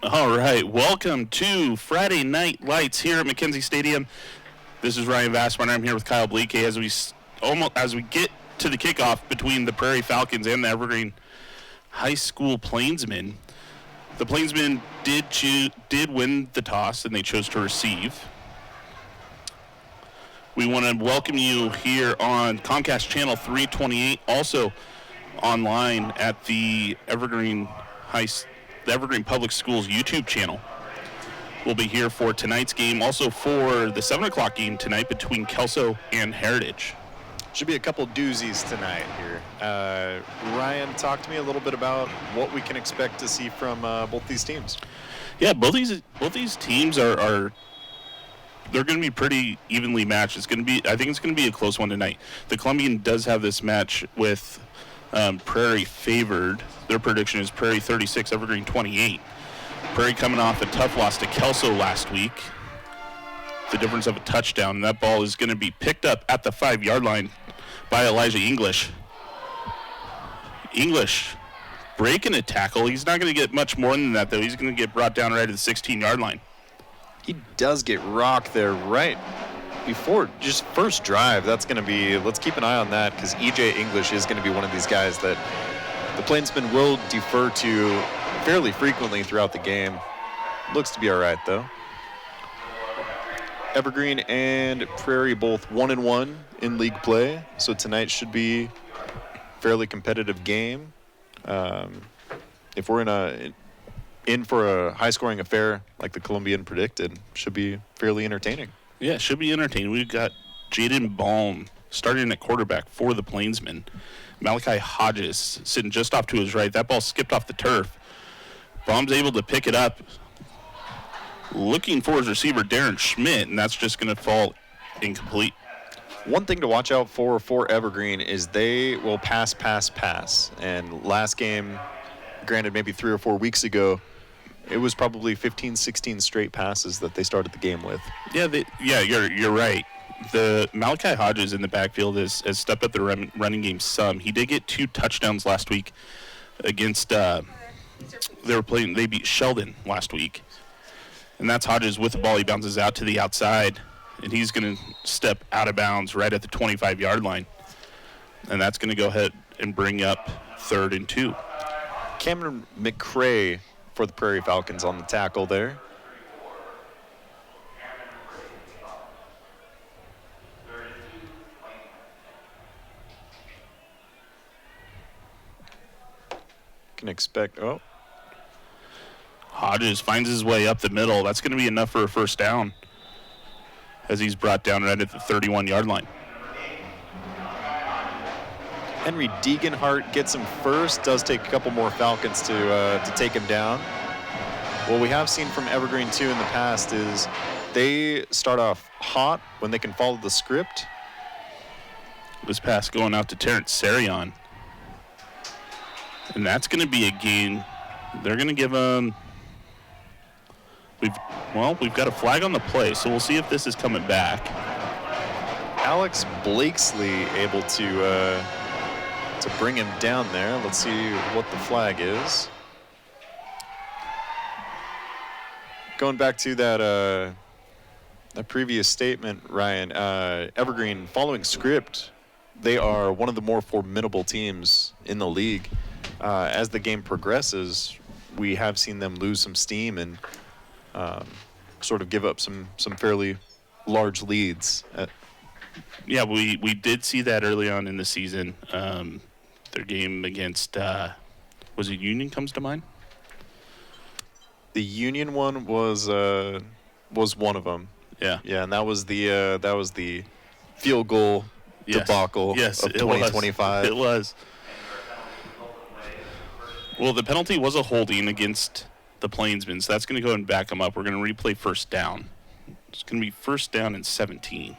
All right, welcome to Friday Night Lights here at McKenzie Stadium. This is Ryan Vassmeyer. I'm here with Kyle Bleake as we get to the kickoff between the Prairie Falcons and the Evergreen High School Plainsmen. The Plainsmen did win the toss, and they chose to receive. We want to welcome you here on Comcast Channel 328, also online at the Evergreen Public Schools YouTube channel. We'll be here for tonight's game, also for the 7 o'clock game tonight between Kelso and Heritage. Should be a couple doozies tonight here. Ryan, talk to me a little bit about what we can expect to see from both these teams. Yeah, both these teams are they're going to be pretty evenly matched. I think it's going to be a close one tonight. The Columbian does have this match with Prairie favored. Their prediction is Prairie 36, Evergreen 28. Prairie coming off a tough loss to Kelso last week. The difference of a touchdown, and that ball is going to be picked up at the 5-yard line by Elijah English. English breaking a tackle. He's not going to get much more than that, though. He's going to get brought down right at the 16-yard line. He does get rocked there right before just first drive. That's going to be, let's keep an eye on that, because EJ English is going to be one of these guys that the Plainsmen will defer to fairly frequently throughout the game. Looks to be all right, though. Evergreen and Prairie both 1-1 in league play, so tonight should be a fairly competitive game. If we're in for a high-scoring affair like the Columbian predicted, should be fairly entertaining. Yeah, it should be entertaining. We've got Jaden Baum starting at quarterback for the Plainsmen. Malachi Hodges sitting just off to his right. That ball skipped off the turf. Baum's able to pick it up, looking for his receiver, Darren Schmidt, and that's just going to fall incomplete. One thing to watch out for Evergreen is they will pass. And last game, granted maybe 3 or 4 weeks ago, it was probably 15, 16 straight passes that they started the game with. Yeah, you're right. The Malachi Hodges in the backfield has stepped up the running game some. He did get 2 touchdowns last week against they beat Sheldon last week. And that's Hodges with the ball. He bounces out to the outside, and he's going to step out of bounds right at the 25-yard line. And that's going to go ahead and bring up 3rd and 2. Cameron McCrae for the Prairie Falcons on the tackle there. Can expect, Hodges finds his way up the middle. That's going to be enough for a first down as he's brought down right at the 31-yard line. Henry Deeganhart gets him first. Does take a couple more Falcons to take him down. What we have seen from Evergreen, too, in the past is they start off hot when they can follow the script. This pass going out to Terrence Sarion. And that's going to be a gain. They're going to give him... We've got a flag on the play, so we'll see if this is coming back. Alex Blakesley able to bring him down there. Let's see what the flag is. Going back to that previous statement, Ryan, Evergreen, following script, they are one of the more formidable teams in the league. As the game progresses, we have seen them lose some steam and sort of give up some fairly large leads. Yeah, we did see that early on in the season. Their game against, was it Union comes to mind? The Union one was one of them. Yeah. Yeah, and that was the field goal debacle of 2025. It was. Well, the penalty was a holding against the Plainsmen, so that's going to go and back them up. We're going to replay first down. It's going to be first down and 17.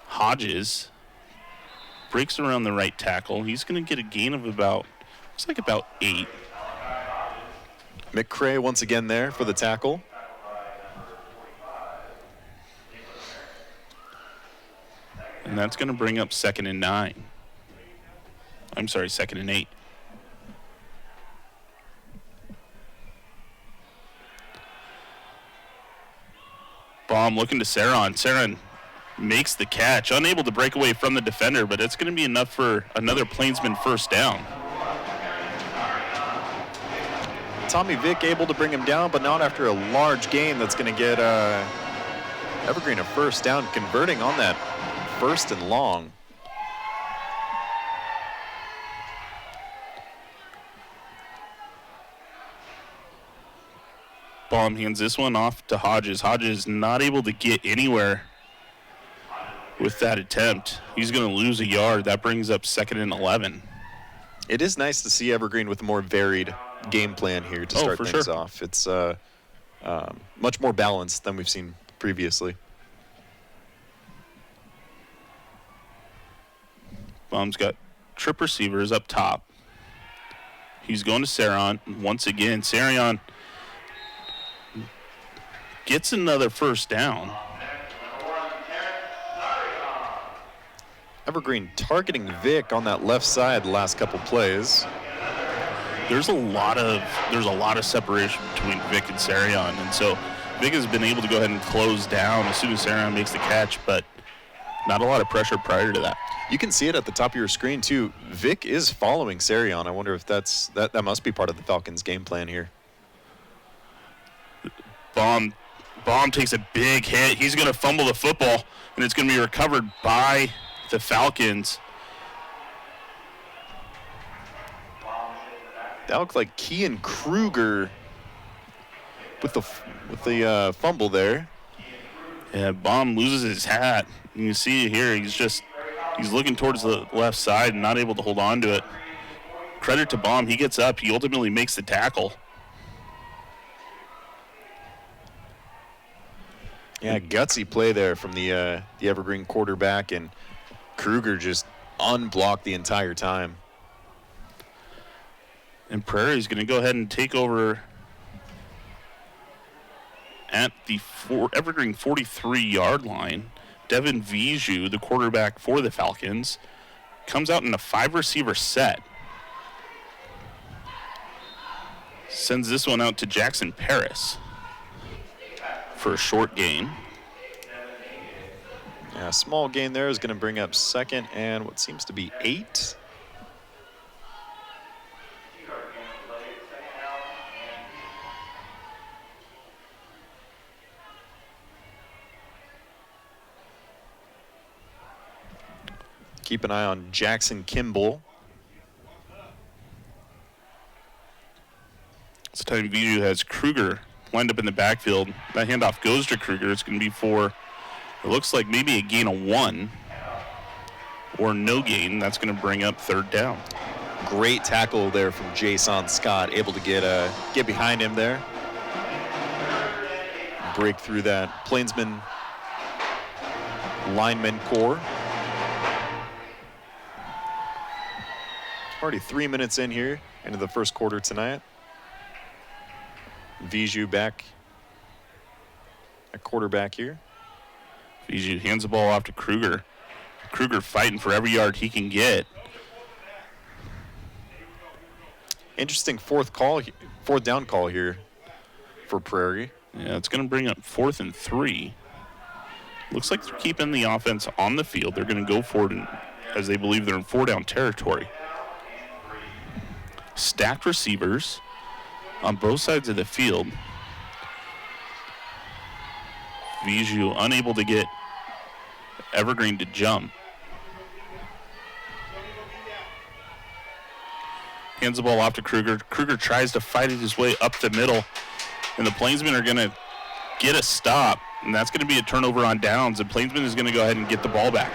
Hodges breaks around the right tackle. He's going to get a gain of about 8. McCrae once again there for the tackle. And that's going to bring up 2nd and 9. I'm sorry, 2nd and 8. Baum looking to Saron. Saron makes the catch, unable to break away from the defender, but it's going to be enough for another Plainsman first down. Tommy Vick able to bring him down, but not after a large gain that's going to get Evergreen a first down, converting on that 1st and long. Baum hands this one off to Hodges. Hodges not able to get anywhere with that attempt. He's going to lose a yard. That brings up 2nd and 11. It is nice to see Evergreen with a more varied game plan here to start things off. It's much more balanced than we've seen previously. Baum's got trip receivers up top. He's going to Saron once again. Saron gets another first down. Evergreen targeting Vick on that left side the last couple plays. There's a lot of separation between Vick and Saron, and so Vick has been able to go ahead and close down as soon as Saron makes the catch, but not a lot of pressure prior to that. You can see it at the top of your screen too. Vick is following Saron. I wonder if that must be part of the Falcons' game plan here. Baum takes a big hit. He's going to fumble the football, and it's going to be recovered by the Falcons. That looked like Kean Kruger with the fumble there. Yeah, Baum loses his hat. You can see here he's looking towards the left side and not able to hold on to it. Credit to Baum. He gets up. He ultimately makes the tackle. Yeah, gutsy play there from the Evergreen quarterback, and Kruger just unblocked the entire time. And Prairie's going to go ahead and take over at the Evergreen 43-yard line. Devin Viju, the quarterback for the Falcons, comes out in a 5-receiver set. Sends this one out to Jackson Paris for a short gain. Yeah, a small gain there is going to bring up 2nd and what seems to be 8. Keep an eye on Jackson Kimball. This time Viju has Kruger lined up in the backfield. That handoff goes to Kruger. It's going to be for, it looks like maybe a gain of 1 or no gain. That's going to bring up 3rd down. Great tackle there from Jason Scott, able to get behind him there. Break through that Plainsman lineman core. Already 3 minutes in here into the first quarter tonight. Viju back at quarterback here. Viju hands the ball off to Kruger. Kruger fighting for every yard he can get. Interesting fourth down call here for Prairie. Yeah, it's going to bring up 4th and 3. Looks like they're keeping the offense on the field. They're going to go for it as they believe they're in 4-down territory. Stacked receivers on both sides of the field. Viju unable to get Evergreen to jump. Hands the ball off to Kruger. Kruger tries to fight it his way up the middle, and the Plainsmen are going to get a stop, and that's going to be a turnover on downs, and Plainsman is going to go ahead and get the ball back.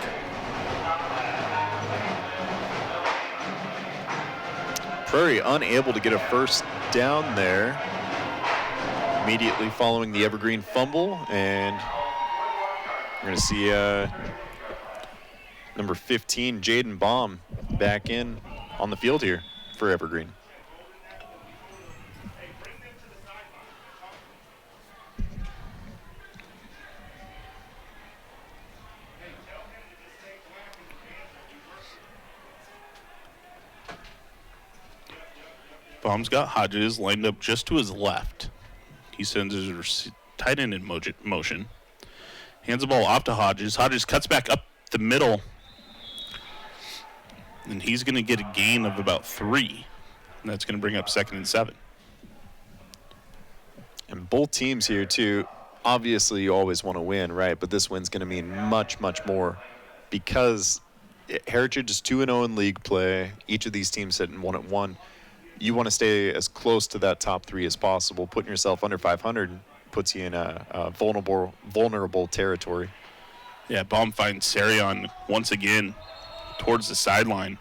Prairie unable to get a first down there. Immediately following the Evergreen fumble, and we're going to see number 15, Jaden Baum, back in on the field here for Evergreen. Baum's got Hodges lined up just to his left. He sends his tight end in motion. Hands the ball off to Hodges. Hodges cuts back up the middle. And he's going to get a gain of about 3. And that's going to bring up 2nd and 7. And both teams here, too, obviously you always want to win, right? But this win's going to mean much, much more because Heritage is 2-0 in league play. Each of these teams sitting 1-1. You want to stay as close to that top 3 as possible. Putting yourself under 500 puts you in a vulnerable territory. Yeah, Baum finds Sarion once again towards the sideline.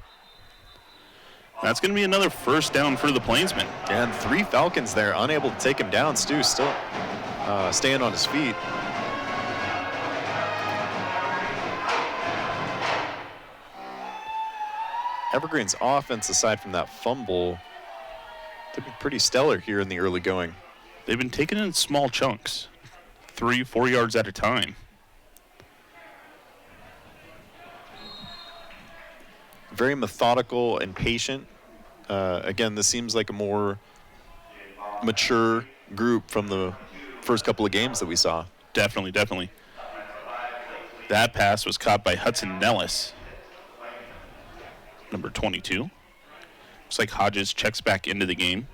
That's going to be another first down for the Plainsmen. And 3 Falcons there, unable to take him down. Stu still staying on his feet. Evergreen's offense, aside from that fumble, they've been pretty stellar here in the early going. They've been taken in small chunks, 3-4 yards at a time. Very methodical and patient. Again, this seems like a more mature group from the first couple of games that we saw. Definitely, definitely. That pass was caught by Hudson Nellis, number 22. Looks like Hodges checks back into the game.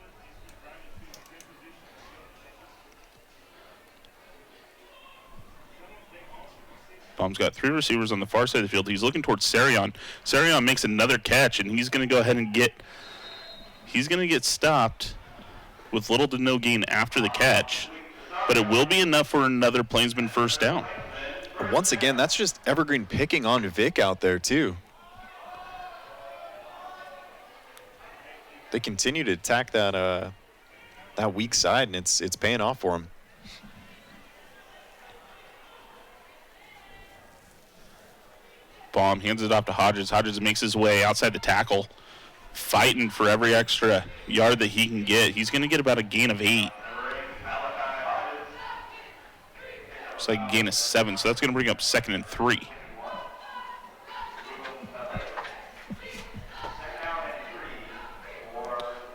Baum's got 3 receivers on the far side of the field. He's looking towards Sarion. Sarion makes another catch, and he's going to go ahead and get stopped with little to no gain after the catch, but it will be enough for another Plainsman first down. Once again, that's just Evergreen picking on Vic out there, too. They continue to attack that weak side, and it's paying off for them. Baum hands it off to Hodges. Hodges makes his way outside the tackle, fighting for every extra yard that he can get. He's going to get about a gain of 8. Looks like a gain of 7, so that's going to bring up 2nd and 3.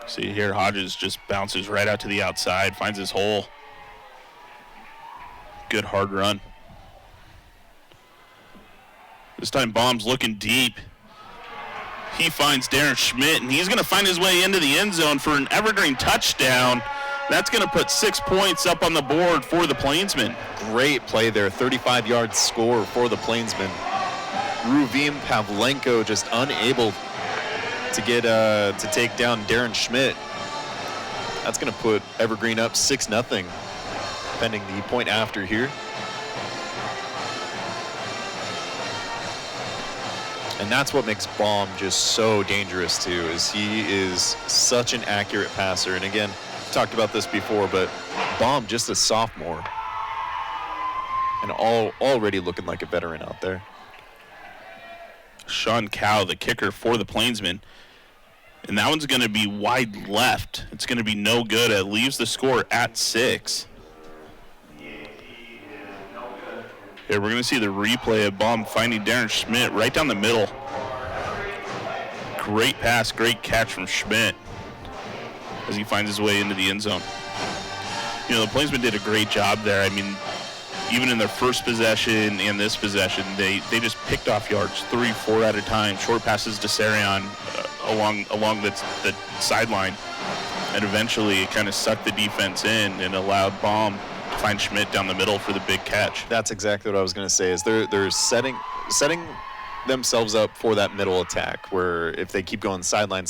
See here, Hodges just bounces right out to the outside, finds his hole. Good hard run. This time Baum's looking deep. He finds Darren Schmidt, and he's going to find his way into the end zone for an Evergreen touchdown. That's going to put 6 points up on the board for the Plainsmen. Great play there, 35-yard score for the Plainsmen. Ruvim Pavlenko just unable to get to take down Darren Schmidt. That's going to put Evergreen up 6-0, pending the point after here. And that's what makes Baum just so dangerous too, is he is such an accurate passer. And again, we talked about this before, but Baum just a sophomore and already looking like a veteran out there. Sean Cow, the kicker for the Plainsmen. And that one's going to be wide left. It's going to be no good. It leaves the score at 6. Here, we're going to see the replay of Baum finding Darren Schmidt right down the middle. Great pass, great catch from Schmidt as he finds his way into the end zone. You know, the Plainsmen did a great job there. I mean, even in their first possession and this possession, they just picked off yards 3, 4 at a time. Short passes to Sarion along the sideline. And eventually it kind of sucked the defense in and allowed Baum to find Schmidt down the middle for the big catch. That's exactly what I was going to say, is they're setting themselves up for that middle attack, where if they keep going sideline,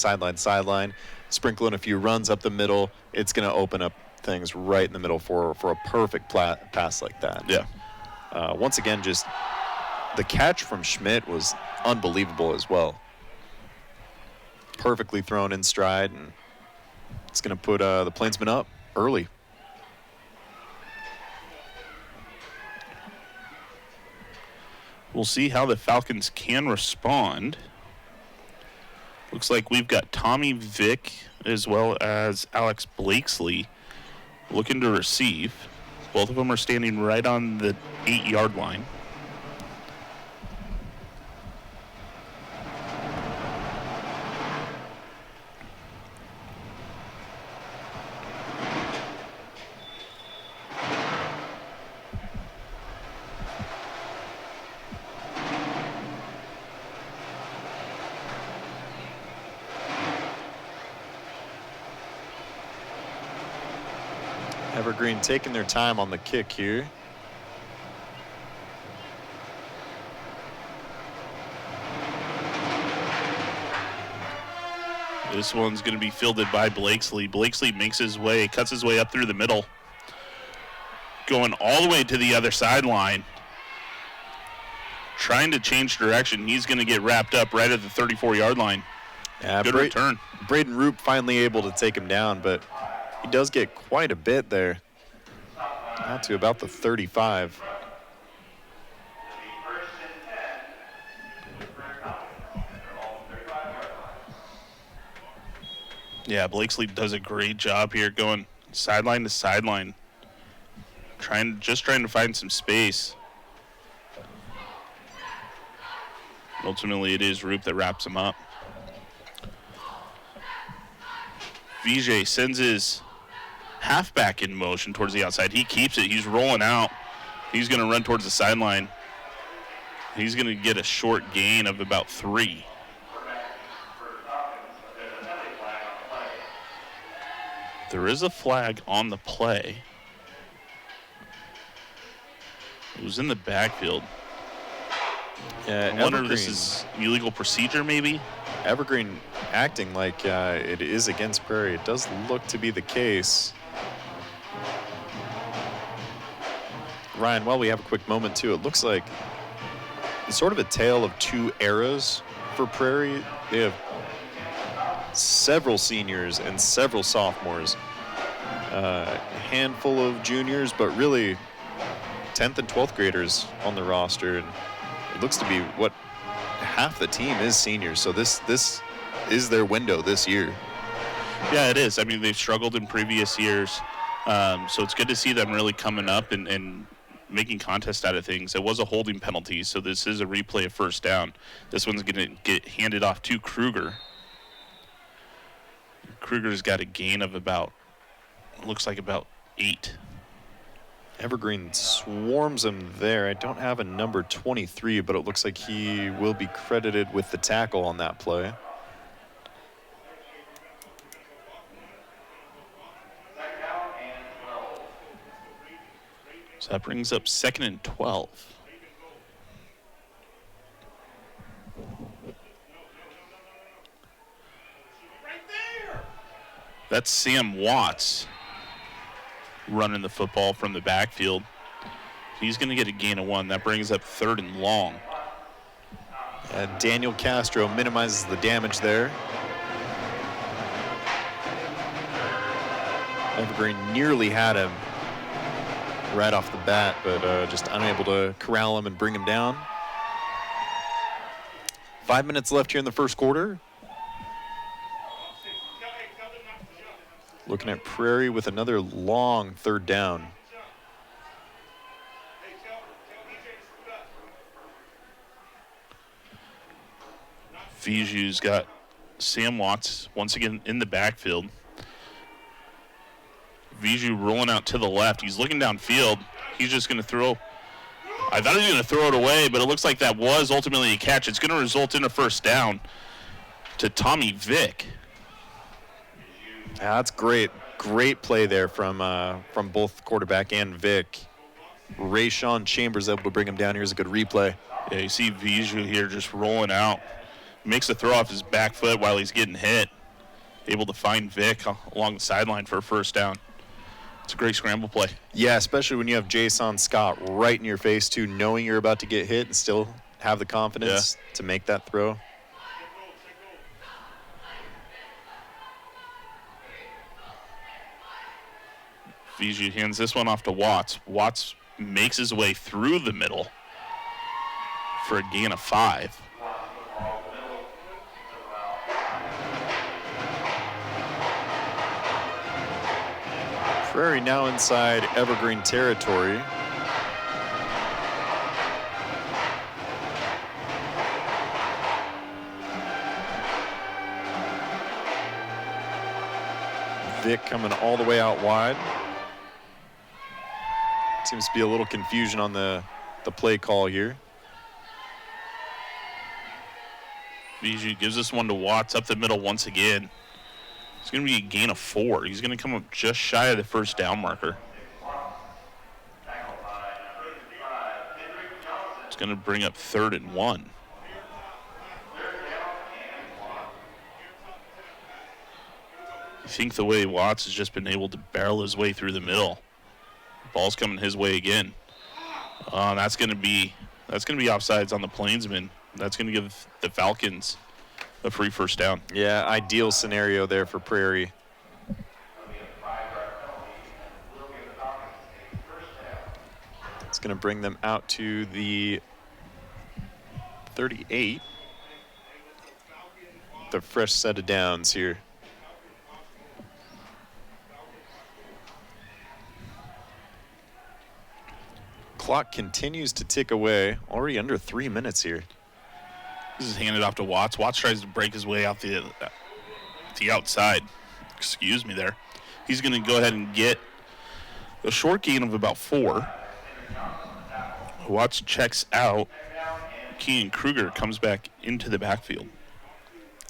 sprinkling a few runs up the middle, it's going to open up things right in the middle for a perfect pass like that. Yeah. Once again, just the catch from Schmidt was unbelievable as well. Perfectly thrown in stride, and it's going to put the Plainsmen up early. We'll see how the Falcons can respond. Looks like we've got Tommy Vick as well as Alex Blakesley looking to receive. Both of them are standing right on the 8-yard line. Evergreen taking their time on the kick here. This one's going to be fielded by Blakesley. Blakesley makes his way, cuts his way up through the middle, going all the way to the other sideline, trying to change direction. He's going to get wrapped up right at the 34-yard line. Yeah, good return. Braden Roop finally able to take him down, but he does get quite a bit there. Out to about the 35. Yeah, Blakesley does a great job here going sideline to sideline, trying to find some space. Ultimately, it is Roop that wraps him up. Vijay sends his halfback in motion towards the outside. He keeps it. He's rolling out. He's going to run towards the sideline. He's going to get a short gain of about 3. There is a flag on the play. It was in the backfield. Yeah, I wonder if this is illegal procedure, maybe? Evergreen acting like it is against Prairie. It does look to be the case. Ryan, while we have a quick moment, too, it looks like it's sort of a tale of 2 eras for Prairie. They have several seniors and several sophomores, a handful of juniors, but really 10th and 12th graders on the roster. And it looks to be what half the team is seniors, so this is their window this year. Yeah, it is. I mean, they've struggled in previous years, so it's good to see them really coming up and making contest out of things. It was a holding penalty, so this is a replay of first down. This one's going to get handed off to Kruger. Kruger's got a gain of about 8. Evergreen swarms him there. I don't have a number 23, but it looks like he will be credited with the tackle on that play. So that brings up 2nd and 12. That's Sam Watts running the football from the backfield. He's going to get a gain of 1. That brings up 3rd and long. Daniel Castro minimizes the damage there. Evergreen nearly had him right off the bat, but just unable to corral him and bring him down. 5 minutes left here in the first quarter. Looking at Prairie with another long 3rd down. Viju's got Sam Watts once again in the backfield. Viju rolling out to the left. He's looking downfield. He's just going to throw. I thought he was going to throw it away, but it looks like that was ultimately a catch. It's going to result in a first down to Tommy Vick. Yeah, that's great. Great play there from both quarterback and Vic. Rayshawn Chambers able to bring him down. Here's a good replay. Yeah, you see Viju here just rolling out. Makes the throw off his back foot while he's getting hit. Able to find Vic along the sideline for a first down. It's a great scramble play. Yeah, especially when you have Jason Scott right in your face, too, knowing you're about to get hit and still have the confidence to make that throw. Viju hands this one off to Watts. Watts makes his way through the middle for a gain of 5. Prairie now inside Evergreen territory. Vic coming all the way out wide. Seems to be a little confusion on the play call here. Viju gives this one to Watts up the middle once again. It's going to be a gain of 4. He's going to come up just shy of the first down marker. It's going to bring up 3rd and 1. I think the way Watts has just been able to barrel his way through the middle. Ball's coming his way again. That's going to be offsides on the Plainsmen. That's going to give the Falcons a free first down. Yeah, ideal scenario there for Prairie. It's going to bring them out to the 38. The fresh set of downs here. Clock continues to tick away. Already under 3 minutes here. This is handed off to Watts. Watts tries to break his way out the outside. Excuse me there. He's going to go ahead and get a short gain of about 4. Watts checks out. Kean Kruger comes back into the backfield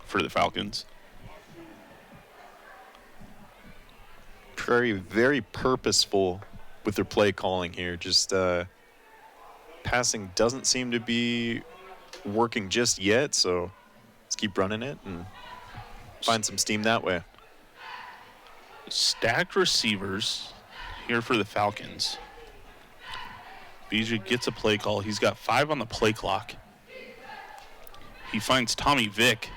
for the Falcons. Prairie very purposeful with their play calling here. Just passing doesn't seem to be working just yet, so let's keep running it and find some steam that way. Stacked receivers here for the Falcons. Bijou gets a play call. He's got 5 on the play clock. He finds Tommy Vick.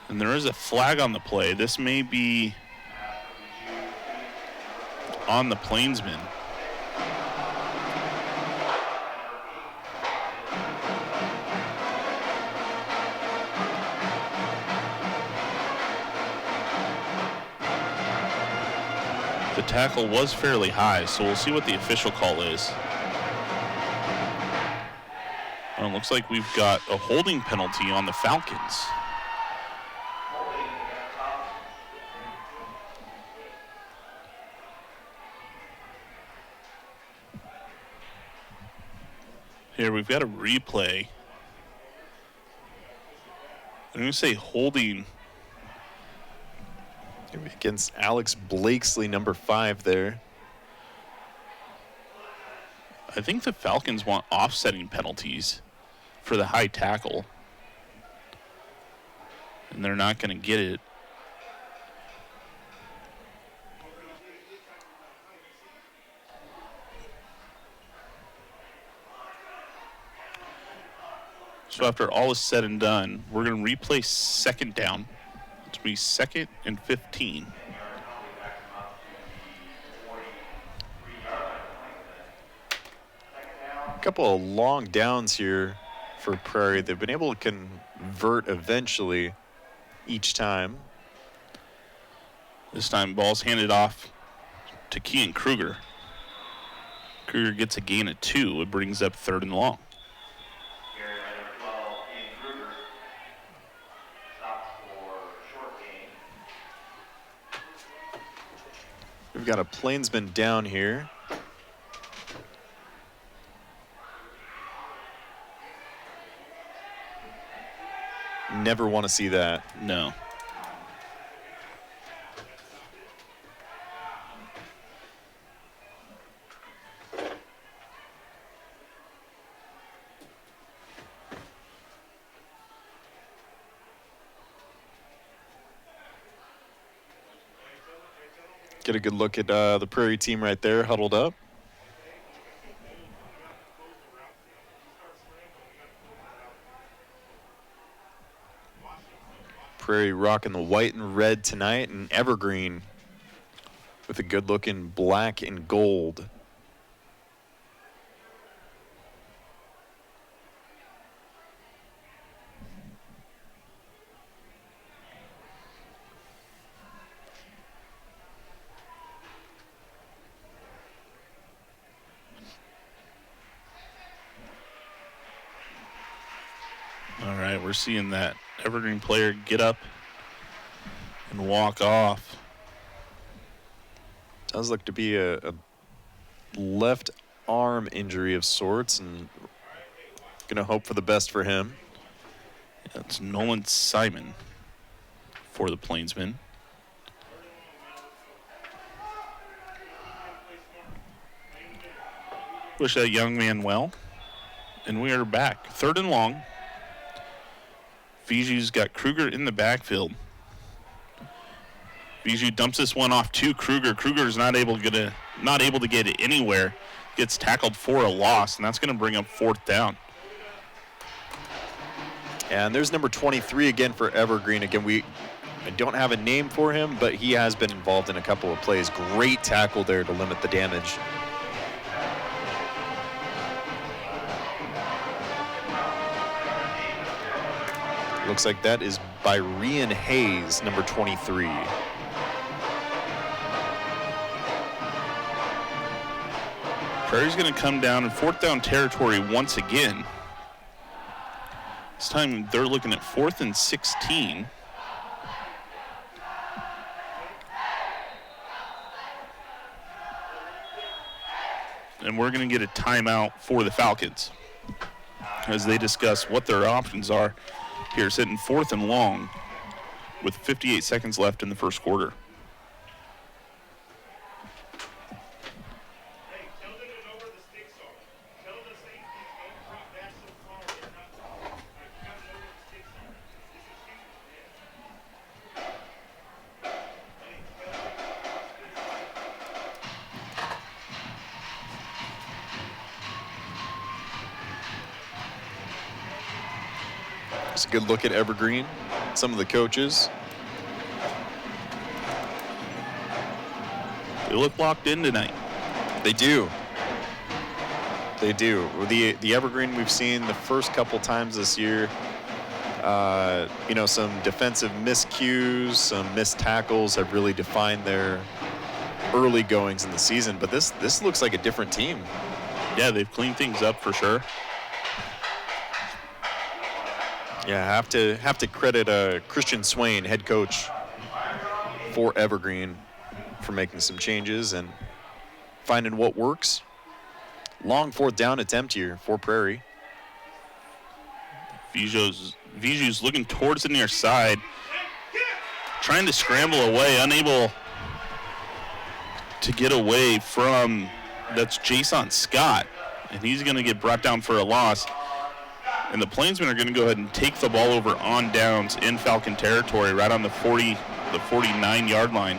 And there is a flag on the play. This may be on the Plainsmen. The tackle was fairly high, so we'll see what the official call is. Well, it looks like we've got a holding penalty on the Falcons. Here, we've got a replay. I'm going to say holding. Against Alex Blakesley, number 5 there. I think the Falcons want offsetting penalties for the high tackle. And they're not going to get it. So after all is said and done, we're going to replay second down. It's going to be 2nd and 15. A couple of long downs here for Prairie. They've been able to convert eventually each time. This time, ball's handed off to Kean Kruger. Kruger gets a gain of 2. It brings up 3rd and long. We've got a Plainsman down here. Never want to see that. No. Get a good look at the Prairie team right there, huddled up. Prairie rocking the white and red tonight, and Evergreen with a good look in black and gold. All right, we're seeing that Evergreen player get up and walk off. Does look to be a left arm injury of sorts, and gonna hope for the best for him. That's Nolan Simon for the Plainsmen. Wish that young man well. And we are back. 3rd and long. Viju's got Kruger in the backfield. Viju dumps this one off to Kruger. Kruger's not able to get it anywhere. Gets tackled for a loss, and that's going to bring up 4th down. And there's number 23 again for Evergreen. Again, I don't have a name for him, but he has been involved in a couple of plays. Great tackle there to limit the damage. Looks like that is Byrian Hayes, number 23. Prairie's going to come down in 4th down territory once again. This time they're looking at 4th and 16. And we're going to get a timeout for the Falcons as they discuss what their options are here, sitting 4th and long with 58 seconds left in the first quarter. It's a good look at Evergreen, some of the coaches. They look locked in tonight. They do. They do. The Evergreen we've seen the first couple times this year, some defensive miscues, some missed tackles have really defined their early goings in the season. But this looks like a different team. Yeah, they've cleaned things up for sure. Yeah, have to credit Christian Swain, head coach for Evergreen, for making some changes and finding what works. Long 4th down attempt here for Prairie. Viju's looking towards the near side, trying to scramble away, unable to get away from, that's Jason Scott, and he's going to get brought down for a loss. And the Plainsmen are going to go ahead and take the ball over on downs in Falcon territory, right on the 49-yard line.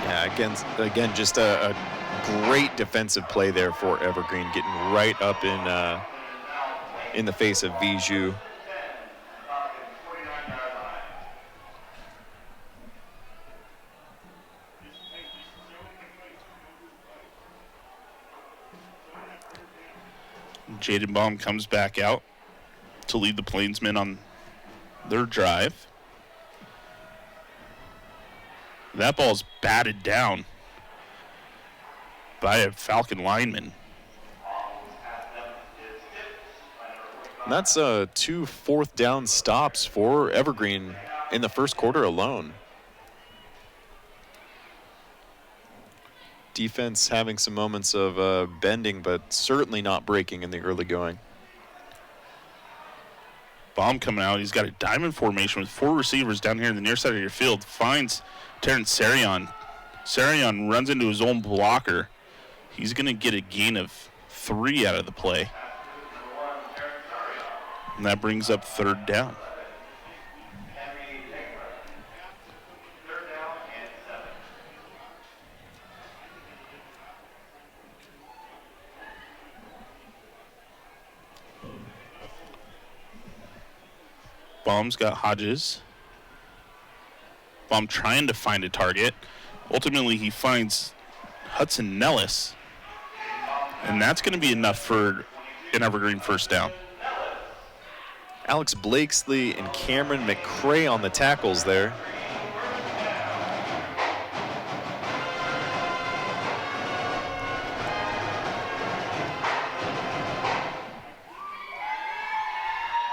Yeah, again, just a great defensive play there for Evergreen, getting right up in the face of Viju. Jaden Baum comes back out to lead the Plainsmen on their drive. That ball's batted down by a Falcon lineman. And that's 2 4th down stops for Evergreen in the first quarter alone. Defense having some moments of bending, but certainly not breaking in the early going. Baum coming out. He's got a diamond formation with 4 receivers down here in the near side of your field. Finds Terrence Sarion. Sarion runs into his own blocker. He's going to get a gain of 3 out of the play. And that brings up 3rd down. Baum's got Hodges. Baum trying to find a target. Ultimately, he finds Hudson Nellis. And that's going to be enough for an Evergreen first down. Alex Blakesley and Cameron McCray on the tackles there.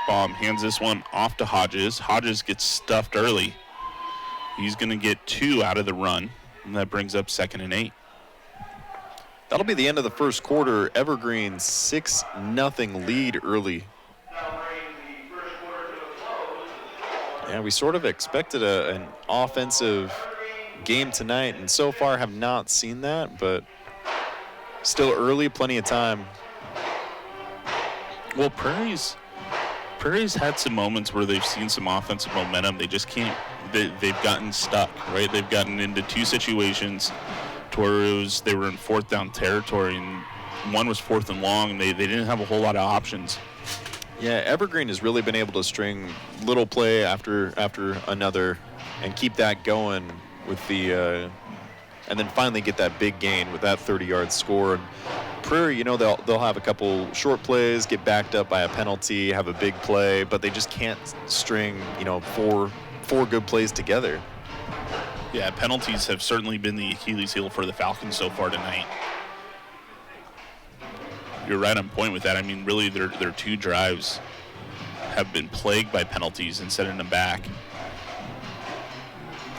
Baum hands this one off to Hodges. Hodges gets stuffed early. He's going to get 2 out of the run, and that brings up 2nd and 8. That'll be the end of the first quarter. Evergreen 6-0 lead early. Yeah, we sort of expected an offensive game tonight, and so far have not seen that, but still early, plenty of time. Well, Prairie's had some moments where they've seen some offensive momentum. They just can't. They've gotten stuck, right? They've gotten into two situations to where they were in fourth down territory, and one was fourth and long, and they didn't have a whole lot of options. Yeah, Evergreen has really been able to string little play after another and keep that going with the and then finally get that big gain with that 30-yard score. And Prairie, they'll have a couple short plays, get backed up by a penalty, have a big play, but they just can't string, four good plays together. Yeah, penalties have certainly been the Achilles heel for the Falcons so far tonight. You're right on point with that. I mean, really, their two drives have been plagued by penalties and sending them back.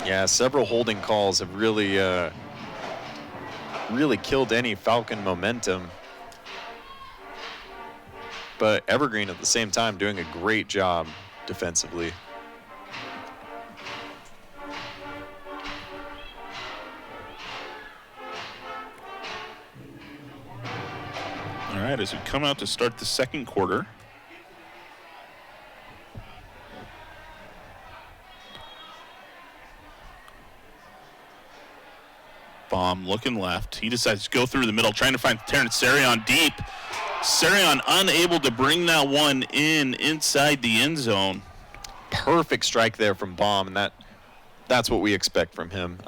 Yeah, several holding calls have really killed any Falcon momentum. But Evergreen at the same time doing a great job defensively. All right, as we come out to start the second quarter. Baum looking left. He decides to go through the middle, trying to find Terrence Sarion deep. Sarion unable to bring that one inside the end zone. Perfect strike there from Baum, and that's what we expect from him.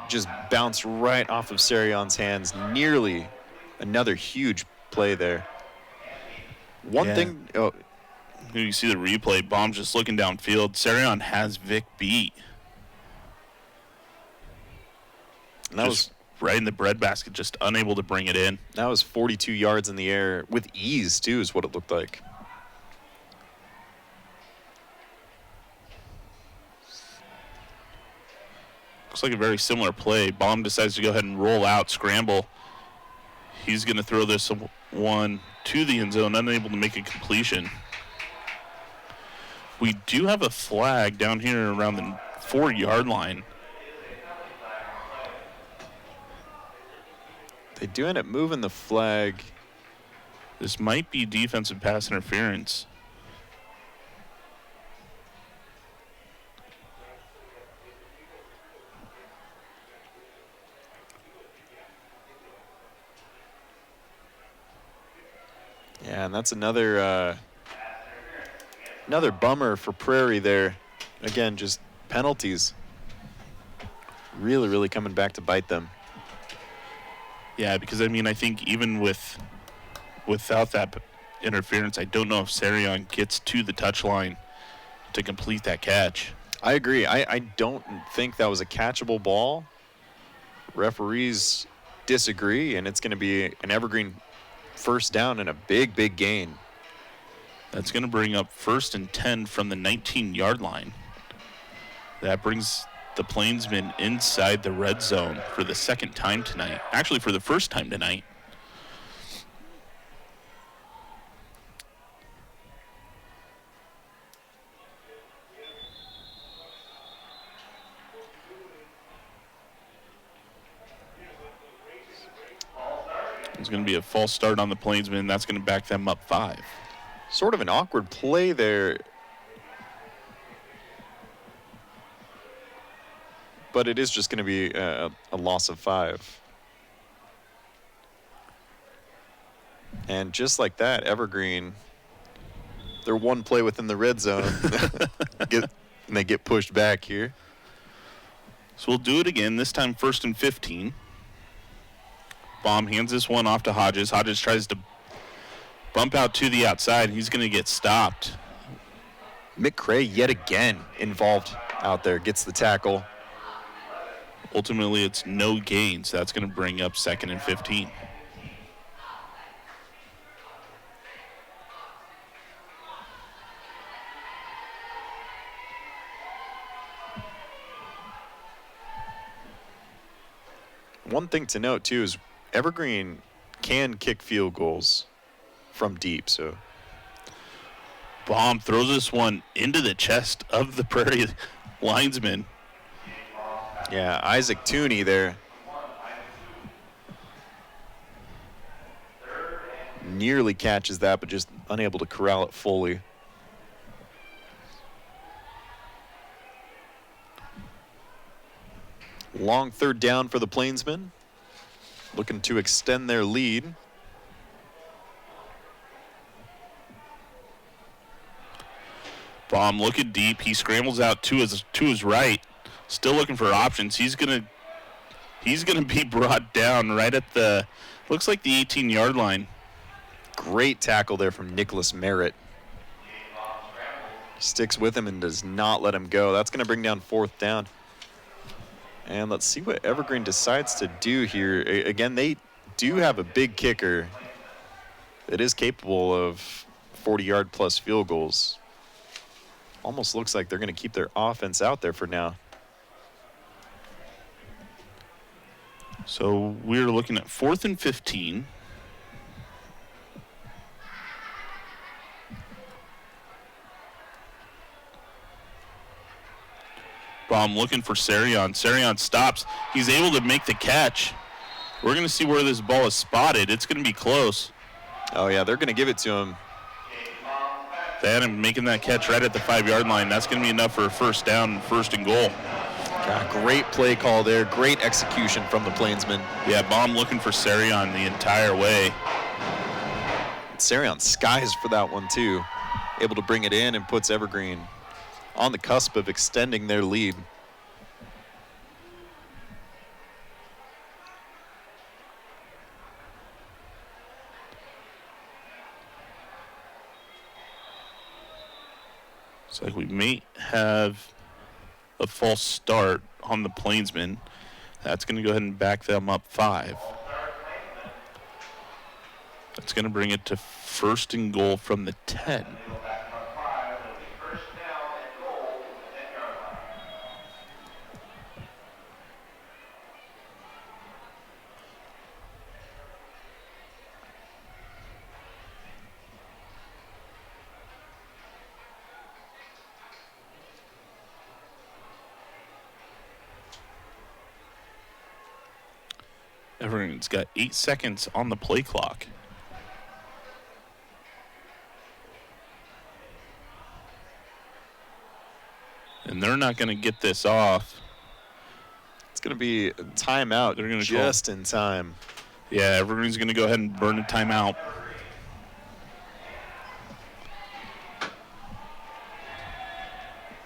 Just bounced right off of Sarion's hands. Nearly another huge play there. One thing. Oh, you see the replay. Baum just looking downfield. Sarion has Vic beat. and that was right in the breadbasket, just unable to bring it in. That was 42 yards in the air with ease, too, is what it looked like. Looks like a very similar play. Baum decides to go ahead and roll out, scramble. He's going to throw this one to the end zone, unable to make a completion. We do have a flag down here around the 4-yard line. They do end up moving the flag. This might be defensive pass interference. Yeah, and that's another bummer for Prairie there. Again, just penalties. Really, really coming back to bite them. Yeah, because, I mean, I think even without that interference, I don't know if Sarion gets to the touchline to complete that catch. I agree. I don't think that was a catchable ball. Referees disagree, and it's going to be an Evergreen first down and a big, big gain. That's going to bring up 1st and 10 from the 19-yard line. That brings the Plainsmen inside the red zone for the second time tonight. Actually, for the first time tonight. It's going to be a false start on the Plainsmen. That's going to back them up 5. Sort of an awkward play there. But it is just going to be a loss of 5. And just like that, Evergreen, they're one play within the red zone. And they get pushed back here. So we'll do it again, this time 1st and 15. Baum hands this one off to Hodges. Hodges tries to bump out to the outside. He's going to get stopped. McCray yet again involved out there, gets the tackle. Ultimately, it's no gain, so that's going to bring up 2nd and 15. One thing to note, too, is Evergreen can kick field goals from deep, so. Baum throws this one into the chest of the Prairie linesman. Yeah, Isaac Tooney there. Nearly catches that, but just unable to corral it fully. Long third down for the Plainsmen. Looking to extend their lead. Baum looking deep. He scrambles out to his right. Still looking for options. He's gonna be brought down right at the, looks like the 18-yard line. Great tackle there from Nicholas Merritt. Sticks with him and does not let him go. That's going to bring down fourth down. And let's see what Evergreen decides to do here. Again, they do have a big kicker that is capable of 40-yard plus field goals. Almost looks like they're going to keep their offense out there for now. So we're looking at 4th and 15. Baum looking for Sarion. Sarion stops. He's able to make the catch. We're going to see where this ball is spotted. It's going to be close. Oh, yeah, they're going to give it to him. They had him making that catch right at the 5-yard line. That's going to be enough for a first down, first and goal. God, great play call there. Great execution from the Plainsmen. Yeah, Baum looking for Sarion the entire way. Sarion skies for that one, too. Able to bring it in and puts Evergreen on the cusp of extending their lead. Looks like we may have a false start on the Plainsmen. That's going to go ahead and back them up 5. That's going to bring it to first and goal from the 10. Evergreen's got 8 seconds on the play clock. And they're not going to get this off. It's going to be a timeout. They're gonna just in time. Yeah, Evergreen's going to go ahead and burn a timeout.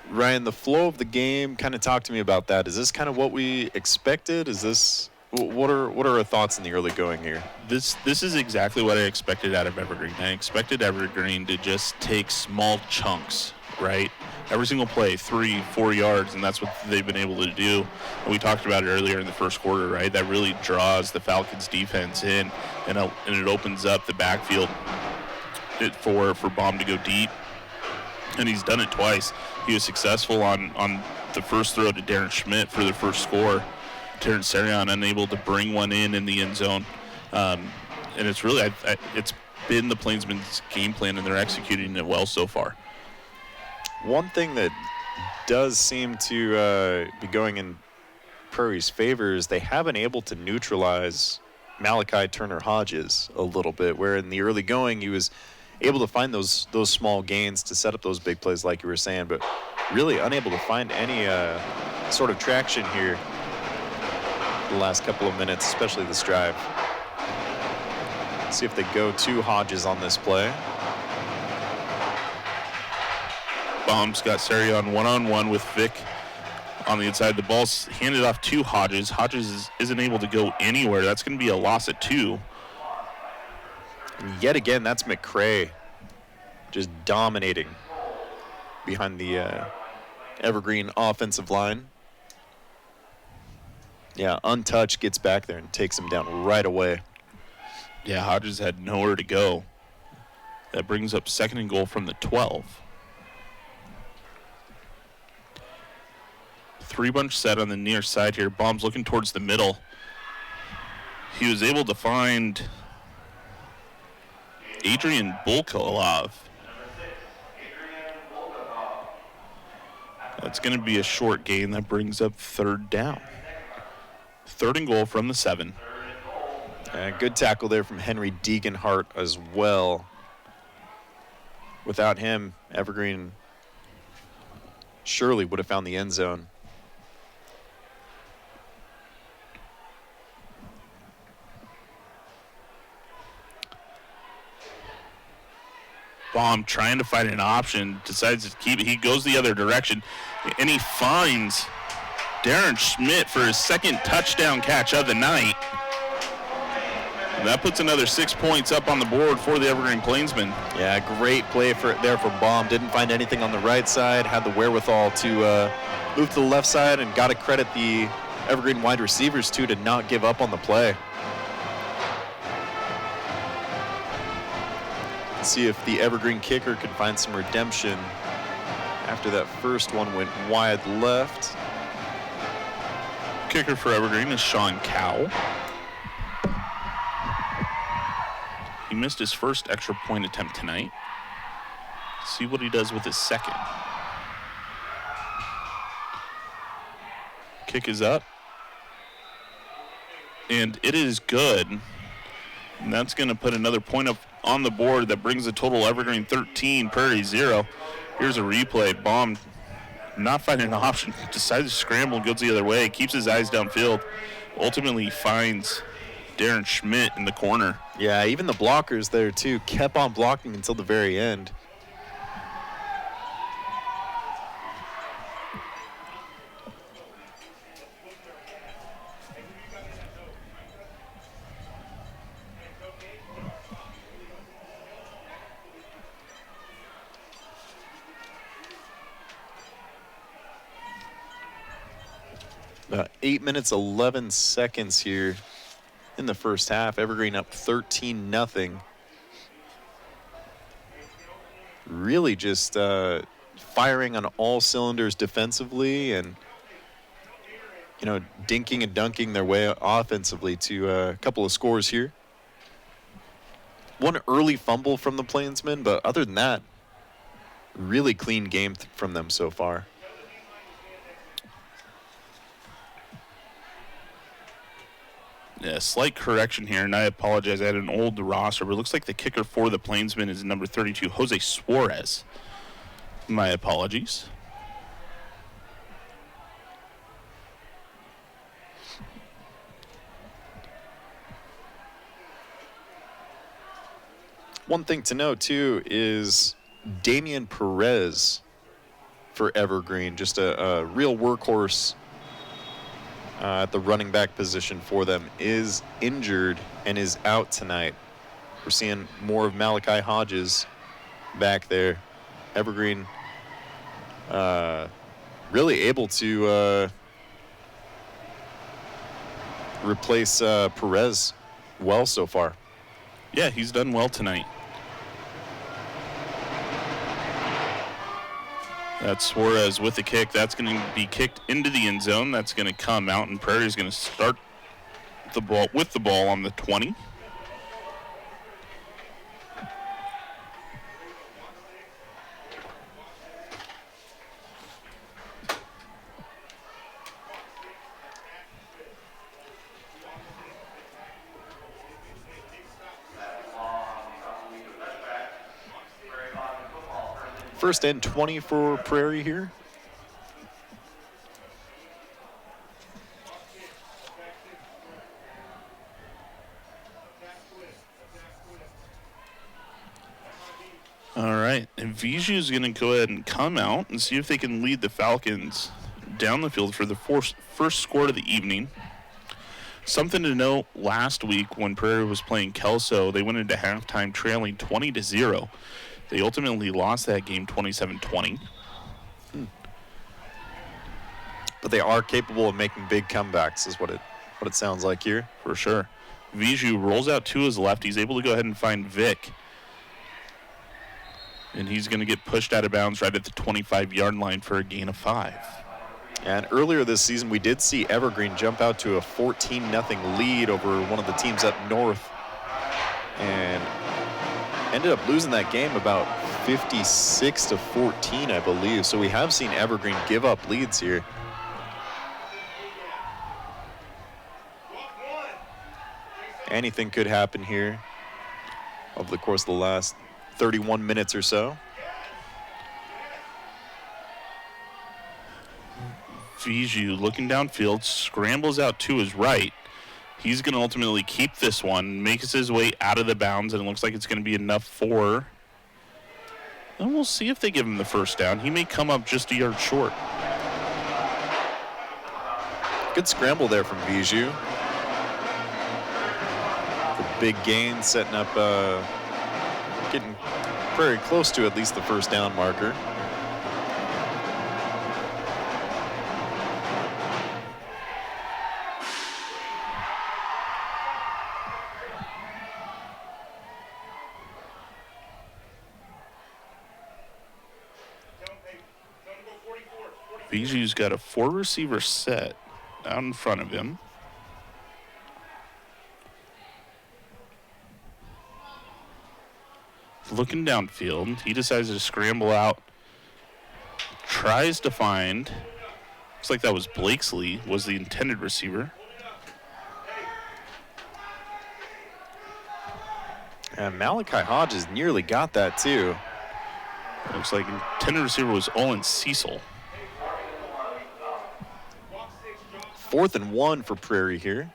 Ryan, the flow of the game, kind of talk to me about that. Is this kind of what we expected? Is this what are our thoughts in the early going here? This is exactly what I expected out of Evergreen. I expected Evergreen to just take small chunks, right? Every single play, 3-4 yards, and that's what they've been able to do. And we talked about it earlier in the first quarter, right? That really draws the Falcons defense in, and it opens up the backfield for Baum to go deep. And he's done it twice. He was successful on the first throw to Darren Schmidt for the first score. Terrence Sarion unable to bring one in the end zone. And it's really, it's been the Plainsmen's game plan, and they're executing it well so far. One thing that does seem to be going in Prairie's favor is they have been able to neutralize Malachi Turner-Hodges a little bit, where in the early going he was able to find those small gains to set up those big plays like you were saying, but really unable to find any sort of traction here the last couple of minutes, especially this drive. See if they go to Hodges on this play. Baum's got Sarion one-on-one with Vic on the inside. The ball's handed off to Hodges. Hodges isn't able to go anywhere. That's going to be a loss at 2. And yet again, that's McCray just dominating behind the Evergreen offensive line. Yeah, untouched, gets back there and takes him down right away. Yeah, Hodges had nowhere to go. That brings up second and goal from the 12. 3-bunch set on the near side here. Baum's looking towards the middle. he was able to find Adrian Bulkalov. That's going to be a short gain. That brings up third down. 3rd and goal from the 7. Good tackle there from Henry Deeganhart as well. Without him, Evergreen surely would have found the end zone. Baum trying to find an option, decides to keep it. He goes the other direction, and he finds Darren Schmidt for his 2nd touchdown catch of the night. And that puts another 6 points up on the board for the Evergreen Plainsmen. Yeah, great play there for Baum. Didn't find anything on the right side, had the wherewithal to move to the left side, and got to credit the Evergreen wide receivers, too, to not give up on the play. See if the Evergreen kicker could find some redemption after that first one went wide left. Kicker for Evergreen is Sean Cowell. He missed his first extra point attempt tonight. See what he does with his 2nd. Kick is up. And it is good. And that's going to put another point up on the board that brings the total Evergreen 13, Prairie 0. Here's a replay. Baum not finding an option, decides to scramble, goes the other way, keeps his eyes downfield, ultimately finds Darren Schmidt in the corner. Yeah, even the blockers there too kept on blocking until the very end. About 8 minutes, 11 seconds here in the first half. Evergreen up 13-0. Really just firing on all cylinders defensively and, dinking and dunking their way offensively to a couple of scores here. One early fumble from the Plainsmen, but other than that, really clean game from them so far. Yeah, slight correction here, and I apologize. I had an old roster, but it looks like the kicker for the Plainsmen is number 32, Jose Suarez. My apologies. One thing to note, too, is Damian Perez for Evergreen, just a real workhorse at the running back position for them, is injured and is out tonight. We're seeing more of Malachi Hodges back there. Evergreen really able to replace Perez well so far. Yeah, he's done well tonight. That's Suarez with the kick. That's going to be kicked into the end zone. That's going to come out, and Prairie's going to start the ball with the ball on the 20. First and 20 for Prairie here. All right, and Viju is going to go ahead and come out and see if they can lead the Falcons down the field for the first score of the evening. Something to note, last week when Prairie was playing Kelso, they went into halftime trailing 20-0. They ultimately lost that game 27-20. But they are capable of making big comebacks, is what it sounds like here. For sure. Viju rolls out to his left. He's able to go ahead and find Vic. And he's going to get pushed out of bounds right at the 25-yard line for a gain of 5. And earlier this season, we did see Evergreen jump out to a 14-0 lead over one of the teams up north and ended up losing that game about 56-14, I believe. So we have seen Evergreen give up leads here. Anything could happen here over the course of the last 31 minutes or so. Viju looking downfield, scrambles out to his right. He's going to ultimately keep this one, makes his way out of the bounds, and it looks like it's going to be enough for. And we'll see if they give him the first down. He may come up just a yard short. Good scramble there from Viju. The big gain setting up, getting very close to at least the first down marker. Biju's got a 4-receiver set out in front of him. Looking downfield, he decides to scramble out. Tries to find, looks like that was Blakesley, was the intended receiver. And Malachi Hodges nearly got that too. Looks like intended receiver was Olin Cecil. 4th and 1 for Prairie here.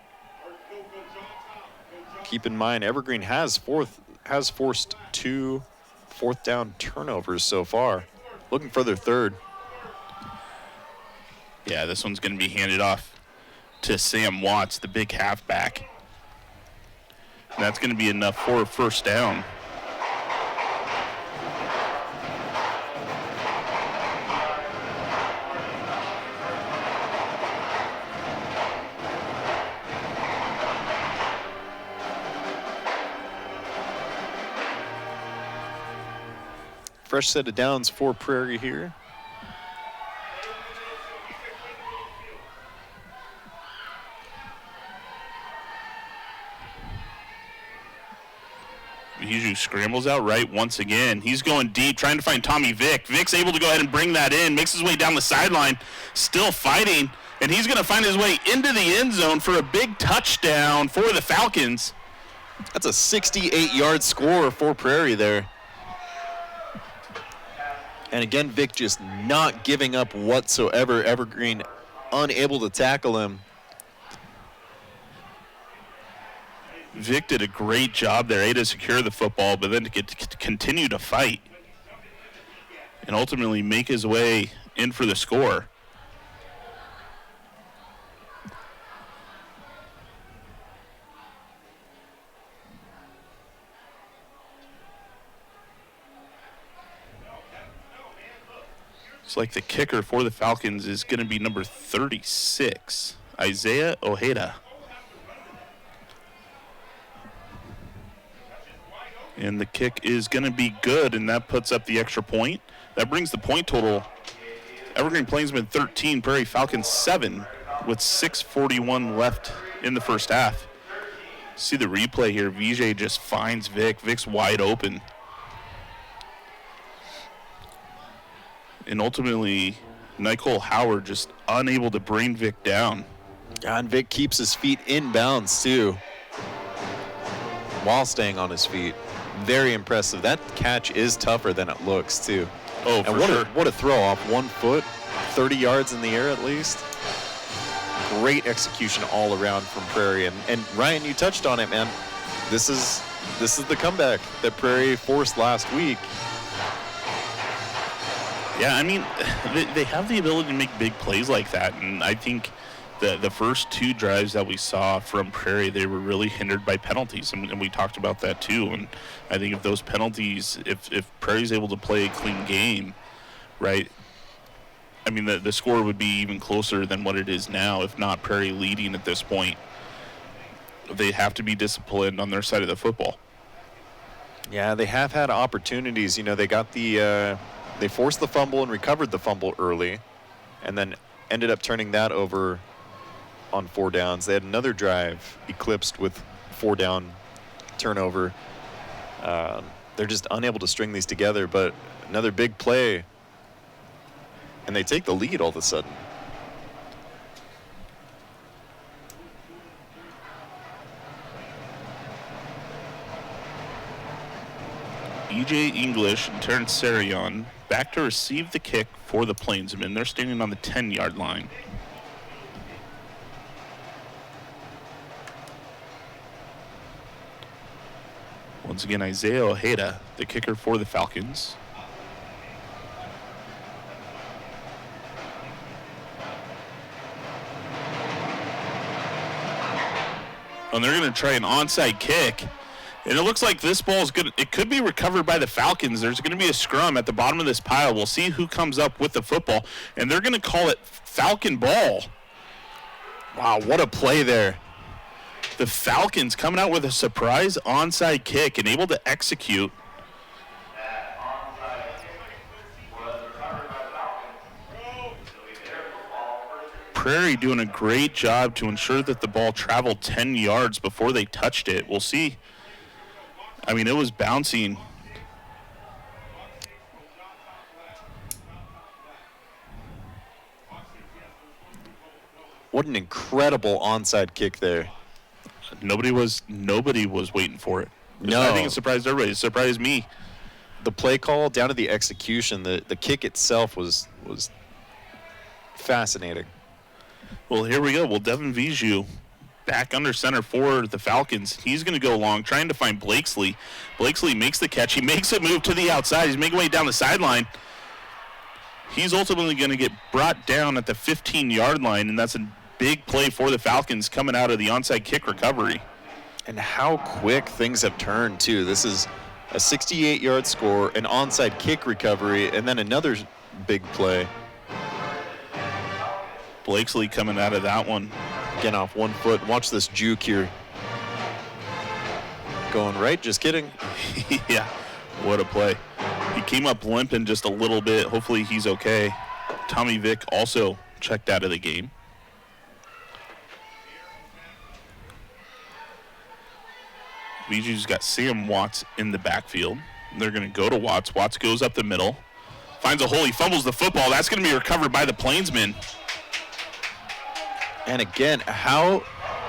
Keep in mind, Evergreen has forced 2 fourth down turnovers so far. Looking for their third. Yeah, this one's going to be handed off to Sam Watts, the big halfback. And that's going to be enough for a first down. Fresh set of downs for Prairie here. Viju scrambles out right once again. He's going deep, trying to find Tommy Vick. Vick's able to go ahead and bring that in, makes his way down the sideline, still fighting, and he's going to find his way into the end zone for a big touchdown for the Falcons. That's a 68-yard score for Prairie there. And again, Vick just not giving up whatsoever. Evergreen unable to tackle him. Vick did a great job there, A, to secure the football, but then to continue to fight and ultimately make his way in for the score. It's like the kicker for the Falcons is going to be number 36, Isaiah Ojeda. And the kick is going to be good, and that puts up the extra point. That brings the point total. Evergreen Plainsmen 13, Prairie Falcons 7, with 6:41 left in the first half. See the replay here. VJ just finds Vic. Vic's wide open. And ultimately, Nicole Howard just unable to bring Vic down. And Vic keeps his feet in bounds, too, while staying on his feet. Very impressive. That catch is tougher than it looks, too. Oh, for sure. What a throw off 1 foot, 30 yards in the air at least. Great execution all around from Prairie. And Ryan, you touched on it, man. This is the comeback that Prairie forced last week. Yeah, I mean, they have the ability to make big plays like that, and I think the first 2 drives that we saw from Prairie, they were really hindered by penalties, and we talked about that too. And I think if those penalties, if Prairie's able to play a clean game, right, I mean, the score would be even closer than what it is now, if not Prairie leading at this point. They have to be disciplined on their side of the football. Yeah, they have had opportunities. You know, they got they forced the fumble and recovered the fumble early, and then ended up turning that over on 4 downs. They had another drive eclipsed with 4 down turnover. They're just unable to string these together, but another big play, and they take the lead all of a sudden. E.J. English and Terrence Sarion back to receive the kick for the Plainsmen. They're standing on the 10-yard line. Once again, Isaiah Ojeda, the kicker for the Falcons. And they're going to try an onside kick. And it looks like this ball is good. It could be recovered by the Falcons. There's going to be a scrum at the bottom of this pile. We'll see who comes up with the football. And they're going to call it Falcon ball. Wow, what a play there. The Falcons coming out with a surprise onside kick and able to execute. Prairie doing a great job to ensure that the ball traveled 10 yards before they touched it. We'll see. I mean, it was bouncing. What an incredible onside kick there. Nobody was waiting for it. No. I think it surprised everybody. It surprised me. The play call down to the execution, the kick itself was fascinating. Well, here we go. Well, Devin Viju back under center for the Falcons. He's going to go long, trying to find Blakesley. Blakesley makes the catch. He makes it move to the outside. He's making way down the sideline. He's ultimately going to get brought down at the 15-yard line, and that's a big play for the Falcons coming out of the onside kick recovery. And how quick things have turned, too. This is a 68-yard score, an onside kick recovery, and then another big play. Blakesley coming out of that one. Again, off 1 foot. Watch this juke here. Going right, just kidding. Yeah, what a play. He came up limping just a little bit. Hopefully he's okay. Tommy Vick also checked out of the game. Viju's got Sam Watts in the backfield. They're going to go to Watts. Watts goes up the middle. Finds a hole. He fumbles the football. That's going to be recovered by the Plainsmen. And again, how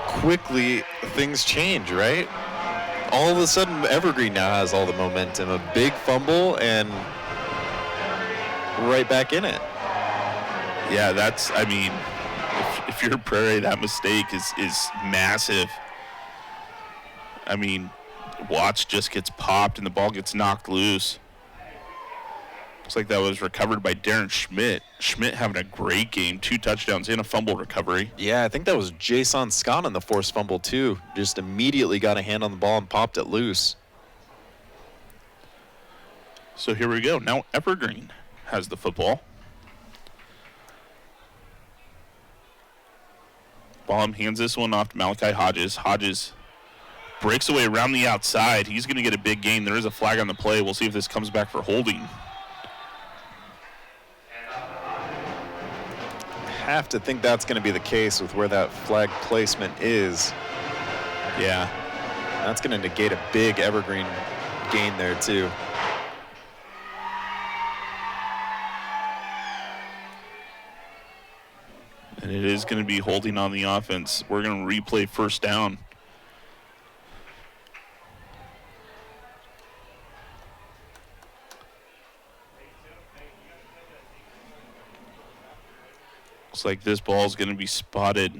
quickly things change, right? All of a sudden, Evergreen now has all the momentum. A big fumble and right back in it. Yeah, that's, I mean, if you're Prairie, that mistake is massive. I mean, Watts just gets popped and the ball gets knocked loose. Looks like that was recovered by Darren Schmidt. Schmidt having a great game, 2 touchdowns and a fumble recovery. Yeah, I think that was Jason Scott on the forced fumble too. Just immediately got a hand on the ball and popped it loose. So here we go. Now Evergreen has the football. Baum hands this one off to Malachi Hodges. Hodges breaks away around the outside. He's going to get a big gain. There is a flag on the play. We'll see if this comes back for holding. Have to think that's going to be the case with where that flag placement is. Yeah. That's going to negate a big Evergreen gain there too. And it is going to be holding on the offense. We're going to replay first down. Looks like this ball is going to be spotted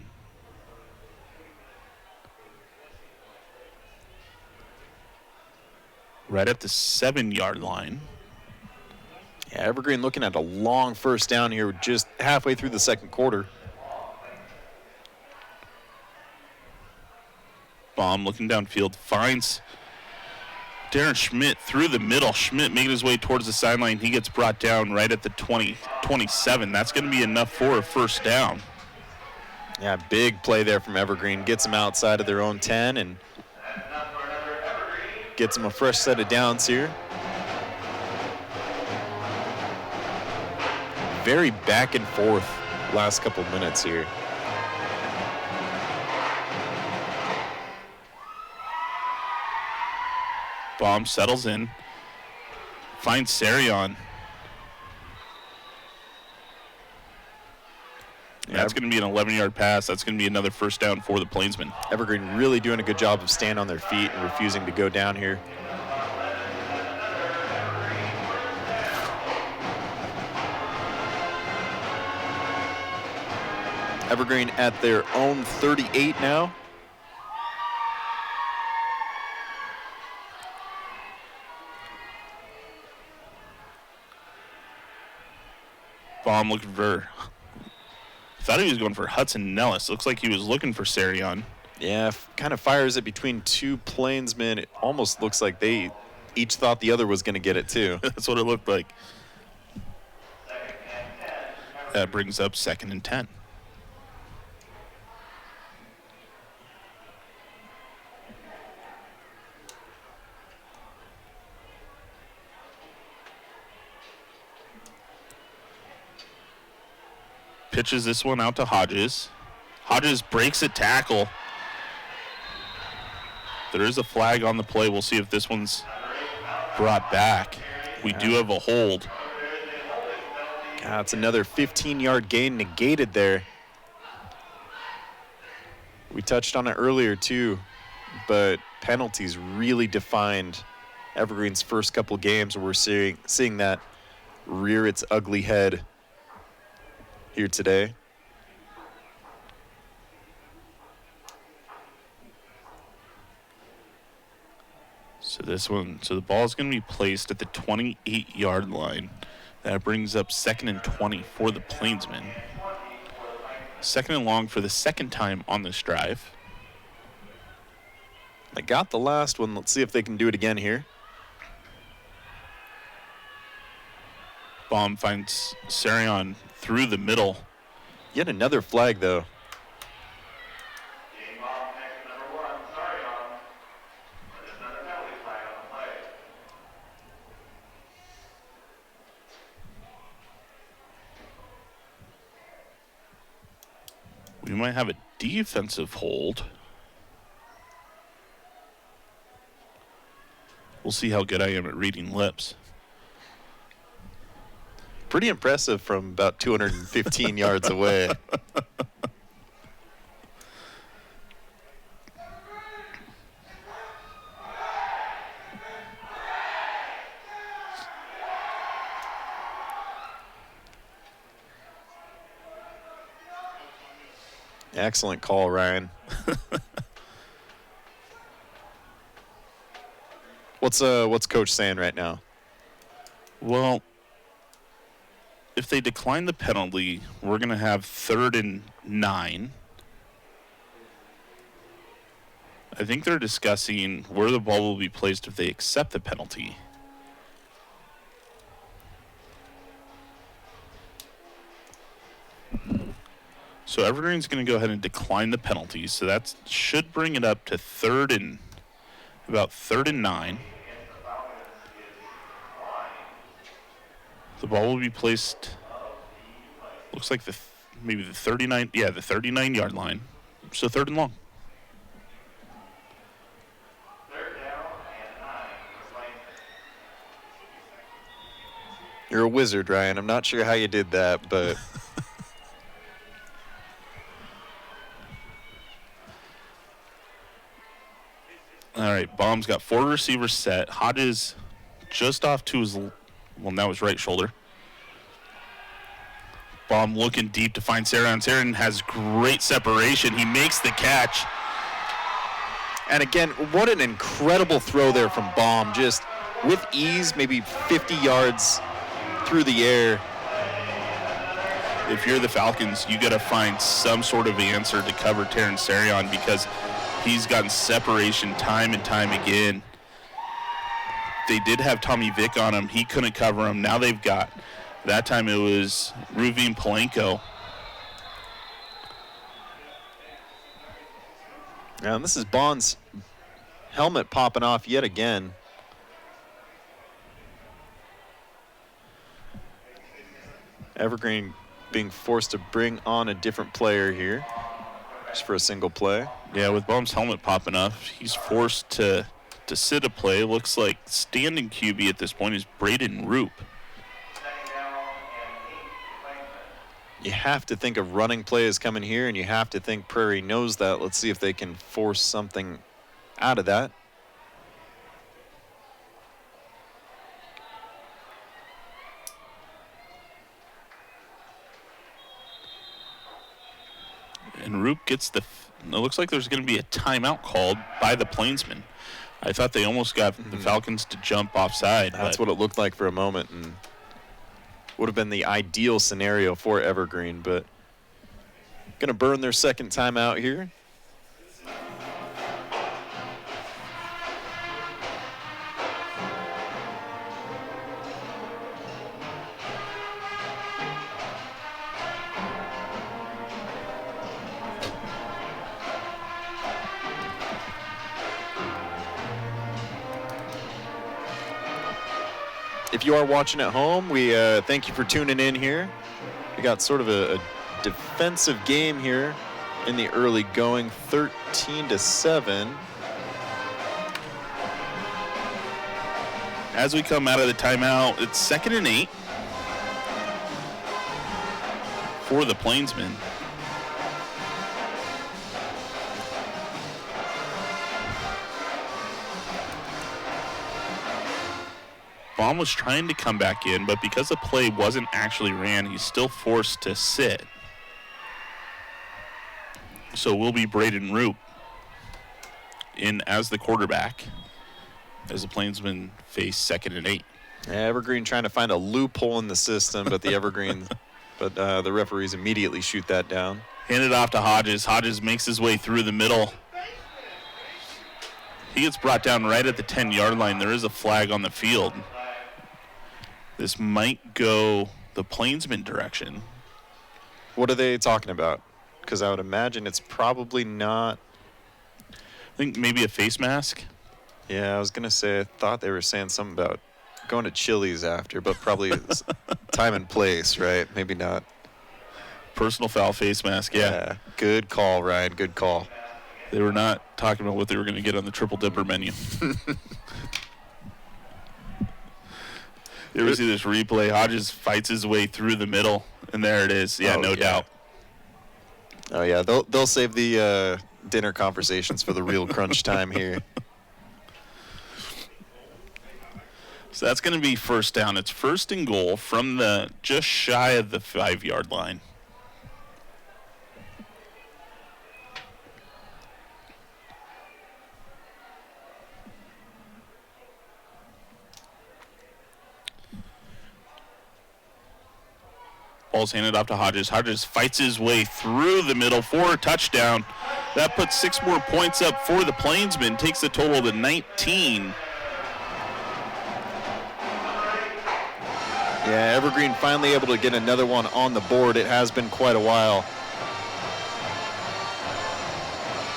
right at the 7-yard line. Yeah, Evergreen looking at a long first down here just halfway through the second quarter. Baum looking downfield, finds Darren Schmidt through the middle. Schmidt making his way towards the sideline. He gets brought down right at the 27. That's going to be enough for a first down. Yeah, big play there from Evergreen. Gets them outside of their own 10 and gets them a fresh set of downs here. Very back and forth last couple minutes here. Bomb settles in. Finds Sarion. That's going to be an 11-yard pass. That's going to be another first down for the Plainsmen. Evergreen really doing a good job of staying on their feet and refusing to go down here. Evergreen at their own 38 now. Bomb looking for, thought he was going for Hudson Nellis. Looks like he was looking for Sarion. Yeah, kind of fires it between two Plainsmen. It almost looks like they each thought the other was going to get it too. That's what it looked like. That brings up 2nd and 10. Pitches this one out to Hodges. Hodges breaks a tackle. There is a flag on the play. We'll see if this one's brought back. We do have a hold. God, it's another 15-yard gain negated there. We touched on it earlier too, but penalties really defined Evergreen's first couple games, where we're seeing that rear its ugly head here today. So the ball is going to be placed at the 28-yard line. That brings up 2nd and 20 for the Plainsmen. 2nd and long for the second time on this drive. They got the last one. Let's see if they can do it again here. Bomb finds Sarion through the middle. Yet another flag, though. We might have a defensive hold. We'll see how good I am at reading lips. Pretty impressive from about 215 yards away. Excellent call, Ryan. What's Coach saying right now? Well, if they decline the penalty, we're going to have 3rd and 9. I think they're discussing where the ball will be placed if they accept the penalty. So Evergreen's going to go ahead and decline the penalty. So that should bring it up to about 3rd and 9. The ball will be placed, looks like maybe the 39-yard line. So 3rd and long. You're a wizard, Ryan. I'm not sure how you did that, but all right, Bomb's got 4 receivers set. Hodges just off to his, now his right shoulder. Bomb looking deep to find Sarion. Sarion has great separation. He makes the catch. and again, what an incredible throw there from Baum. Just with ease, maybe 50 yards through the air. If you're the Falcons, you got to find some sort of answer to cover Terrence Sarion because he's gotten separation time and time again. They did have Tommy Vick on him. He couldn't cover him. Now they've got, that time it was Ruveen Palenko. And this is Bond's helmet popping off yet again. Evergreen being forced to bring on a different player here just for a single play. Yeah, with Baum's helmet popping up, he's forced to sit a play. Looks like standing QB at this point is Braden Roop. You have to think of running plays coming here, and you have to think Prairie knows that. Let's see if they can force something out of that. And Roop gets it looks like there's going to be a timeout called by the Plainsmen. I thought they almost got the Falcons to jump offside. That's what it looked like for a moment, and would have been the ideal scenario for Evergreen, but going to burn their second timeout here. If you are watching at home, we thank you for tuning in here. We got sort of a defensive game here in the early going, 13-7. As we come out of the timeout, it's 2nd and 8 for the Plainsmen. Baum was trying to come back in, but because the play wasn't actually ran, he's still forced to sit. So will be Braden Roop in as the quarterback as the Plainsmen face 2nd and 8. Yeah, Evergreen trying to find a loophole in the system, but the the referees immediately shoot that down. Hand it off to Hodges. Hodges makes his way through the middle. He gets brought down right at the 10-yard line. There is a flag on the field. This might go the Plainsman direction. What are they talking about? Because I would imagine it's probably not. I think maybe a face mask. Yeah, I was going to say, I thought they were saying something about going to Chili's after, but probably it's time and place, right? Maybe not. Personal foul face mask, yeah. Good call, Ryan. Good call. They were not talking about what they were going to get on the Triple Dipper menu. You ever see this replay? Hodges fights his way through the middle, and there it is. Yeah, no doubt. Oh, yeah. They'll save the dinner conversations for the real crunch time here. So that's going to be first down. It's 1st and goal from the just shy of the 5-yard line. Ball's handed off to Hodges. Hodges fights his way through the middle for a touchdown. That puts 6 more points up for the Plainsmen. Takes the total to 19. Yeah, Evergreen finally able to get another one on the board. It has been quite a while.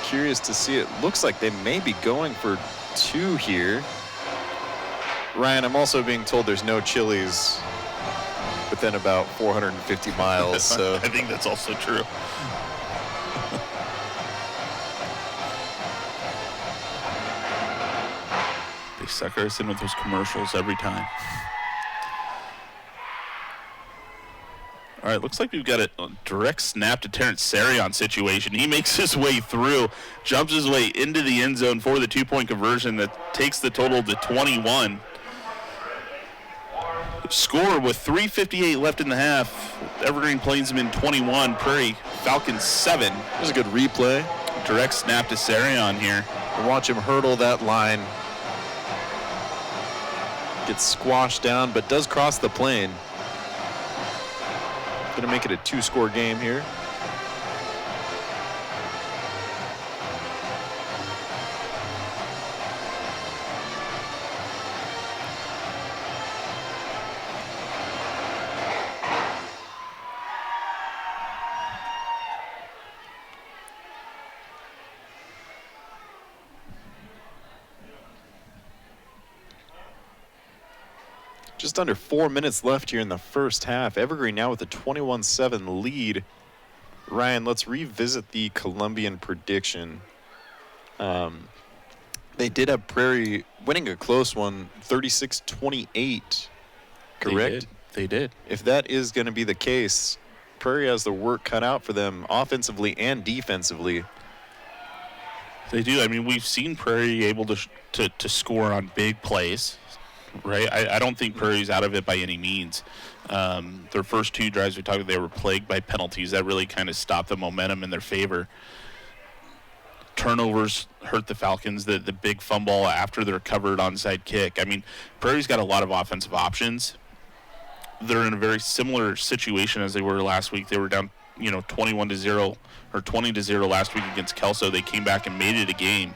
Curious to see. It looks like they may be going for 2 here. Ryan, I'm also being told there's no Chili's within about 450 miles. So I think that's also true. They sucker us in with those commercials every time. All right, looks like we've got a direct snap to Terrence Sarion situation. He makes his way through, jumps his way into the end zone for the 2-point conversion that takes the total to 21. Score with 3:58 left in the half. Evergreen Plainsmen 21, Prairie Falcons 7. There's a good replay. Direct snap to Sarion here. And watch him hurdle that line. Gets squashed down, but does cross the plane. Gonna make it a 2-score game here. Just under 4 minutes left here in the first half. Evergreen now with a 21-7 lead. Ryan, let's revisit the Columbian prediction. They did have Prairie winning a close one, 36-28, correct? They did. If that is going to be the case, Prairie has their work cut out for them offensively and defensively. They do. I mean, we've seen Prairie able to score on big plays, right? I don't think Prairie's out of it by any means. Their first 2 drives we talked about, they were plagued by penalties. That really kind of stopped the momentum in their favor. Turnovers hurt the Falcons, the big fumble after their covered onside kick. I mean, Prairie's got a lot of offensive options. They're in a very similar situation as they were last week. They were down, 21-0 or 20-0 last week against Kelso. They came back and made it a game.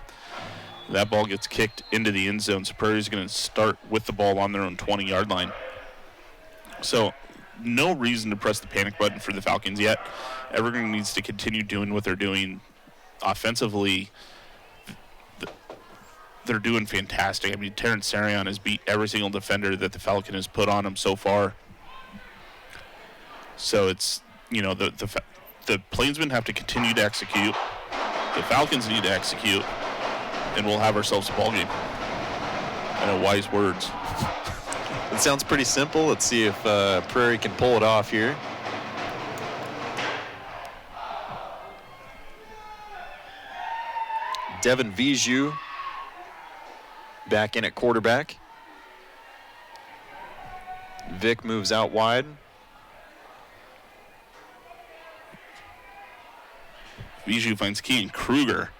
That ball gets kicked into the end zone, so Prairie's going to start with the ball on their own 20-yard line. So no reason to press the panic button for the Falcons yet. Evergreen needs to continue doing what they're doing offensively. They're doing fantastic. I mean, Terrence Sarion has beat every single defender that the Falcon has put on him so far. So it's, the Plainsmen have to continue to execute. The Falcons need to execute, and we'll have ourselves a ball game. I know, wise words. It sounds pretty simple. Let's see if Prairie can pull it off here. Devin Viju back in at quarterback. Vic moves out wide. Viju finds Keaton Kruger.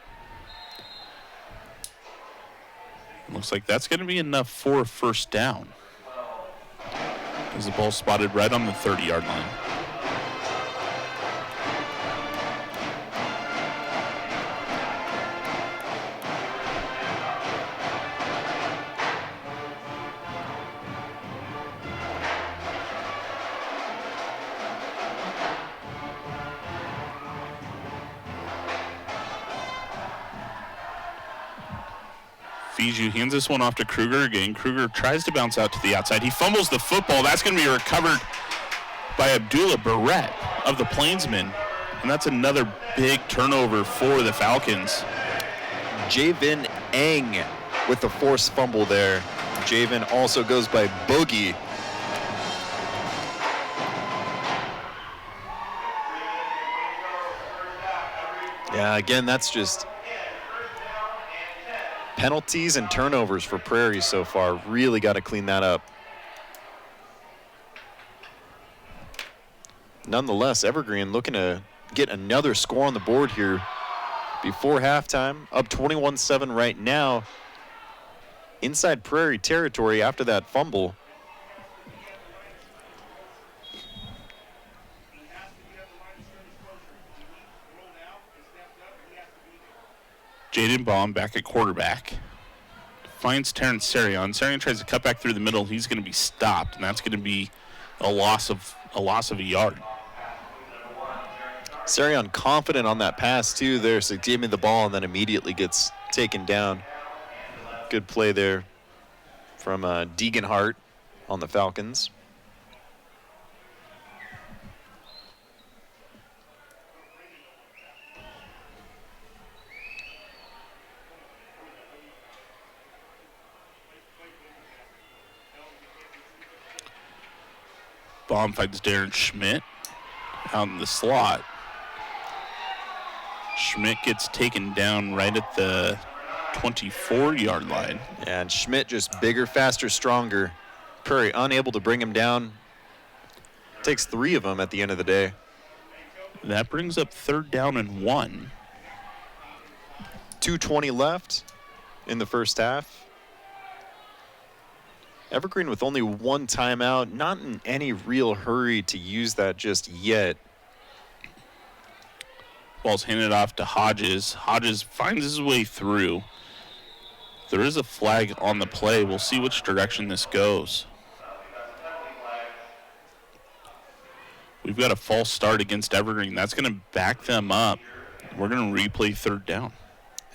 Looks like that's going to be enough for a first down. As the ball spotted right on the 30-yard line. Viju hands this one off to Kruger again. Kruger tries to bounce out to the outside. He fumbles the football. That's going to be recovered by Abdullah Barrett of the Plainsmen. And that's another big turnover for the Falcons. Javin Eng with the forced fumble there. Javin also goes by Boogie. Yeah, again, that's just penalties and turnovers for Prairie so far. Really got to clean that up. Nonetheless, Evergreen looking to get another score on the board here before halftime. Up 21-7 right now. Inside Prairie territory after that fumble. Jaden Baum back at quarterback. Finds Terrence Sarion. Sarion tries to cut back through the middle. He's going to be stopped, and that's going to be a loss of a yard. Sarion confident on that pass too there, so gave me the ball and then immediately gets taken down. Good play there from Deeganhart on the Falcons. Baum finds Darren Schmidt out in the slot. Schmidt gets taken down right at the 24-yard line. Yeah, and Schmidt just bigger, faster, stronger. Prairie unable to bring him down. Takes 3 of them at the end of the day. That brings up 3rd down and 1. 2:20 left in the first half. Evergreen with only 1 timeout, not in any real hurry to use that just yet. Ball's handed off to Hodges. Hodges finds his way through. There is a flag on the play. We'll see which direction this goes. We've got a false start against Evergreen. That's going to back them up. We're going to replay 3rd down.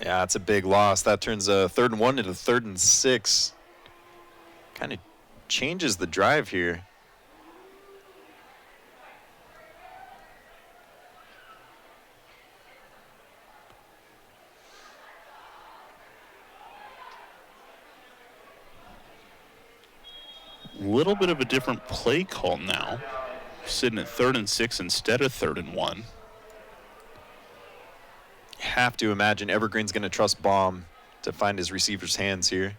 Yeah, it's a big loss. That turns a 3rd and 1 into 3rd and 6. Kind of changes the drive here. Little bit of a different play call now. Sitting at 3rd and 6 instead of 3rd and 1. Have to imagine Evergreen's going to trust Baum to find his receiver's hands here.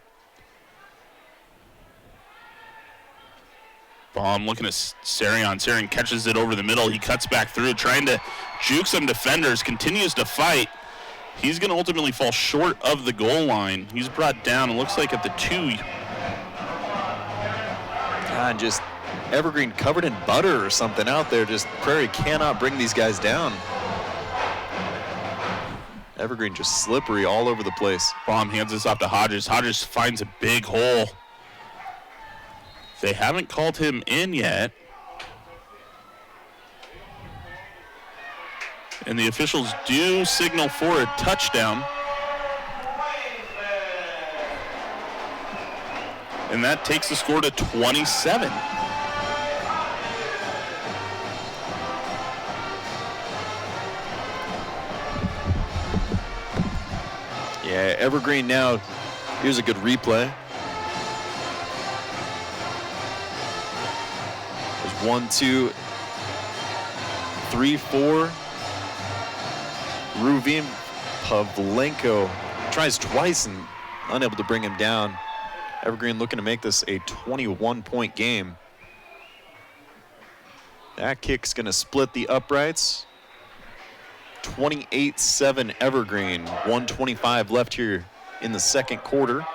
Baum looking at Sarian. Sarian catches it over the middle. He cuts back through, trying to juke some defenders, continues to fight. He's going to ultimately fall short of the goal line. He's brought down, it looks like at the 2. God, just Evergreen covered in butter or something out there. Just Prairie cannot bring these guys down. Evergreen just slippery all over the place. Baum hands this off to Hodges. Hodges finds a big hole. They haven't called him in yet. And the officials do signal for a touchdown. And that takes the score to 27. Yeah, Evergreen now, here's a good replay. There's 1, 2, 3, 4. Ruvim Pavlenko tries twice and unable to bring him down. Evergreen looking to make this a 21-point game. That kick's going to split the uprights. 28-7 Evergreen. 1:25 left here in the second quarter.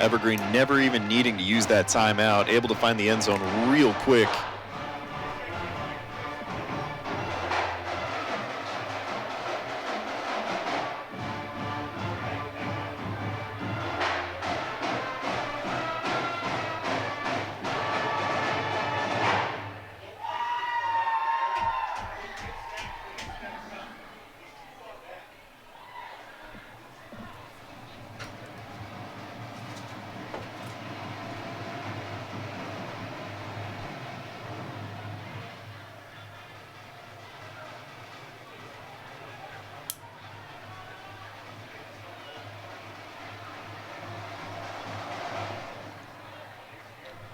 Evergreen never even needing to use that timeout, able to find the end zone real quick.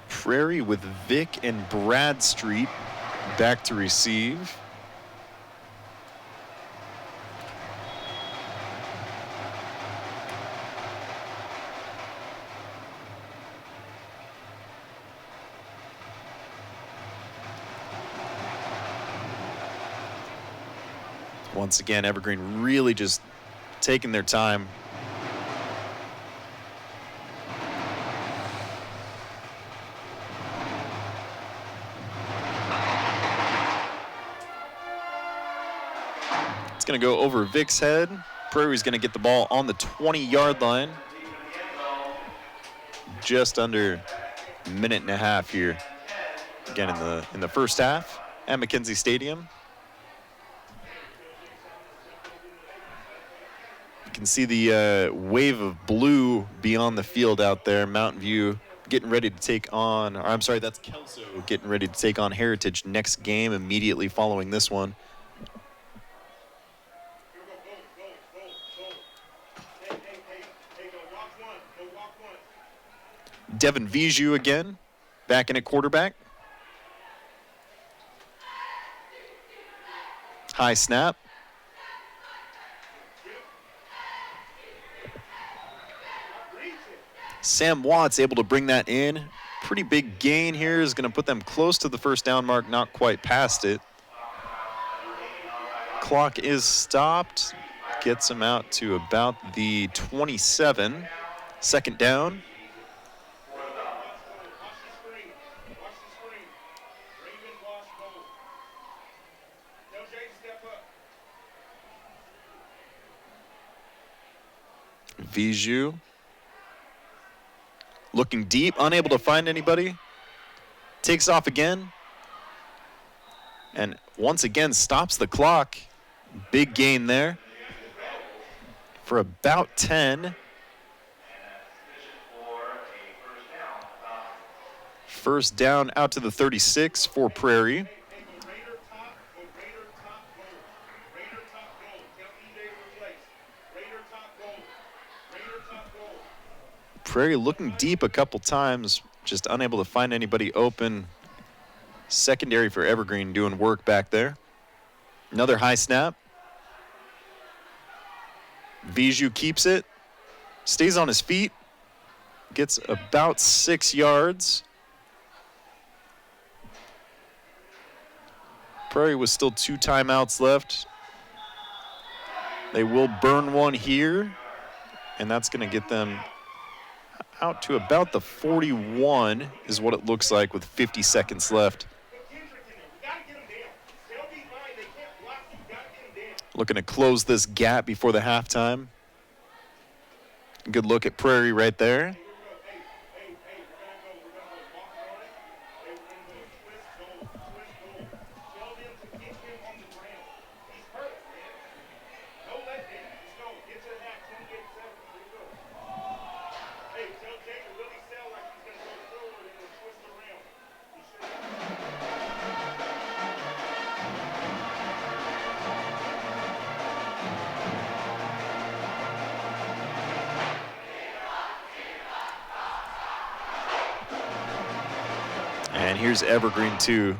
Prairie with Vic and Bradstreet back to receive. Once again, Evergreen really just taking their time. It's going to go over Vic's head. Prairie's going to get the ball on the 20-yard line. Just under a minute and a half here. Again in the first half at McKenzie Stadium. You can see the wave of blue beyond the field out there. Mountain View getting ready to take on, or I'm sorry, that's Kelso getting ready to take on Heritage next game immediately following this one. Devin Viju again, back in at quarterback. High snap. Sam Watts able to bring that in. Pretty big gain here is going to put them close to the first down mark, not quite past it. Clock is stopped. Gets them out to about the 27. Second down. Viju looking deep, unable to find anybody. Takes off again. And once again stops the clock. Big gain there for about 10. First down out to the 36 for Prairie. Prairie looking deep a couple times, just unable to find anybody open. Secondary for Evergreen doing work back there. Another high snap. Viju keeps it, stays on his feet, gets about 6 yards. Prairie with still 2 timeouts left. They will burn one here, and that's going to get them out to about the 41 is what it looks like with 50 seconds left. Looking to close this gap before the halftime. Good look at Prairie right there. And here's Evergreen 2.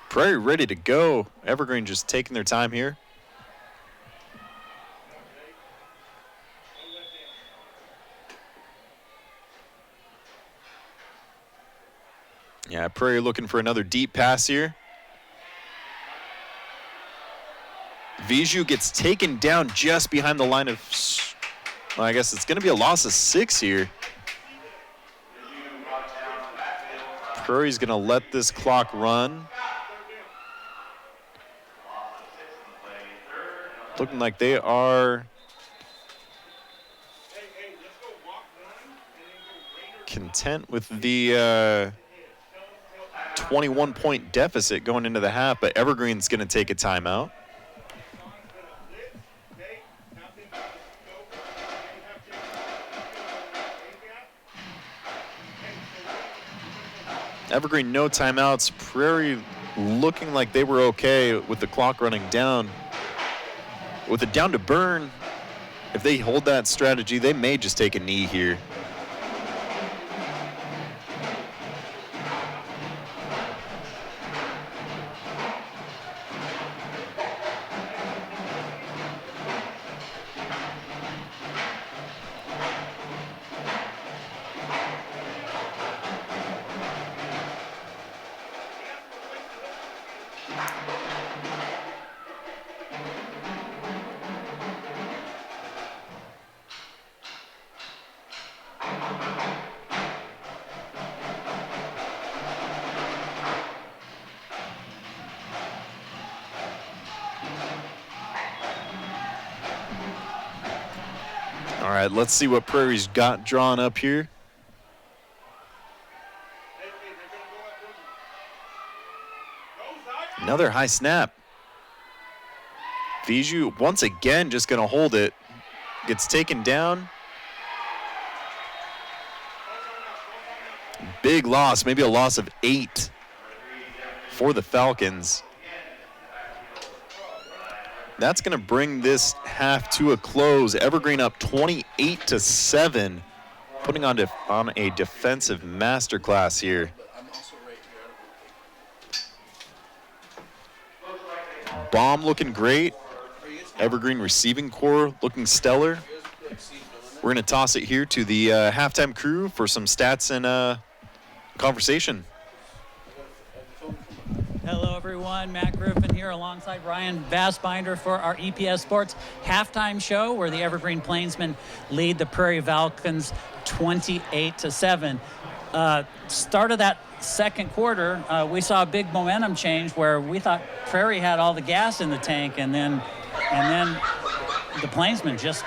Prairie ready to go. Evergreen just taking their time here. Yeah, Prairie looking for another deep pass here. Viju gets taken down just behind the line of, well, I guess it's going to be a loss of 6 here. Prairie's going to let this clock run. Looking like they are content with the 21-point deficit going into the half, but Evergreen's going to take a timeout. Evergreen, no timeouts. Prairie looking like they were okay with the clock running down. With it down to burn, if they hold that strategy, they may just take a knee here. All right, let's see what Prairie's got drawn up here. Another high snap. Viju once again just going to hold it. Gets taken down. Big loss, maybe a loss of 8 for the Falcons. That's going to bring this half to a close. Evergreen up 28-7, putting on a defensive masterclass here. Bomb looking great. Evergreen receiving core looking stellar. We're going to toss it here to the halftime crew for some stats and conversation. Hello, everyone. Matt Griffin here alongside Ryan Bassbinder for our EPS Sports halftime show, where the Evergreen Plainsmen lead the Prairie Falcons 28-7. Start of that second quarter, we saw a big momentum change where we thought Prairie had all the gas in the tank, and then the Plainsmen just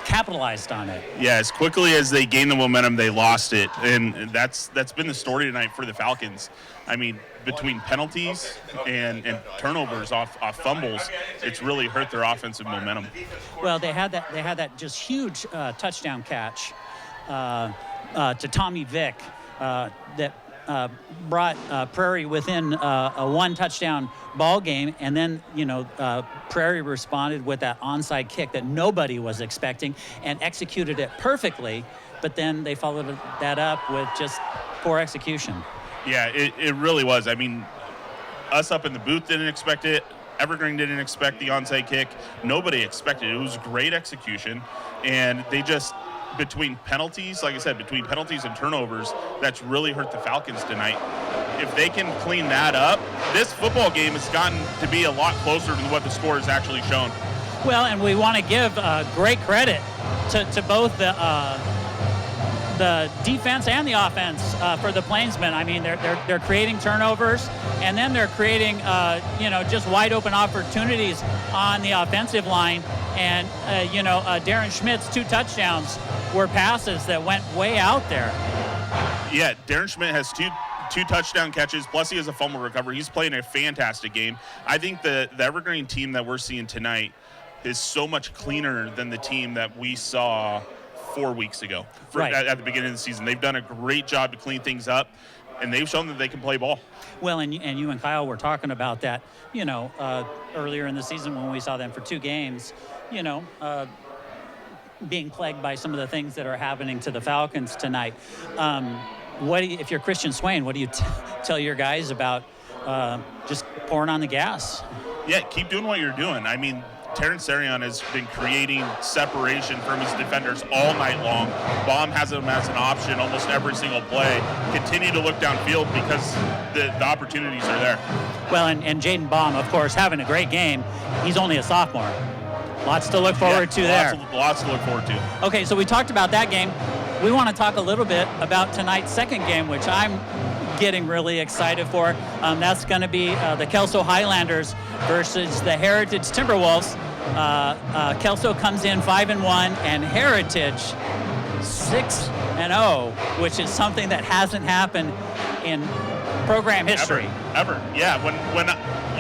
capitalized on it. Yeah, as quickly as they gained the momentum, they lost it, and that's been the story tonight for the Falcons. I mean, between penalties and turnovers off fumbles, it's really hurt their offensive momentum. Well, they had that just huge touchdown catch to Tommy Vick that brought Prairie within a one touchdown ball game, and then Prairie responded with that onside kick that nobody was expecting and executed it perfectly, but then they followed that up with just poor execution. Yeah, it really was. I mean, us up in the booth didn't expect it. Evergreen didn't expect the onside kick. Nobody expected it. It was great execution, and they just, between penalties, like I said, between penalties and turnovers, that's really hurt the Falcons tonight. If they can clean that up, this football game has gotten to be a lot closer to what the score has actually shown. Well, and we want to give great credit to both the defense and the offense for the Plainsmen. I mean, they're creating turnovers, and then they're creating just wide open opportunities on the offensive line. And Darren Schmidt's 2 touchdowns were passes that went way out there. Yeah, Darren Schmidt has two touchdown catches, plus he has a fumble recovery. He's playing a fantastic game. I think the Evergreen team that we're seeing tonight is so much cleaner than the team that we saw 4 weeks ago at the beginning of the season. They've done a great job to clean things up, and they've shown that they can play ball. Well, and you and Kyle were talking about that, earlier in the season when we saw them for 2 games, being plagued by some of the things that are happening to the Falcons tonight. If you're Christian Swain, what do you tell your guys about just pouring on the gas? Yeah, keep doing what you're doing. I mean, Terrence Arion has been creating separation from his defenders all night long. Baum has him as an option almost every single play. Continue to look downfield because the opportunities are there. Well, and Jaden Baum, of course, having a great game. He's only a sophomore. Lots to look forward to there. Lots to look forward to. Okay, so we talked about that game. We want to talk a little bit about tonight's second game, which I'm getting really excited for. That's going to be the Kelso Highlanders versus the Heritage Timberwolves. Kelso comes in 5-1, and Heritage 6-0, which is something that hasn't happened in program history. Ever. Yeah, when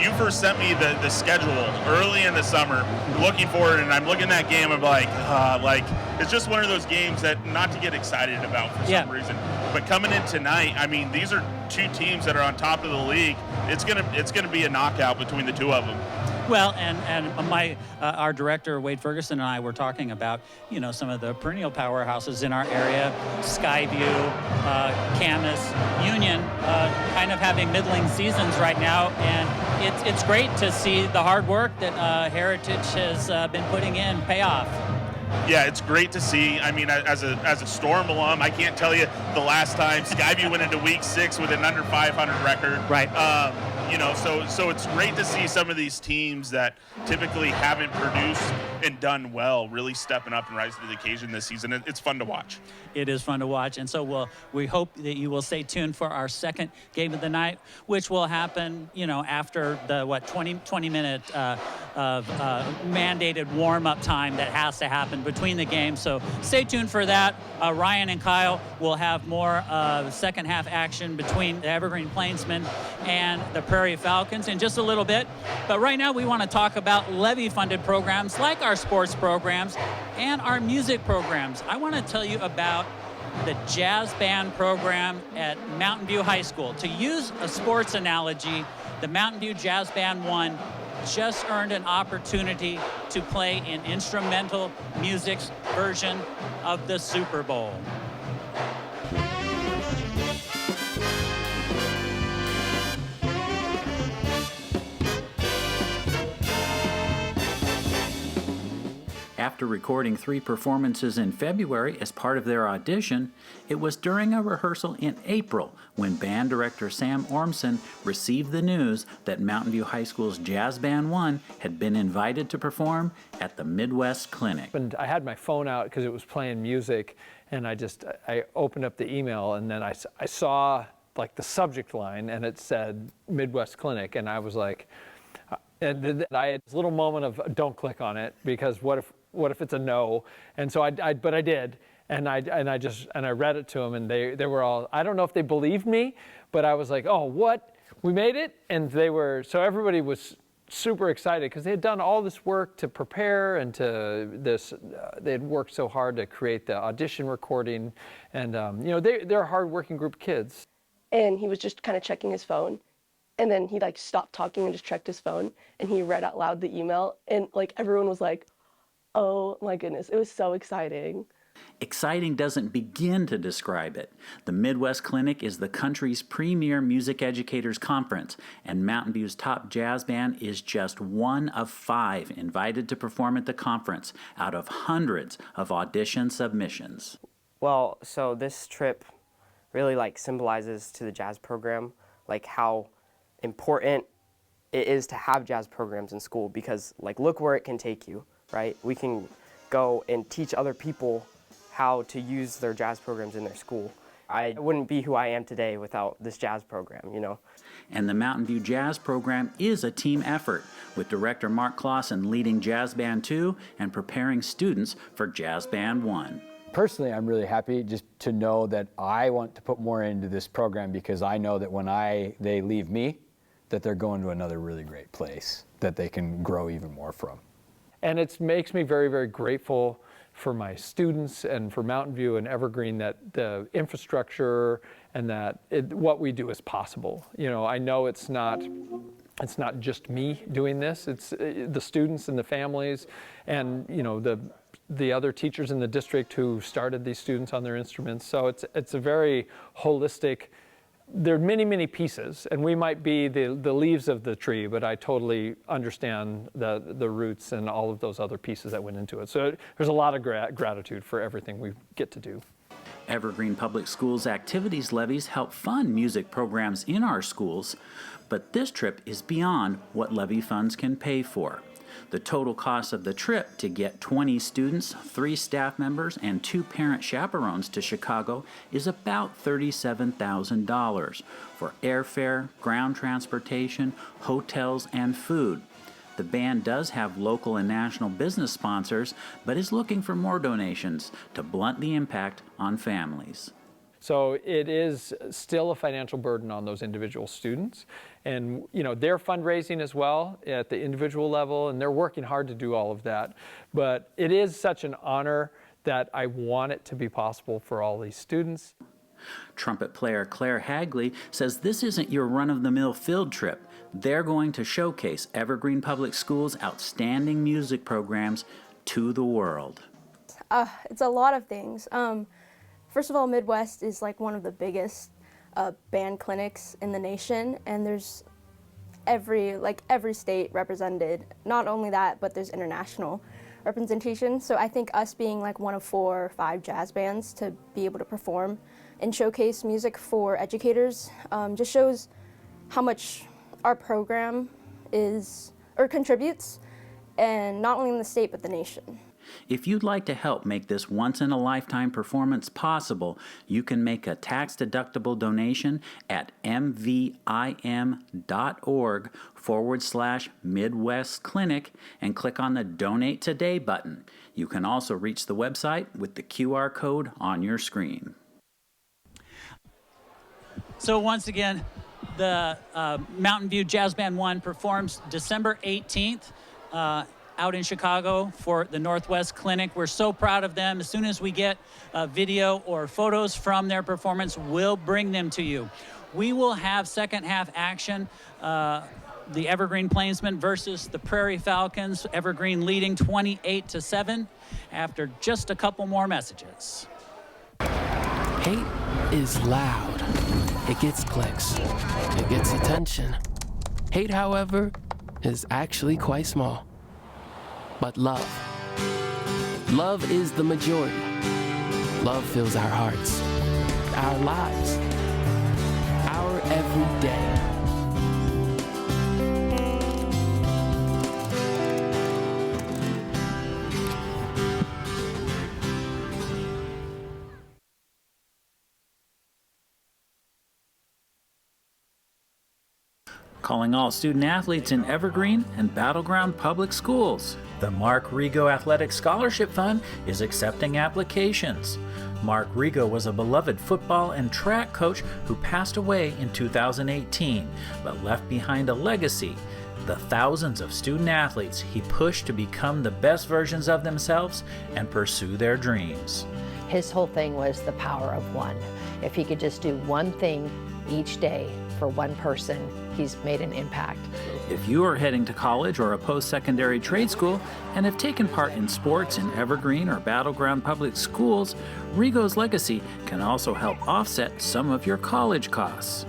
you first sent me the schedule early in the summer, looking forward, and I'm looking at that game, I'm like, it's just one of those games that not to get excited about for some reason. But coming in tonight, I mean, these are 2 teams that are on top of the league. It's gonna be a knockout between the 2 of them. Well, and our director, Wade Ferguson, and I were talking about, some of the perennial powerhouses in our area, Skyview, Camas, Union, kind of having middling seasons right now. And it's great to see the hard work that Heritage has been putting in pay off. Yeah, it's great to see. I mean, as a Storm alum, I can't tell you the last time Skyview went into Week 6 with an under 500 record. Right. So it's great to see some of these teams that typically haven't produced and done well really stepping up and rising to the occasion this season. It's fun to watch. It is fun to watch, and so we hope that you will stay tuned for our second game of the night, which will happen, after the 20-minute mandated warm-up time that has to happen between the games. So stay tuned for that. Ryan and Kyle will have more second half action between the Evergreen Plainsmen and the Prairie Falcons in just a little bit. But right now we want to talk about levy-funded programs like our sports programs and our music programs. I want to tell you about the jazz band program at Mountain View High School. To use a sports analogy, the Mountain View Jazz Band 1 just earned an opportunity to play in instrumental music's version of the Super Bowl. After recording 3 performances in February as part of their audition, it was during a rehearsal in April when band director Sam Ormson received the news that Mountain View High School's Jazz Band 1 had been invited to perform at the Midwest Clinic. And I had my phone out because it was playing music, and I opened up the email, and then I saw like the subject line, and it said Midwest Clinic, and I was like, and I had this little moment of don't click on it, because what if What if it's a no? And so but I did. And I read it to them, and they were all, I don't know if they believed me, but I was like, oh, what? We made it? And so everybody was super excited because they had done all this work to prepare and they had worked so hard to create the audition recording. And, they're a hardworking group of kids. And he was just kind of checking his phone. And then he like stopped talking and just checked his phone, and he read out loud the email, and like everyone was like, oh my goodness, it was so exciting. Exciting doesn't begin to describe it. The Midwest Clinic is the country's premier music educators conference, and Mountain View's top jazz band is just one of 5 invited to perform at the conference out of hundreds of audition submissions. Well, so this trip really symbolizes to the jazz program how important it is to have jazz programs in school, because look where it can take you, right? We can go and teach other people how to use their jazz programs in their school. I wouldn't be who I am today without this jazz program, And the Mountain View Jazz program is a team effort, with director Mark Clausen leading Jazz Band 2 and preparing students for Jazz Band 1. Personally, I'm really happy just to know that I want to put more into this program, because I know that when they leave me, that they're going to another really great place that they can grow even more from. And it makes me very, very grateful for my students and for Mountain View and Evergreen that the infrastructure and that what we do is possible. I know it's not just me doing this. It's the students and the families and the other teachers in the district who started these students on their instruments. So it's a very holistic. There are many, many pieces, and we might be the leaves of the tree, but I totally understand the roots and all of those other pieces that went into it. So there's a lot of gratitude for everything we get to do. Evergreen Public Schools activities levies help fund music programs in our schools, but this trip is beyond what levy funds can pay for. The total cost of the trip to get 20 students, 3 staff members, and 2 parent chaperones to Chicago is about $37,000 for airfare, ground transportation, hotels, and food. The band does have local and national business sponsors, but is looking for more donations to blunt the impact on families. So it is still a financial burden on those individual students, and they're fundraising as well at the individual level, and they're working hard to do all of that. But it is such an honor that I want it to be possible for all these students. Trumpet player Claire Hagley says this isn't your run-of-the-mill field trip. They're going to showcase Evergreen Public Schools' outstanding music programs to the world. It's a lot of things. First of all, Midwest is one of the biggest band clinics in the nation, and there's every state represented. Not only that, but there's international representation. So I think us being one of 4 or 5 jazz bands to be able to perform and showcase music for educators just shows how much our program contributes, and not only in the state but the nation. If you'd like to help make this once-in-a-lifetime performance possible, you can make a tax-deductible donation at mvim.org/Midwest Clinic and click on the Donate Today button. You can also reach the website with the QR code on your screen. So once again, the Mountain View Jazz Band 1 performs December 18th. Out in Chicago for the Northwest Clinic. We're so proud of them. As soon as we get video or photos from their performance, we'll bring them to you. We will have second half action, the Evergreen Plainsmen versus the Prairie Falcons. Evergreen leading 28-7 after just a couple more messages. Hate is loud. It gets clicks. It gets attention. Hate, however, is actually quite small. But love is the majority. Love fills our hearts, our lives, our every day. Calling all student athletes in Evergreen and Battleground Public Schools. The Mark Rigo Athletic Scholarship Fund is accepting applications. Mark Rigo was a beloved football and track coach who passed away in 2018, but left behind a legacy. The thousands of student athletes he pushed to become the best versions of themselves and pursue their dreams. His whole thing was the power of one. If he could just do one thing each day for one person, he's made an impact. If you are heading to college or a post-secondary trade school and have taken part in sports in Evergreen or Battleground Public Schools, Rigo's legacy can also help offset some of your college costs.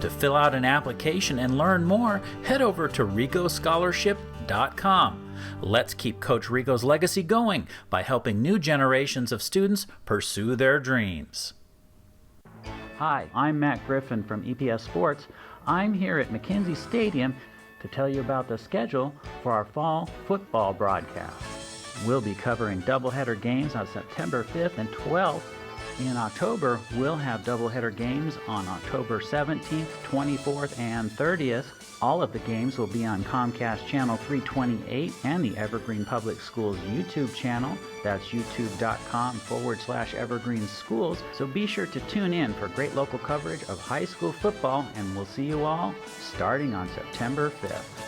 To fill out an application and learn more, head over to rigoscholarship.com. Let's keep Coach Rigo's legacy going by helping new generations of students pursue their dreams. Hi, I'm Matt Griffin from EPS Sports. I'm here at McKenzie Stadium to tell you about the schedule for our fall football broadcast. We'll be covering doubleheader games on September 5th and 12th. In October, we'll have doubleheader games on October 17th, 24th, and 30th. All of the games will be on Comcast Channel 328 and the Evergreen Public Schools YouTube channel. That's youtube.com/Evergreen Schools. So be sure to tune in for great local coverage of high school football, and we'll see you all starting on September 5th.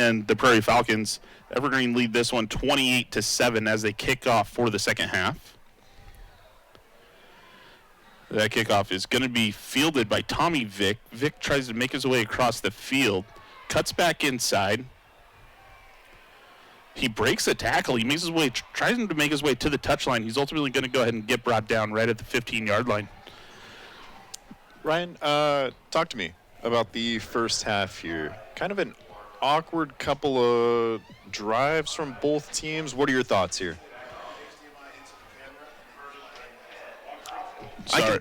and the Prairie Falcons. Evergreen lead this one 28-7 as they kick off for the second half. That kickoff is going to be fielded by Tommy Vick. Vick tries to make his way across the field, cuts back inside. He breaks a tackle. He makes his way, tries to make his way to the touchline. He's ultimately going to go ahead and get brought down right at the 15-yard line. Ryan, talk to me about the first half here. Kind of an awkward couple of drives from both teams. What are your thoughts here?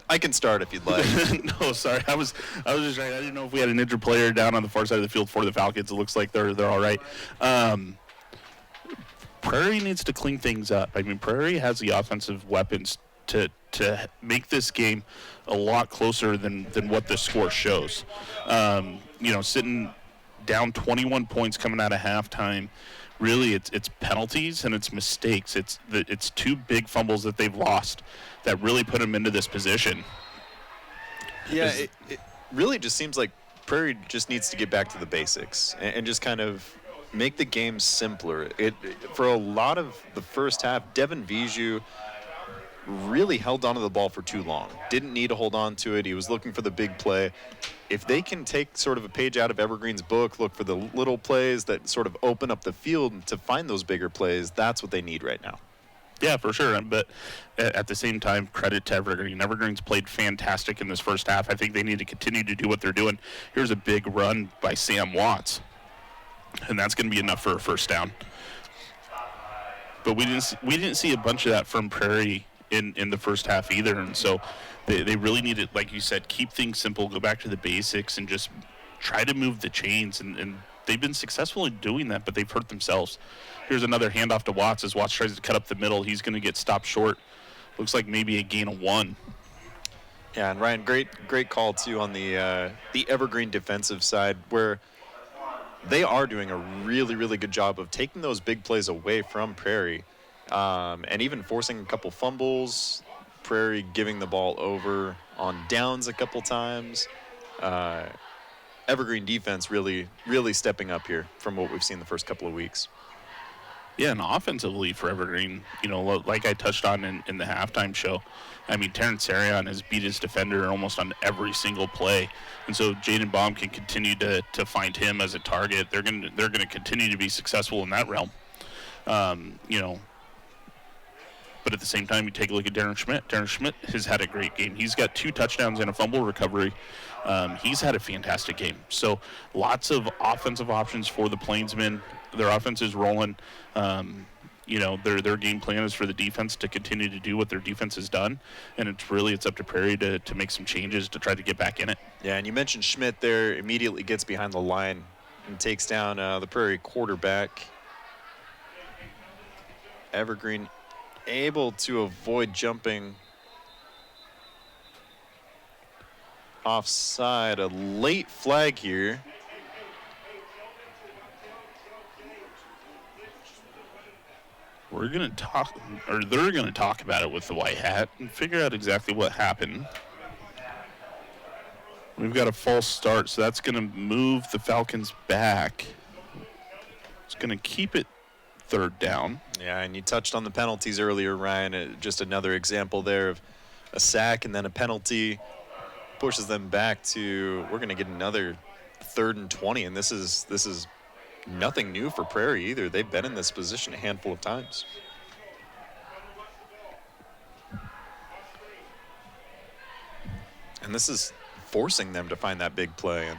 I can start if you'd like. No, sorry. I was just trying. I didn't know if we had an injured player down on the far side of the field for the Falcons. It looks like they're all right. Prairie needs to clean things up. I mean, Prairie has the offensive weapons to make this game a lot closer than what the score shows. Sitting down 21 points coming out of halftime, really it's penalties and it's mistakes. It's two big fumbles that they've lost that really put them into this position. Yeah, it really just seems like Prairie just needs to get back to the basics and just kind of make the game simpler. For a lot of the first half, Devin Viju really held onto the ball for too long. Didn't need to hold on to it. He was looking for the big play. If they can take sort of a page out of Evergreen's book, look for the little plays that sort of open up the field to find those bigger plays, that's what they need right now. Yeah, for sure. But at the same time, credit to Evergreen. Evergreen's played fantastic in this first half. I think they need to continue to do what they're doing. Here's a big run by Sam Watts, and that's going to be enough for a first down. But we didn't see a bunch of that from Prairie in the first half either, and so they really need to, like you said, keep things simple, go back to the basics, and just try to move the chains. And they've been successful in doing that, but they've hurt themselves. Here's another handoff to Watts as Watts tries to cut up the middle. He's going to get stopped short. Looks like maybe a gain of 1. Yeah, and Ryan, great call too on the Evergreen defensive side, where they are doing a really, really good job of taking those big plays away from Prairie, and even forcing a couple fumbles. Prairie giving the ball over on downs a couple times. Evergreen defense really, really stepping up here from what we've seen the first couple of weeks. Yeah, and offensively for Evergreen, like I touched on in the halftime show, I mean, Terrence Arion has beat his defender almost on every single play, and so Jaden Baum can continue to find him as a target. They're gonna continue to be successful in that realm, But at the same time, you take a look at Darren Schmidt. Darren Schmidt has had a great game. He's got 2 touchdowns and a fumble recovery. He's had a fantastic game. So lots of offensive options for the Plainsmen. Their offense is rolling. Their game plan is for the defense to continue to do what their defense has done, and it's up to Prairie to make some changes to try to get back in it. Yeah, and you mentioned Schmidt there. Immediately gets behind the line and takes down the Prairie quarterback. Evergreen able to avoid jumping offside. A late flag here. They're going to talk about it with the white hat and figure out exactly what happened. We've got a false start, so that's going to move the Falcons back. It's going to keep it 3rd down. Yeah, and you touched on the penalties earlier, Ryan. Just another example there of a sack and then a penalty pushes them back to, we're going to get another 3rd and 20, and this is nothing new for Prairie either. They've been in this position a handful of times. And this is forcing them to find that big play, and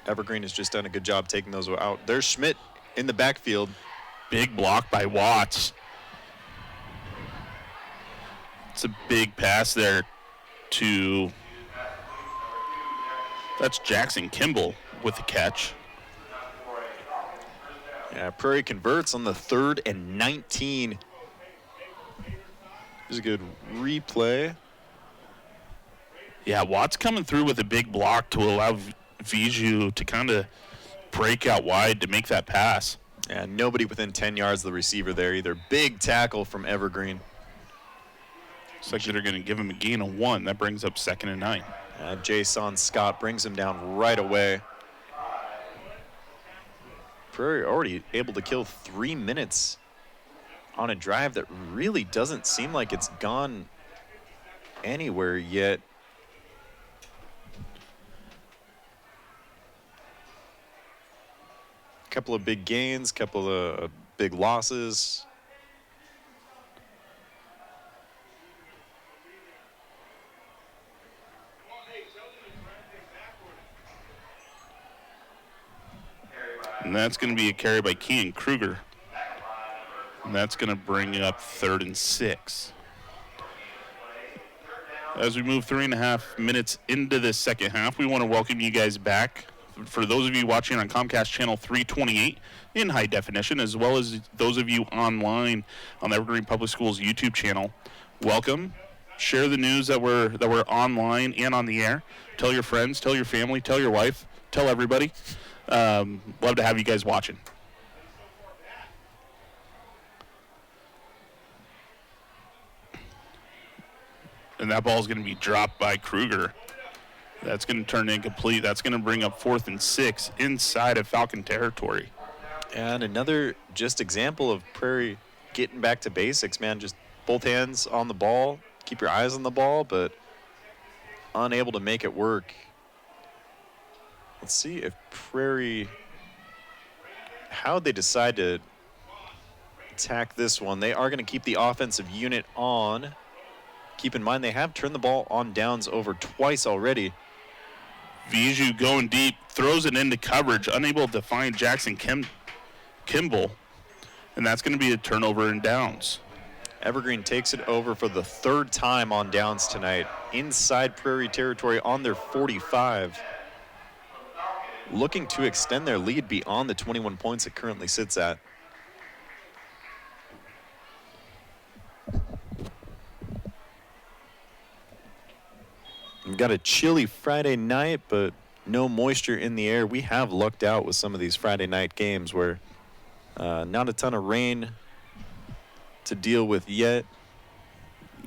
Evergreen has just done a good job taking those out. There's Schmidt in the backfield. Big block by Watts. It's a big pass there to, that's Jackson Kimball with the catch. Yeah, Prairie converts on the 3rd and 19. Here's a good replay. Yeah, Watts coming through with a big block to allow Viju to kind of break out wide to make that pass. Yeah, nobody within 10 yards of the receiver there either. Big tackle from Evergreen. Looks like they're going to give him a gain of 1. That brings up 2nd and 9. Jason Scott brings him down right away. Prairie already able to kill 3 minutes on a drive that really doesn't seem like it's gone anywhere yet. Couple of big gains, couple of big losses. And that's going to be a carry by Kean Kruger. And that's going to bring up 3rd and 6. As we move 3.5 minutes into this second half, we want to welcome you guys back. For those of you watching on Comcast Channel 328 in high definition, as well as those of you online on the Evergreen Public Schools YouTube channel, welcome. Share the news that we're online and on the air. Tell your friends, tell your family, tell your wife, tell everybody. Love to have you guys watching. And that ball is going to be dropped by Kruger. That's going to turn incomplete. That's going to bring up 4th and 6 inside of Falcon territory. And another just example of Prairie getting back to basics, man. Just both hands on the ball. Keep your eyes on the ball, but unable to make it work. Let's see if Prairie, how they decide to attack this one. They are going to keep the offensive unit on. Keep in mind they have turned the ball on downs over twice already. Viju going deep, throws it into coverage, unable to find Jackson Kimball, and that's going to be a turnover and downs. Evergreen takes it over for the 3rd time on downs tonight, inside Prairie territory on their 45. Looking to extend their lead beyond the 21 points it currently sits at. We've got a chilly Friday night, but no moisture in the air. We have lucked out with some of these Friday night games where not a ton of rain to deal with yet.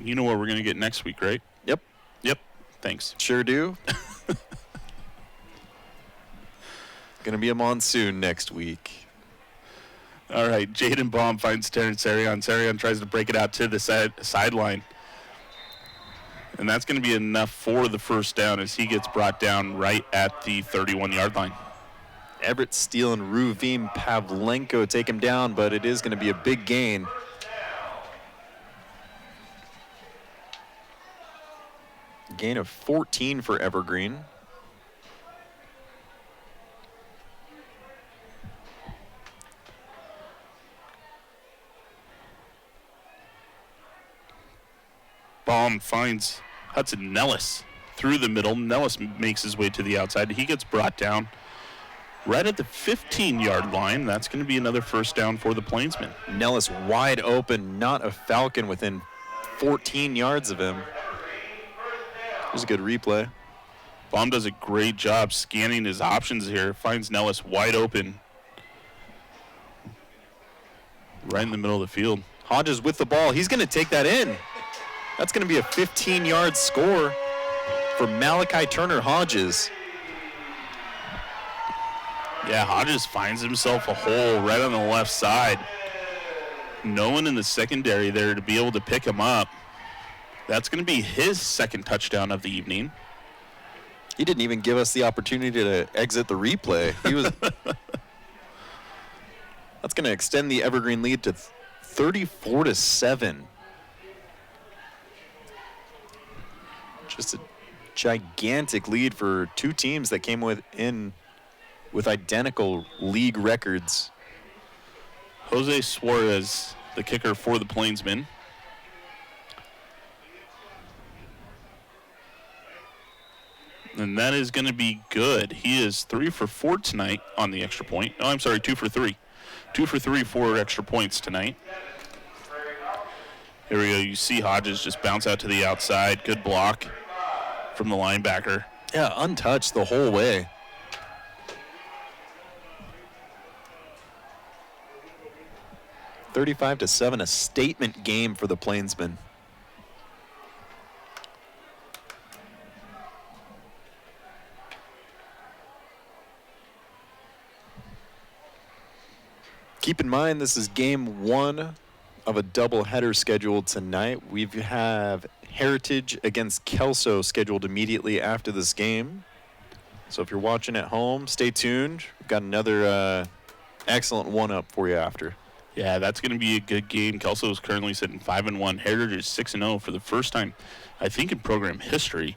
You know what we're going to get next week, right? Yep. Yep. Thanks. Sure do. Going to be a monsoon next week. All right. Jaden Baum finds Terrence Sarion. Sarion tries to break it out to the sideline. And that's going to be enough for the first down as he gets brought down right at the 31-yard line. Everett Steele and Ruvim Pavlenko take him down, but it is going to be a big gain. Gain of 14 for Evergreen. Baum finds Hudson Nellis through the middle. Nellis makes his way to the outside. He gets brought down right at the 15-yard line. That's going to be another first down for the Plainsmen. Nellis wide open, not a Falcon within 14 yards of him. There's a good replay. Baum does a great job scanning his options here. Finds Nellis wide open right in the middle of the field. Hodges with the ball. He's going to take that in. That's going to be a 15-yard score for Malachi Turner Hodges. Yeah, Hodges finds himself a hole right on the left side. No one in the secondary there to be able to pick him up. That's going to be his second touchdown of the evening. He didn't even give us the opportunity to exit the replay. He was. That's going to extend the Evergreen lead to 34-7. Just a gigantic lead for two teams that came with identical league records. Jose Suarez, the kicker for the Plainsmen. And that is going to be good. He is 3 for 4 tonight on the extra point. Oh, I'm sorry, 2 for 3. 2 for 3 for extra points tonight. Here we go. You see Hodges just bounce out to the outside. Good block from the linebacker. Yeah, untouched the whole way. (35-7), a statement game for the Plainsmen. Keep in mind, this is game 1 of a doubleheader scheduled tonight. We have Heritage against Kelso scheduled immediately after this game. So if you're watching at home, stay tuned. We've got another excellent one-up for you after. Yeah, that's going to be a good game. Kelso is currently sitting 5-1. Heritage is 6-0 for the first time, I think, in program history.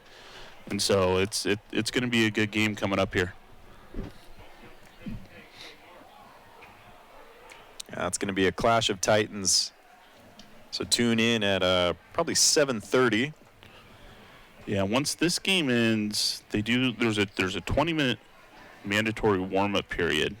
And so it's going to be a good game coming up here. Yeah, it's going to be a clash of titans. So tune in at probably 7:30. Yeah, once this game ends, there's a 20-minute mandatory warm-up period.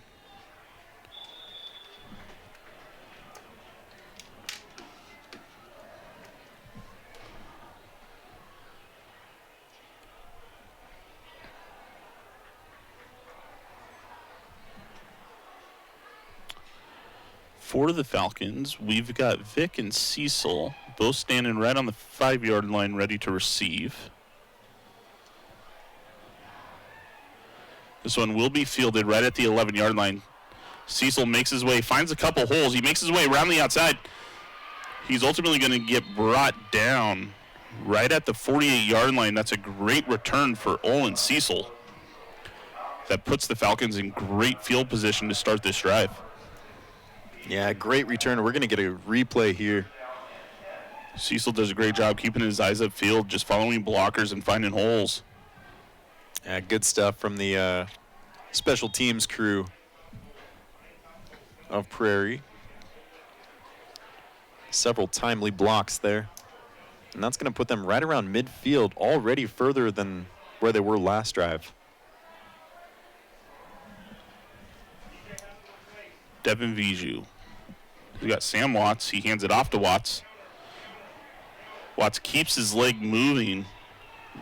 For the Falcons, we've got Vic and Cecil both standing right on the 5-yard line ready to receive. This one will be fielded right at the 11-yard line. Cecil makes his way, finds a couple holes. He makes his way around the outside. He's ultimately going to get brought down right at the 48-yard line. That's a great return for Olin Cecil. That puts the Falcons in great field position to start this drive. Yeah, great return. We're going to get a replay here. Cecil does a great job keeping his eyes upfield, just following blockers and finding holes. Yeah, good stuff from the special teams crew of Prairie. Several timely blocks there. And that's going to put them right around midfield, already further than where they were last drive. Devin Viju. We got Sam Watts. He hands it off to Watts. Watts keeps his leg moving,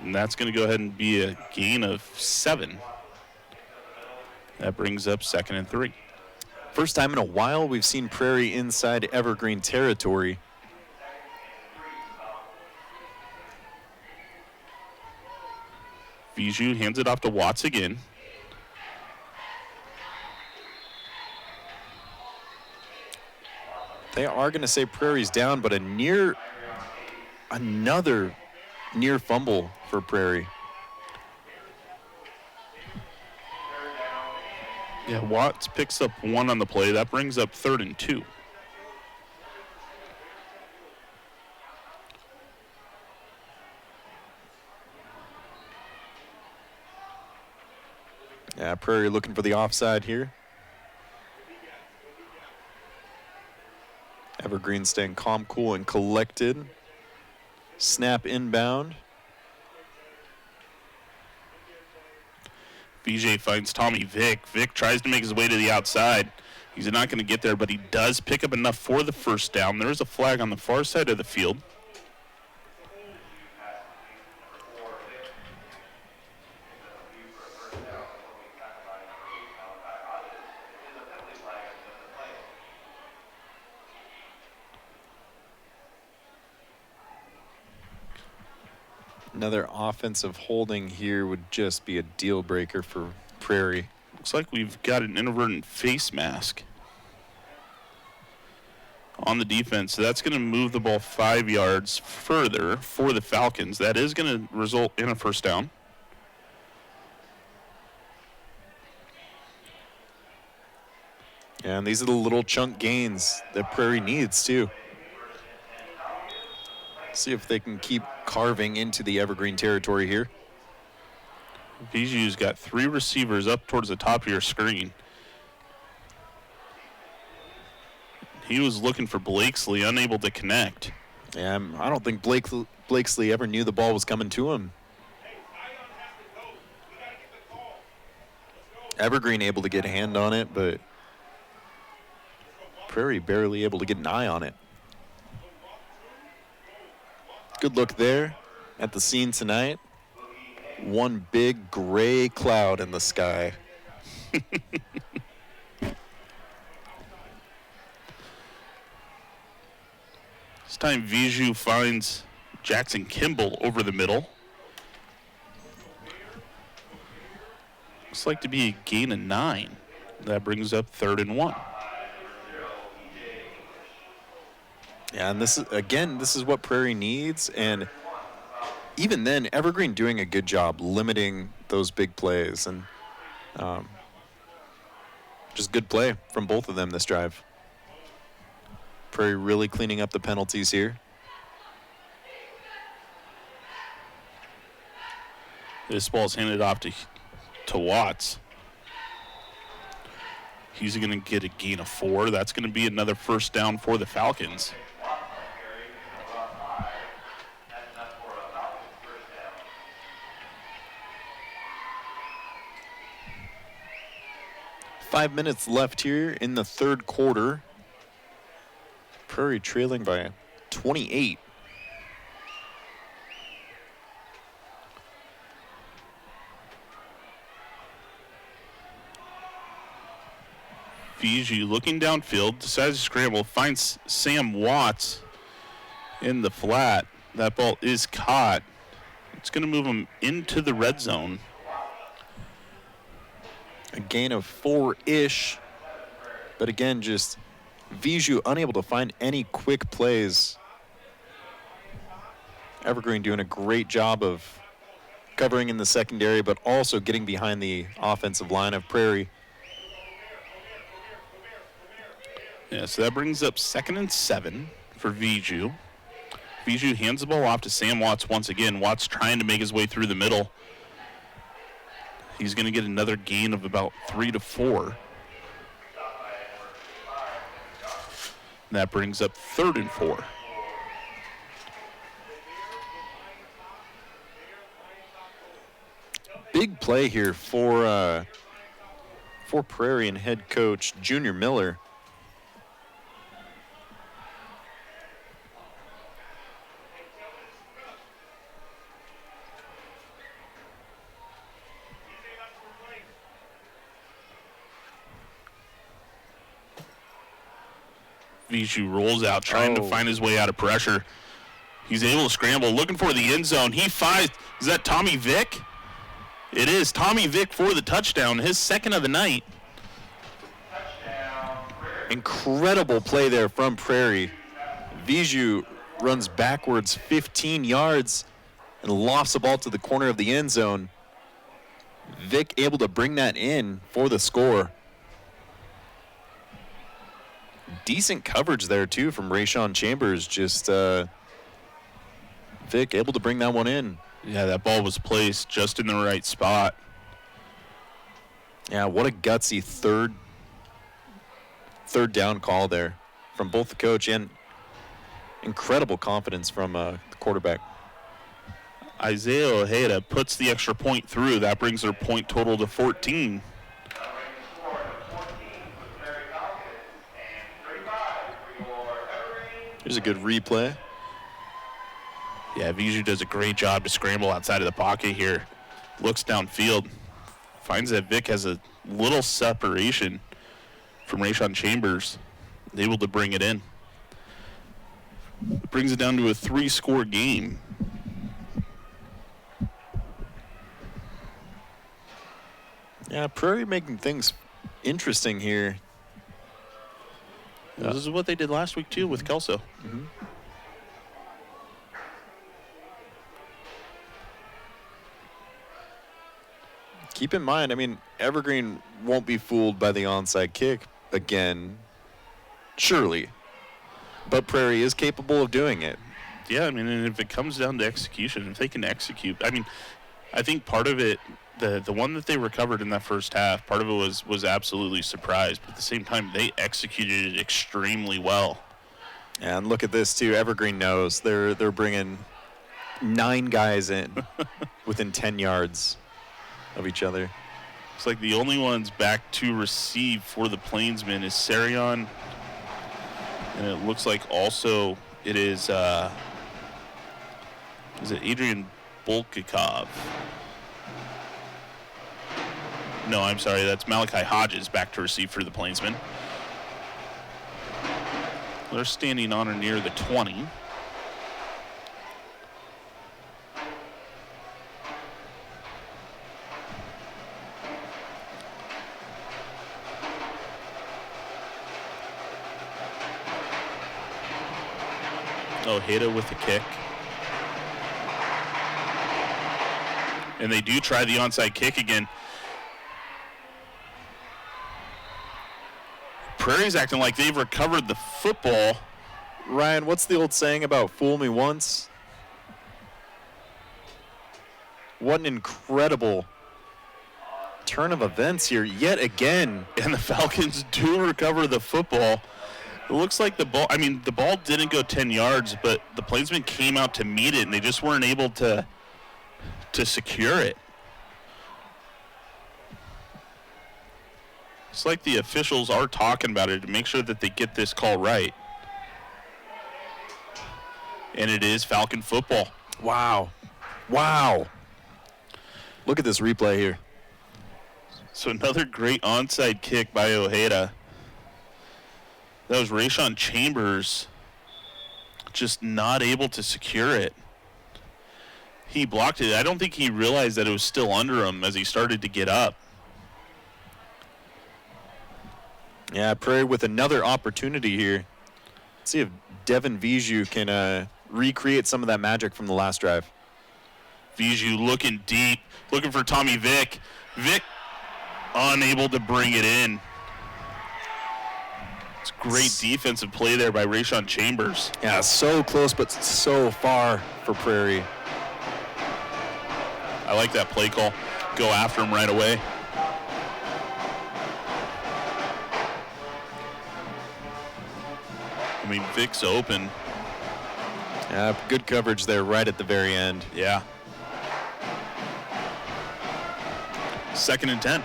and that's going to go ahead and be a gain of 7. That brings up 2nd and 3. First time in a while we've seen Prairie inside Evergreen territory. Viju hands it off to Watts again. They are going to say Prairie's down, but another near fumble for Prairie. Yeah, Watts picks up 1 on the play. That brings up 3rd and 2. Yeah, Prairie looking for the offside here. Evergreen staying calm, cool, and collected. Snap inbound. VJ finds Tommy Vick. Vick tries to make his way to the outside. He's not going to get there, but he does pick up enough for the first down. There is a flag on the far side of the field. Another offensive holding here would just be a deal breaker for Prairie. Looks like we've got an inadvertent face mask on the defense. So that's going to move the ball 5 yards further for the Falcons. That is going to result in a first down. Yeah, and these are the little chunk gains that Prairie needs too. See if they can keep carving into the Evergreen territory here. Viju's got 3 receivers up towards the top of your screen. He was looking for Blakesley, unable to connect. Yeah, I don't think Blakesley ever knew the ball was coming to him. Evergreen able to get a hand on it, but Prairie barely able to get an eye on it. Good look there at the scene tonight. One big gray cloud in the sky. This time Viju finds Jackson Kimball over the middle. Looks like to be a gain of 9. That brings up 3rd and 1. Yeah, and this is what Prairie needs, and even then, Evergreen doing a good job limiting those big plays, and just good play from both of them this drive. Prairie really cleaning up the penalties here. This ball's handed off to Watts. He's going to get a gain of 4. That's going to be another first down for the Falcons. Five minutes left here in the third quarter. Prairie trailing by 28. Fiji looking downfield, decides to scramble, finds Sam Watts in the flat. That ball is caught. It's going to move him into the red zone. A gain of 4-ish. But again, just Viju unable to find any quick plays. Evergreen doing a great job of covering in the secondary, but also getting behind the offensive line of Prairie. Yeah, so that brings up 2nd and 7 for Viju. Viju hands the ball off to Sam Watts once again. Watts trying to make his way through the middle. He's going to get another gain of about 3 to 4. That brings up 3rd and 4. Big play here for Prairie and head coach Junior Miller. Viju rolls out, trying to find his way out of pressure. He's able to scramble, looking for the end zone. He finds, is that Tommy Vick? It is Tommy Vick for the touchdown, his 2nd of the night. Incredible play there from Prairie. Viju runs backwards 15 yards and lofts the ball to the corner of the end zone. Vick able to bring that in for the score. Decent coverage there, too, from Rayshawn Chambers. Just Vick able to bring that one in. Yeah, that ball was placed just in the right spot. Yeah, what a gutsy third down call there from both the coach and incredible confidence from the quarterback. Isaiah Ojeda puts the extra point through. That brings their point total to 14. Here's a good replay. Yeah, Viju does a great job to scramble outside of the pocket here. Looks downfield. Finds that Vick has a little separation from Rayshawn Chambers. Able to bring it in. Brings it down to a 3-score game. Yeah, Prairie making things interesting here. This is what they did last week, too, with Kelso. Mm-hmm. Keep in mind, I mean, Evergreen won't be fooled by the onside kick again, surely. But Prairie is capable of doing it. Yeah, I mean, and if it comes down to execution, if they can execute, I mean, I think part of it, the one that they recovered in that first half, part of it was absolutely surprised, but at the same time, they executed it extremely well. And look at this, too. Evergreen knows they're bringing 9 guys in within 10 yards of each other. It's like the only ones back to receive for the Plainsmen is Sarion, and it looks like also it is it Adrian Bolkikov? No, I'm sorry, that's Malachi Hodges back to receive for the Plainsmen. They're standing on or near the 20. Ojeda with the kick. And they do try the onside kick again. Prairie's acting like they've recovered the football. Ryan, what's the old saying about fool me once? What an incredible turn of events here yet again. And the Falcons do recover the football. It looks like the ball didn't go 10 yards, but the Plainsmen came out to meet it, and they just weren't able to secure it. It's like the officials are talking about it to make sure that they get this call right. And it is Falcon football. Wow. Wow. Look at this replay here. So another great onside kick by Ojeda. That was Rayshawn Chambers just not able to secure it. He blocked it. I don't think he realized that it was still under him as he started to get up. Yeah, Prairie with another opportunity here. Let's see if Devin Viju can recreate some of that magic from the last drive. Viju looking deep, looking for Tommy Vick. Vick unable to bring it in. It's great defensive play there by Rayshawn Chambers. Yeah, so close but so far for Prairie. I like that play call. Go after him right away. I mean, Vick's open. Yeah, good coverage there right at the very end. Yeah. 2nd and 10.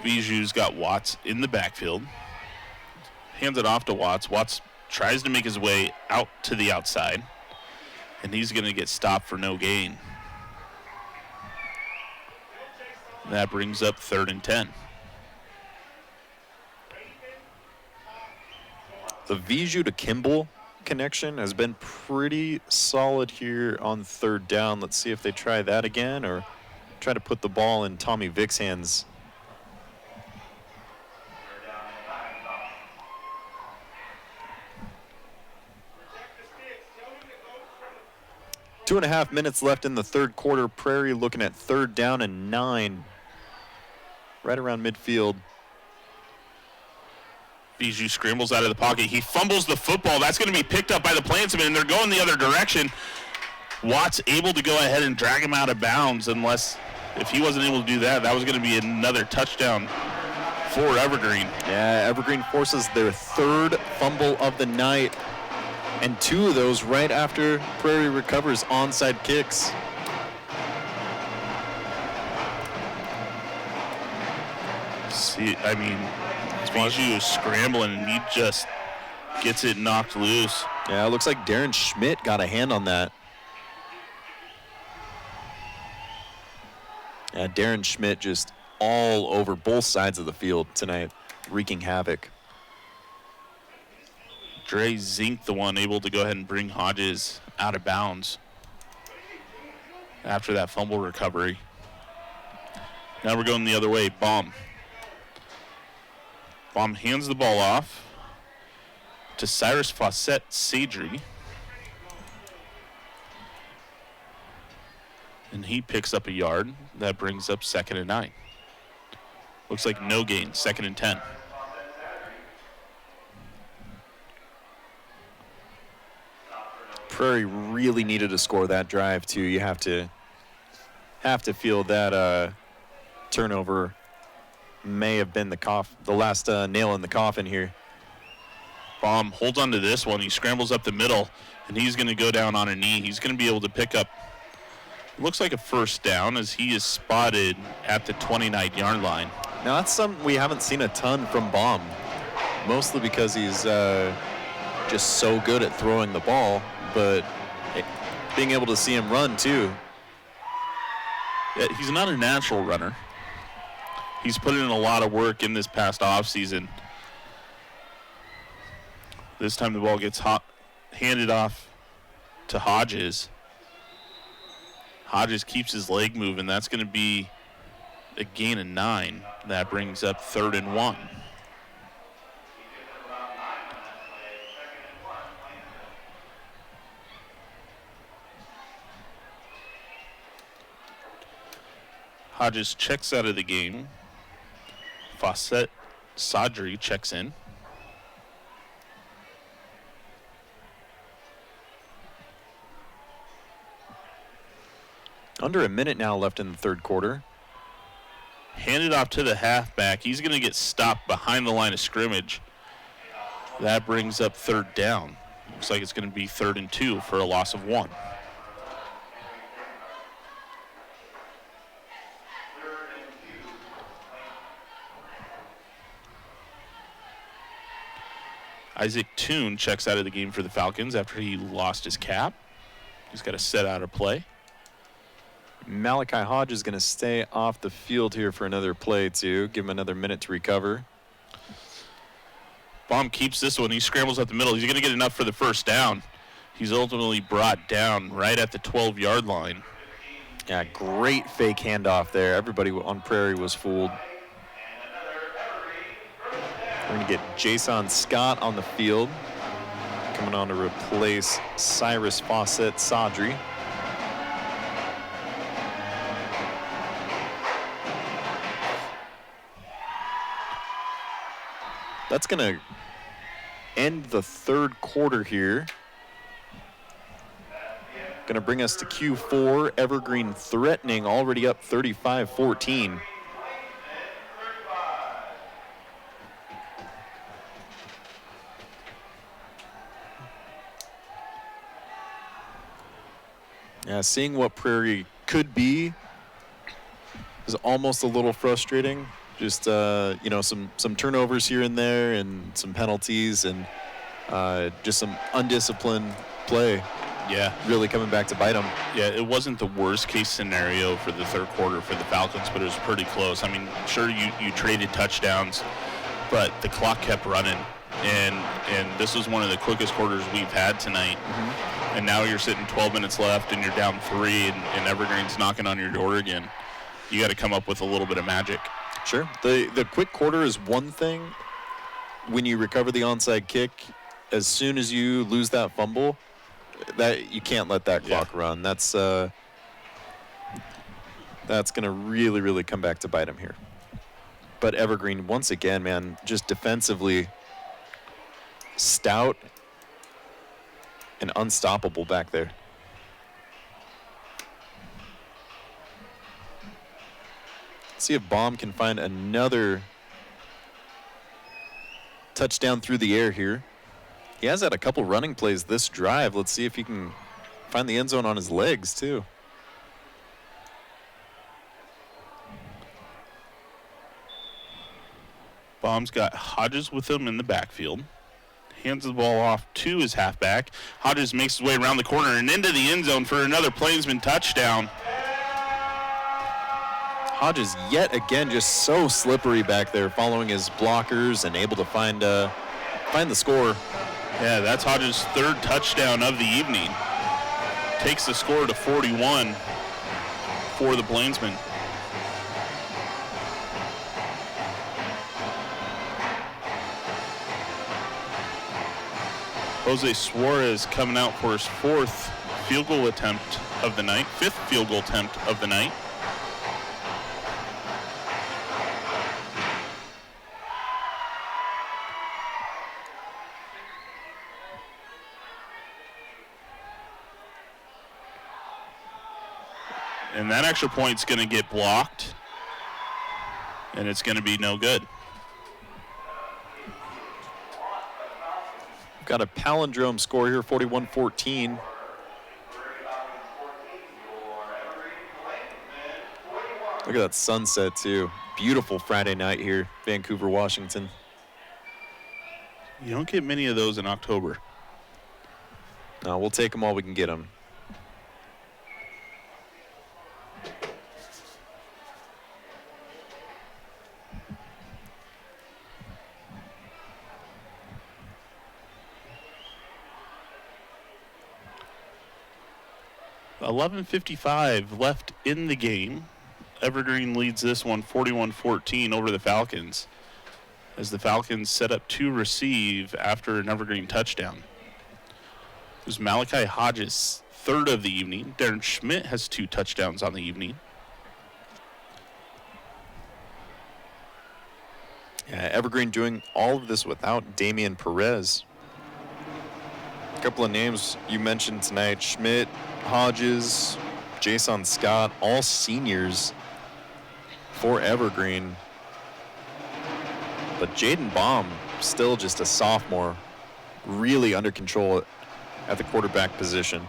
Viju's got Watts in the backfield. Hands it off to Watts. Watts tries to make his way out to the outside, and he's going to get stopped for no gain. That brings up 3rd and 10. The Viju to Kimball connection has been pretty solid here on 3rd down. Let's see if they try that again or try to put the ball in Tommy Vick's hands. Two and a half minutes left in the 3rd quarter. Prairie looking at 3rd down and 9. Right around midfield. Viju scrambles out of the pocket. He fumbles the football. That's going to be picked up by the Plainsmen, and they're going the other direction. Watts able to go ahead and drag him out of bounds, unless if he wasn't able to do that, that was going to be another touchdown for Evergreen. Yeah, Evergreen forces their 3rd fumble of the night, and 2 of those right after Prairie recovers onside kicks. See, I mean, Viju is scrambling, and he just gets it knocked loose. Yeah, it looks like Darren Schmidt got a hand on that. Yeah, Darren Schmidt just all over both sides of the field tonight, wreaking havoc. Dre Zink, the one able to go ahead and bring Hodges out of bounds after that fumble recovery. Now we're going the other way. Baum hands the ball off to Cyrus Fawcett Sadri. And he picks up a yard. That brings up 2nd and 9. Looks like no gain, 2nd and 10. Prairie really needed to score that drive too. You have to feel that turnover may have been the last nail in the coffin here. Baum holds on to this one. He scrambles up the middle, and he's going to go down on a knee. He's going to be able to pick up, looks like a 1st down, as he is spotted at the 29-yard line. Now that's something we haven't seen a ton from Baum, mostly because he's just so good at throwing the ball, but being able to see him run too. Yeah, he's not a natural runner. He's put in a lot of work in this past offseason. This time the ball gets handed off to Hodges. Hodges keeps his leg moving. That's going to be a gain of 9. That brings up 3rd and 1. Hodges checks out of the game. Fawcett Sadri checks in. Under a minute now left in the third quarter. Handed off to the halfback. He's going to get stopped behind the line of scrimmage. That brings up third down. Looks like it's going to be 3rd and 2 for a loss of 1. Isaac Toon checks out of the game for the Falcons after he lost his cap. He's got to set out a play. Malachi Hodge is going to stay off the field here for another play, too. Give him another minute to recover. Baum keeps this one. He scrambles up the middle. He's going to get enough for the first down. He's ultimately brought down right at the 12-yard line. Yeah, great fake handoff there. Everybody on Prairie was fooled. We're going to get Jason Scott on the field, coming on to replace Cyrus Fawcett Sadri. That's going to end the third quarter here. Going to bring us to Q4. Evergreen threatening, already up 35-14. Yeah, seeing what Prairie could be is almost a little frustrating. Just, you know, some turnovers here and there and some penalties and just some undisciplined play. Yeah. Really coming back to bite them. Yeah, it wasn't the worst case scenario for the third quarter for the Falcons, but it was pretty close. I mean, sure, you traded touchdowns, but the clock kept running. And this was one of the quickest quarters we've had tonight. Mm-hmm. And now you're sitting 12 minutes left and you're down 3 and Evergreen's knocking on your door again. You got to come up with a little bit of magic. Sure. The quick quarter is one thing. When you recover the onside kick, as soon as you lose that fumble, that you can't let that clock run. That's going to really, really come back to bite him here. But Evergreen, once again, man, just defensively stout and unstoppable back there. See if Baum can find another touchdown through the air here. He has had a couple running plays this drive. Let's see if he can find the end zone on his legs, too. Baum's got Hodges with him in the backfield. Hands the ball off to his halfback. Hodges makes his way around the corner and into the end zone for another Plainsman touchdown. Hodges yet again just so slippery back there, following his blockers and able to find the score. Yeah, that's Hodges' 3rd touchdown of the evening. Takes the score to 41 for the Plainsmen. Jose Suarez coming out for his 4th field goal attempt of the night, 5th field goal attempt of the night. And that extra point's going to get blocked, and it's going to be no good. Got a palindrome score here, 41-14. Look at that sunset, too. Beautiful Friday night here, Vancouver, Washington. You don't get many of those in October. No, we'll take them while we can get them. $11:55 left in the game. Evergreen leads this one 41-14 over the Falcons as the Falcons set up to receive after an Evergreen touchdown. It was Malachi Hodges' 3rd of the evening. Darren Schmidt has 2 touchdowns on the evening. Yeah, Evergreen doing all of this without Damian Perez. A couple of names you mentioned tonight, Schmidt, Hodges, Jason Scott, all seniors for Evergreen. But Jaden Baum, still just a sophomore, really under control at the quarterback position.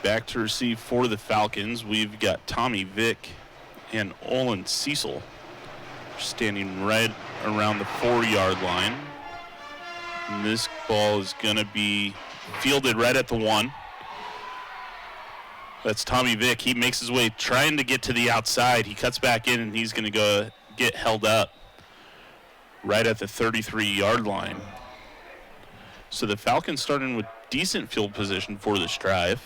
Back to receive for the Falcons, we've got Tommy Vick and Olin Cecil standing right around the 4-yard line. And this ball is going to be fielded right at the 1. That's Tommy Vick. He makes his way trying to get to the outside. He cuts back in, and he's going to go get held up right at the 33-yard line. So the Falcons starting with decent field position for this drive.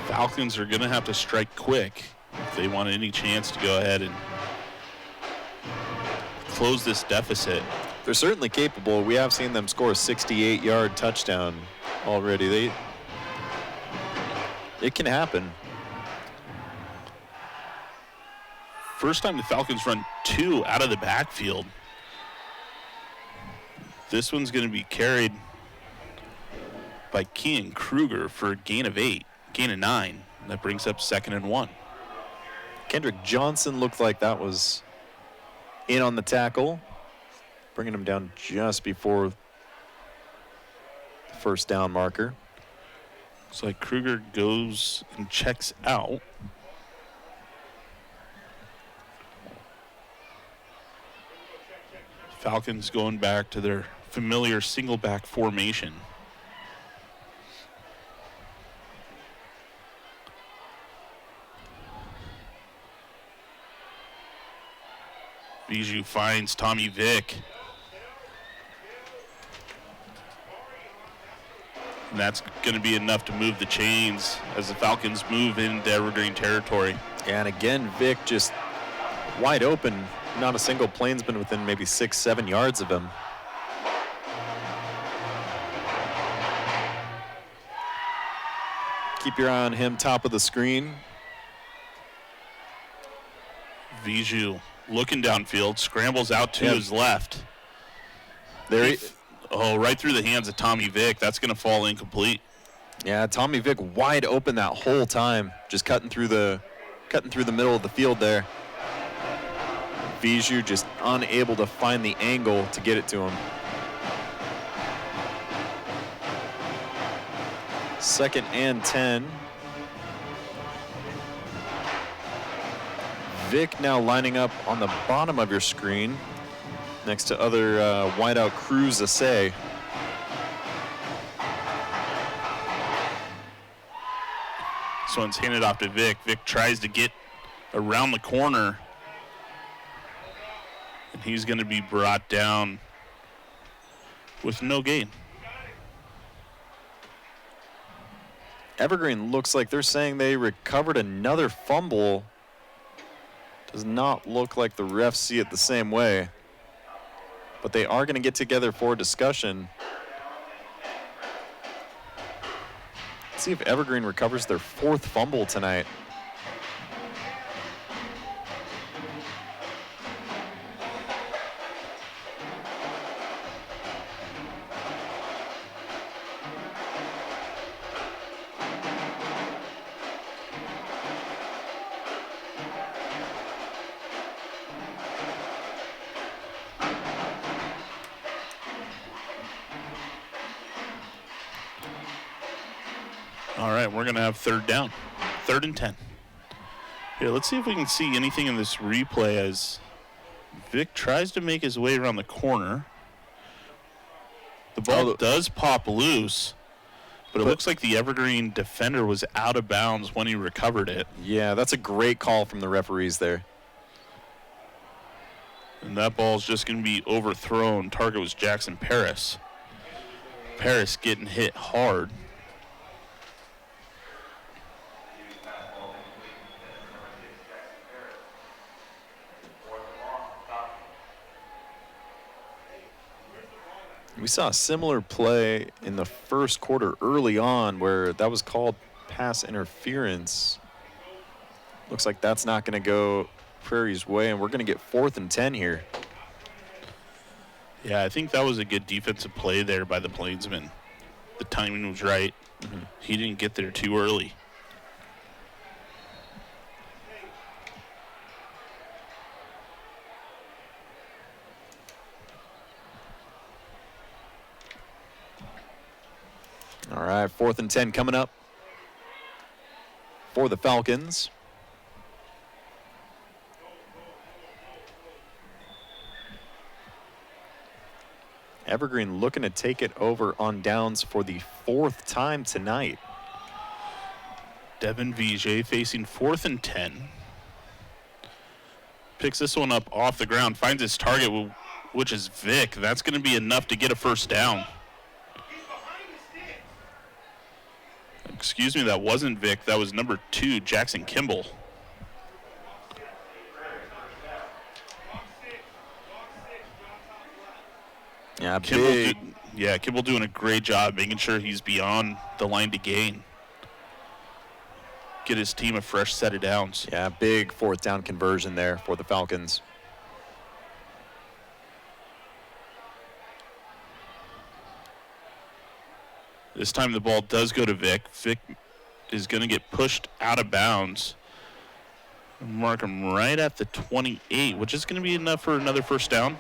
Falcons are going to have to strike quick if they want any chance to go ahead and close this deficit. They're certainly capable. We have seen them score a 68-yard touchdown already. It can happen. First time the Falcons run 2 out of the backfield. This one's going to be carried by Kean Kruger for a gain of 9. That brings up 2nd and 1. Kendrick Johnson looked like that was in on the tackle, bringing him down just before the first down marker. Looks like Kruger goes and checks out. Falcons going back to their familiar single back formation. Bijou finds Tommy Vick. And that's going to be enough to move the chains as the Falcons move into Evergreen territory. And again, Vick just wide open. Not a single Plainsman within maybe 6-7 yards of him. Keep your eye on him, top of the screen. Bijou looking downfield, scrambles out to his left. There right through the hands of Tommy Vick. That's going to fall incomplete. Yeah, Tommy Vick wide open that whole time, just cutting through the middle of the field there. Bijou just unable to find the angle to get it to him. 2nd and 10. Vick now lining up on the bottom of your screen next to other wideout Cruz Assay. This one's handed off to Vick. Vick tries to get around the corner, and he's going to be brought down with no gain. Evergreen looks like they're saying they recovered another fumble. Does not look like the refs see it the same way. But they are going to get together for a discussion. Let's see if Evergreen recovers their 4th fumble tonight. All right, we're going to have 3rd down. 3rd and 10. Yeah, let's see if we can see anything in this replay as Vick tries to make his way around the corner. The ball does pop loose, But it looks like the Evergreen defender was out of bounds when he recovered it. Yeah, that's a great call from the referees there. And that ball's just going to be overthrown. Target was Jackson Paris. Paris getting hit hard. We saw a similar play in the first quarter early on where that was called pass interference. Looks like that's not going to go Prairie's way, and we're going to get 4th and 10 here. Yeah, I think that was a good defensive play there by the Plainsmen. The timing was right. He didn't get there too early. All right, 4th and 10 coming up for the Falcons. Evergreen looking to take it over on downs for the 4th time tonight. Devin Vijay facing 4th and 10. Picks this one up off the ground, finds his target, which is Vic. That's going to be enough to get a first down. Excuse me, that wasn't Vic. That was number 2, Jackson Kimball. Yeah, Kimball doing a great job making sure he's beyond the line to gain. Get his team a fresh set of downs. Yeah, big 4th down conversion there for the Falcons. This time the ball does go to Vic. Vic is going to get pushed out of bounds. Mark him right at the 28, which is going to be enough for another first down.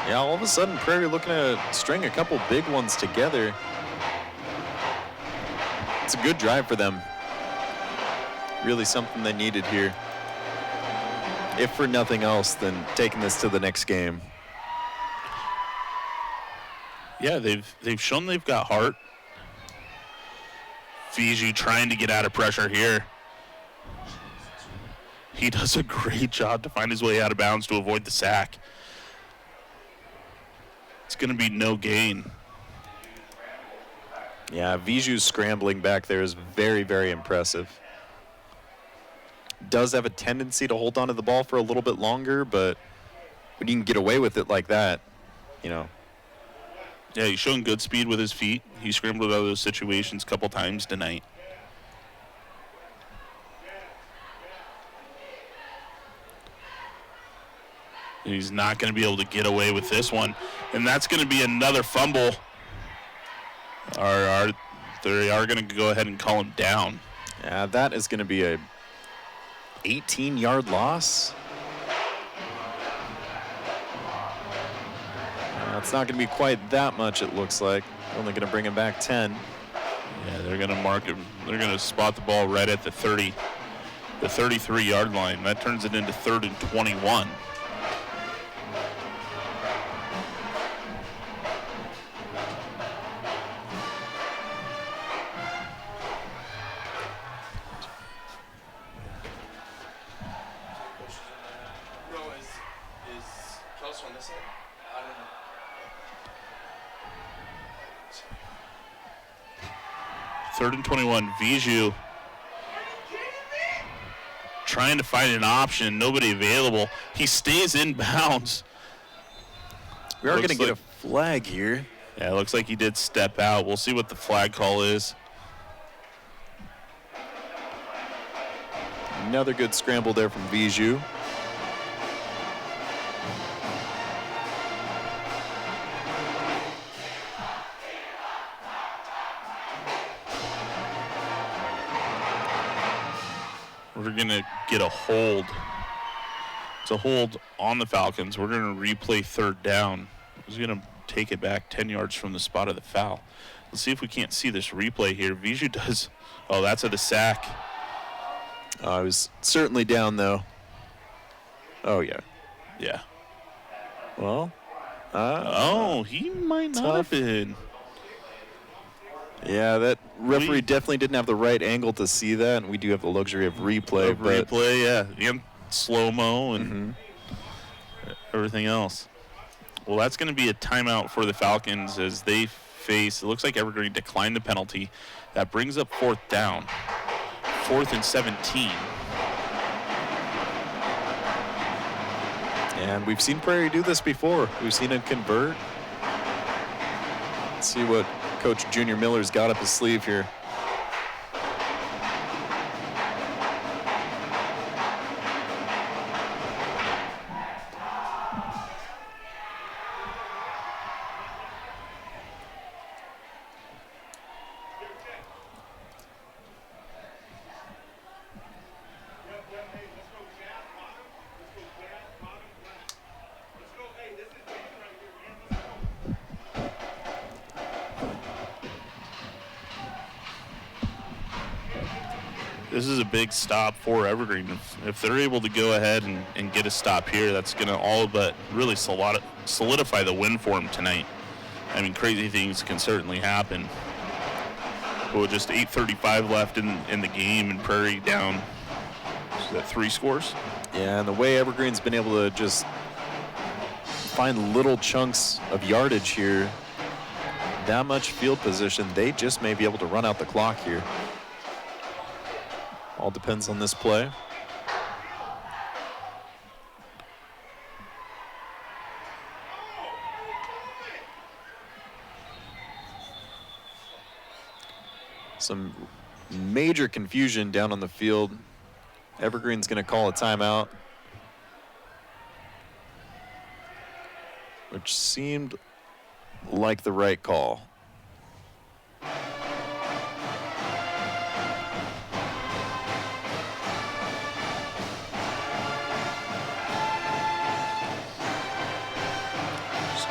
Yeah, all of a sudden Prairie looking to string a couple big ones together. It's a good drive for them. Really something they needed here. If for nothing else than taking this to the next game. Yeah, they've shown they've got heart. Fiji trying to get out of pressure here. He does a great job to find his way out of bounds to avoid the sack. It's going to be no gain. Yeah, Viju's scrambling back there is very, very impressive. Does have a tendency to hold on to the ball for a little bit longer, but when you can get away with it like that, you know. Yeah, he's showing good speed with his feet. He scrambled out of those situations a couple times tonight. And he's not going to be able to get away with this one. And that's going to be another fumble. They are going to go ahead and call him down. Yeah, that is going to be a 18-yard loss. It's not going to be quite that much, it looks like. Only going to bring him back 10. Yeah, they're going to mark him. They're going to spot the ball right at the 33-yard line. That turns it into 3rd and 21. Third and 21. Viju trying to find an option. Nobody available. He stays in bounds. We are going to get a flag here. Yeah, it looks like he did step out. We'll see what the flag call is. Another good scramble there from Viju. We're going to get a hold. It's a hold on the Falcons. We're going to replay 3rd down. He's going to take it back 10 yards from the spot of the foul. Let's see if we can't see this replay here. Viju does. Oh, that's at the sack. I was certainly down, though. Oh, yeah. Yeah. Well, He might not have been. Yeah, that referee definitely didn't have the right angle to see that, and we do have the luxury of replay. And slow-mo and everything else. Well, that's going to be a timeout for the Falcons as they face, it looks like Evergreen declined the penalty. That brings up 4th down. 4th and 17. And we've seen Prairie do this before. We've seen him convert. Let's see what Coach Junior Miller's got up his sleeve here. This is a big stop for Evergreen. If they're able to go ahead and get a stop here, that's going to all but really solidify the win for them tonight. I mean, crazy things can certainly happen. But with just 8:35 left in the game and Prairie down, is that 3 scores? Yeah, and the way Evergreen's been able to just find little chunks of yardage here, that much field position, they just may be able to run out the clock here. All depends on this play. Some major confusion down on the field. Evergreen's going to call a timeout, which seemed like the right call.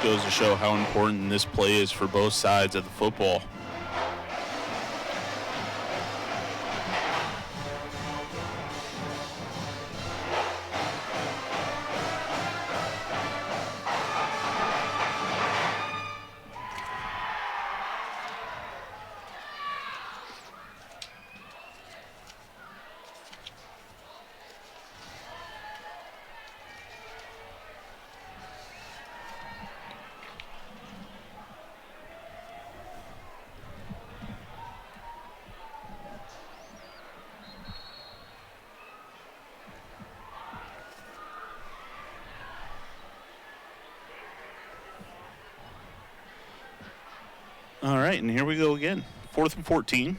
Goes to show how important this play is for both sides of the football. All right, and here we go again. 4th and 14.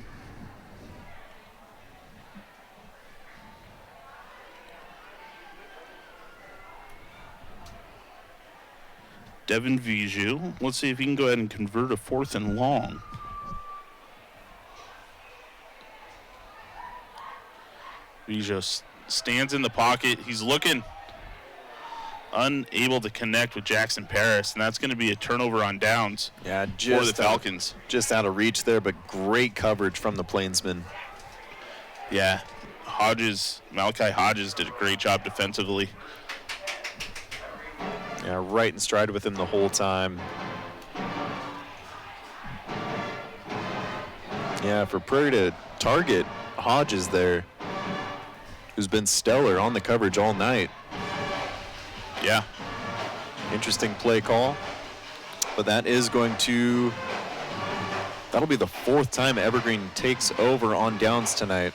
Devin Viju. Let's see if he can go ahead and convert a 4th and long. Viju stands in the pocket. He's looking, unable to connect with Jackson Paris, and that's going to be a turnover on downs for the Falcons. Just out of reach there, but great coverage from the Plainsmen. Yeah, Malachi Hodges did a great job defensively. Yeah, right in stride with him the whole time. Yeah, for Prairie to target Hodges there, who's been stellar on the coverage all night. Yeah. Interesting play call. But that'll be the 4th time Evergreen takes over on downs tonight.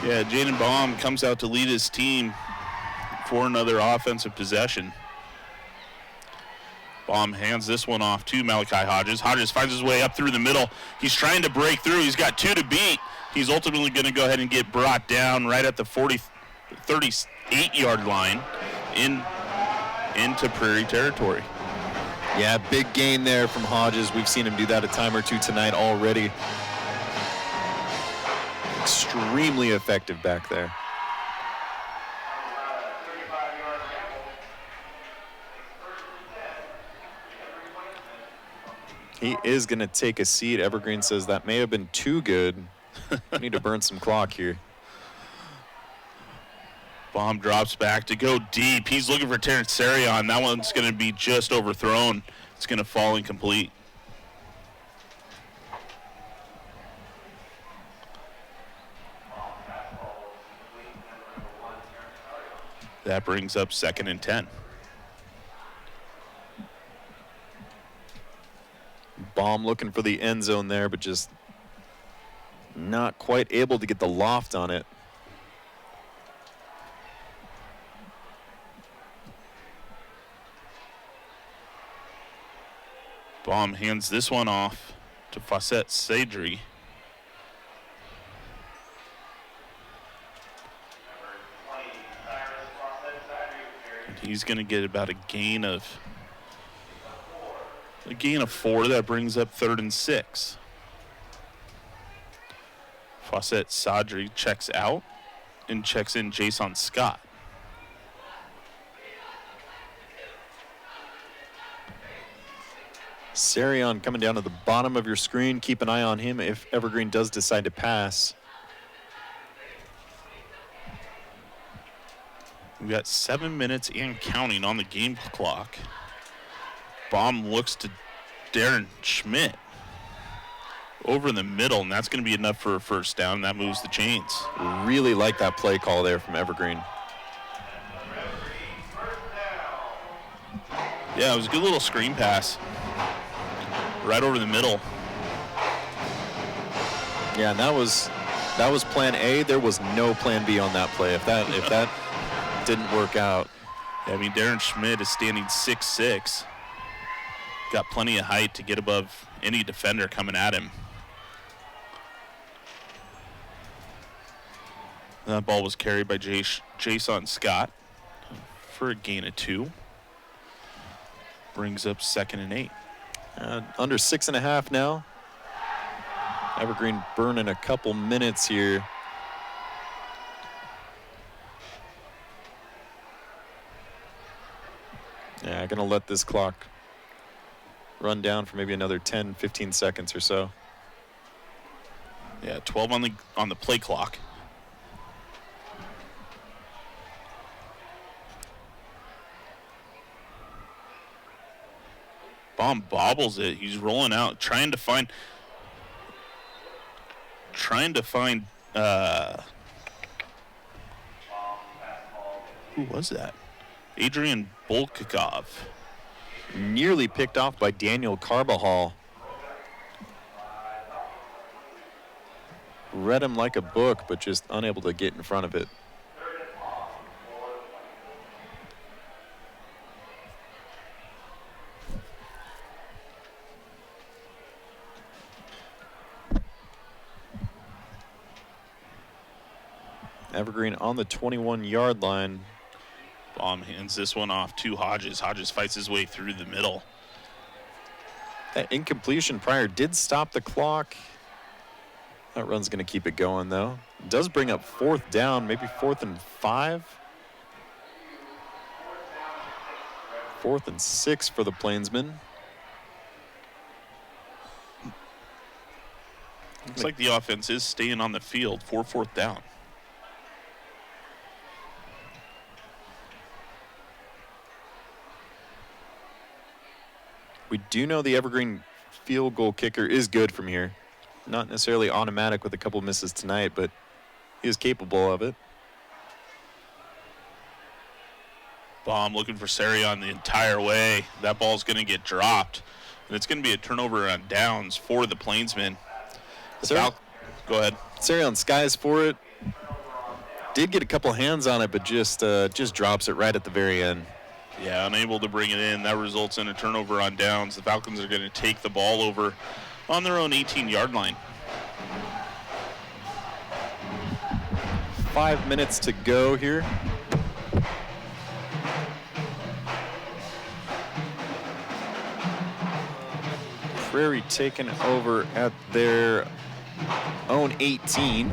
Yeah, Jaden Baum comes out to lead his team for another offensive possession. Baum hands this one off to Malachi Hodges. Hodges finds his way up through the middle. He's trying to break through. He's got 2 to beat. He's ultimately going to go ahead and get brought down right at the 38-yard line into Prairie territory. Yeah, big gain there from Hodges. We've seen him do that a time or two tonight already. Extremely effective back there. He is going to take a seat. Evergreen says that may have been too good. Need to burn some clock here. Bomb drops back to go deep. He's looking for Terrence Sarion. That one's going to be just overthrown. It's going to fall incomplete. That brings up 2nd and 10. Bomb looking for the end zone there, but just not quite able to get the loft on it. Bomb hands this one off to Fawcett Sadri. He's going to get about a gain of 4. That brings up 3rd and 6. Fawcett Sadri checks out and checks in Jason Scott. Sarion coming down to the bottom of your screen. Keep an eye on him if Evergreen does decide to pass. We've got 7 minutes and counting on the game clock. Bomb looks to Darren Schmidt over in the middle, and that's going to be enough for a first down. That moves the chains. Really like that play call there from Evergreen. Yeah, it was a good little screen pass. Right over the middle. Yeah, and that was plan A. There was no plan B on that play. If that didn't work out. Yeah, I mean, Darren Schmidt is standing 6'6". Got plenty of height to get above any defender coming at him. That ball was carried by Jason Scott for a gain of 2. Brings up 2nd and 8. Under 6.5 now. Evergreen burning a couple minutes here. Yeah, gonna let this clock run down for maybe another 10, 15 seconds or so. Yeah, 12 on the play clock. Bomb bobbles it. He's rolling out, trying to find who was that? Adrian Bolkakov. Nearly picked off by Daniel Carbajal. Read him like a book, but just unable to get in front of it. Evergreen on the 21-yard line. Bomb hands this one off to Hodges. Hodges fights his way through the middle. That incompletion prior did stop the clock. That run's going to keep it going, though. It does bring up 4th down, maybe 4th and 5. 4th and 6 for the Plainsmen. Looks like the offense is staying on the field for 4th down. We do know the Evergreen field goal kicker is good from here. Not necessarily automatic with a couple misses tonight, but he is capable of it. Bomb looking for Sarion the entire way. That ball's going to get dropped, and it's going to be a turnover on downs for the Plainsmen. Go ahead. Sarion skies for it. Did get a couple hands on it, but just drops it right at the very end. Yeah, unable to bring it in. That results in a turnover on downs. The Falcons are going to take the ball over on their own 18-yard line. 5 minutes to go here. Prairie taken over at their own 18.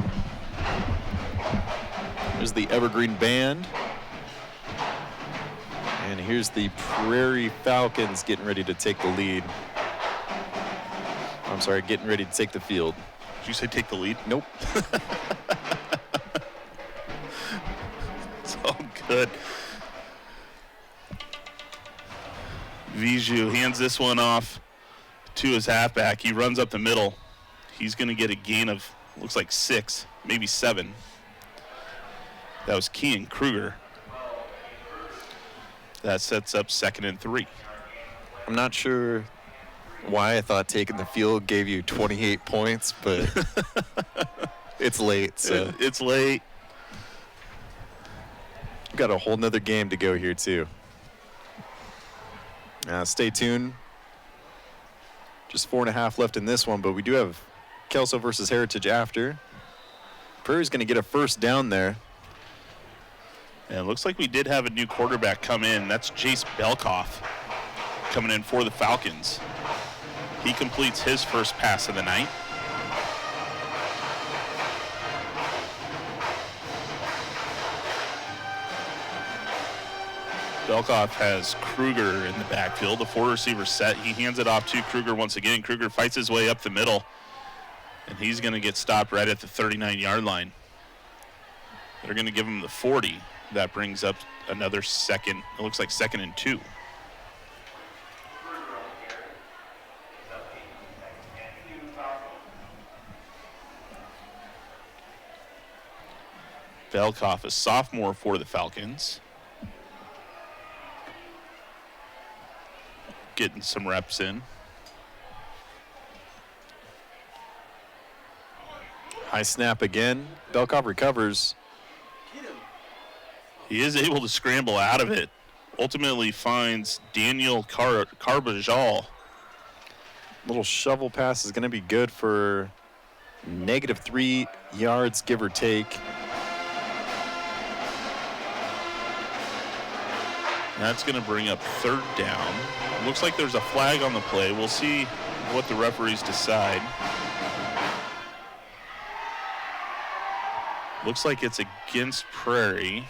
There's the Evergreen band. And here's the Prairie Falcons getting ready to take the lead. I'm sorry, getting ready to take the field. Did you say take the lead? Nope. It's all good. Viju hands this one off to his halfback. He runs up the middle. He's going to get a gain of, looks like 6, maybe 7. That was Kean Kruger. That sets up 2nd and 3. I'm not sure why I thought taking the field gave you 28 points, but it's late. So It's late. We've got a whole nother game to go here, too. Stay tuned. Just 4.5 left in this one, but we do have Kelso versus Heritage after. Prairie's going to get a first down there. And it looks like we did have a new quarterback come in. That's Jace Belkoff coming in for the Falcons. He completes his first pass of the night. Belkoff has Kruger in the backfield. The 4-receiver set. He hands it off to Kruger once again. Kruger fights his way up the middle, and he's going to get stopped right at the 39-yard line. They're going to give him the 40. That brings up another second. It looks like 2nd and 2. Belkoff, a sophomore for the Falcons. Getting some reps in. High snap again. Belkoff recovers. He is able to scramble out of it. Ultimately finds Daniel Carbajal. Little shovel pass is going to be good for -3 yards, give or take. That's going to bring up 3rd down. Looks like there's a flag on the play. We'll see what the referees decide. Looks like it's against Prairie.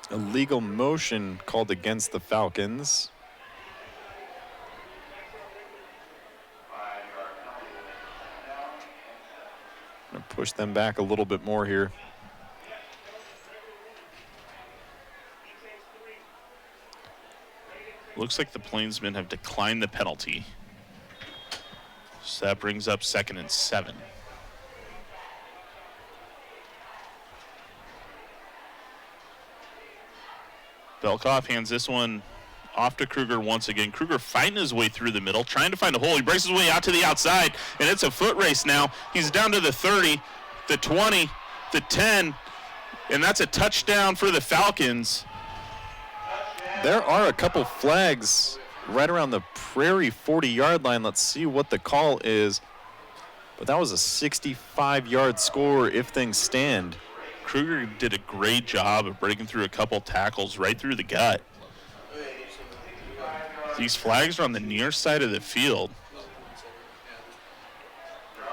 Illegal motion called against the Falcons. Gonna push them back a little bit more here. Looks like the Plainsmen have declined the penalty. So that brings up 2nd and 7. Belkoff hands this one off to Kruger once again. Kruger fighting his way through the middle, trying to find a hole. He breaks his way out to the outside, and it's a foot race now. He's down to the 30, the 20, the 10, and that's a touchdown for the Falcons. There are a couple flags right around the Prairie 40-yard line. Let's see what the call is. But that was a 65-yard score if things stand. Kruger did a great job of breaking through a couple tackles right through the gut. These flags are on the near side of the field.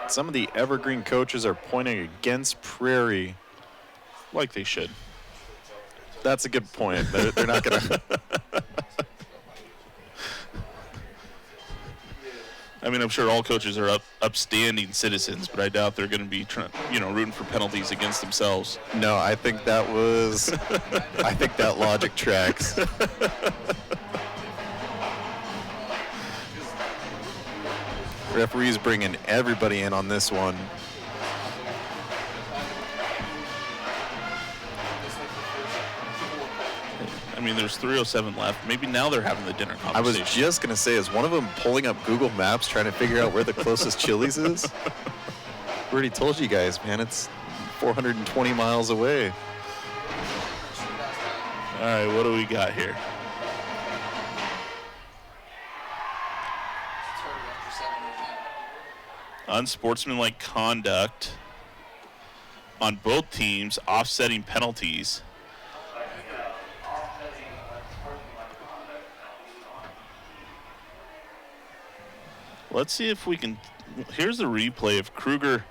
Some of the Evergreen coaches are pointing against Prairie. Like they should. That's a good point. They're not going to. I mean, I'm sure all coaches are upstanding citizens, but I doubt they're going to be rooting for penalties against themselves. No, I think that was. I think that logic tracks. Referees bringing everybody in on this one. I mean, there's 3:07 left. Maybe now they're having the dinner conversation. I was just going to say, is one of them pulling up Google Maps trying to figure out where the closest Chili's is? We already told you guys, man, it's 420 miles away. All right, what do we got here? Unsportsmanlike conduct on both teams, offsetting penalties. Let's see if we can. Here's the replay of Kruger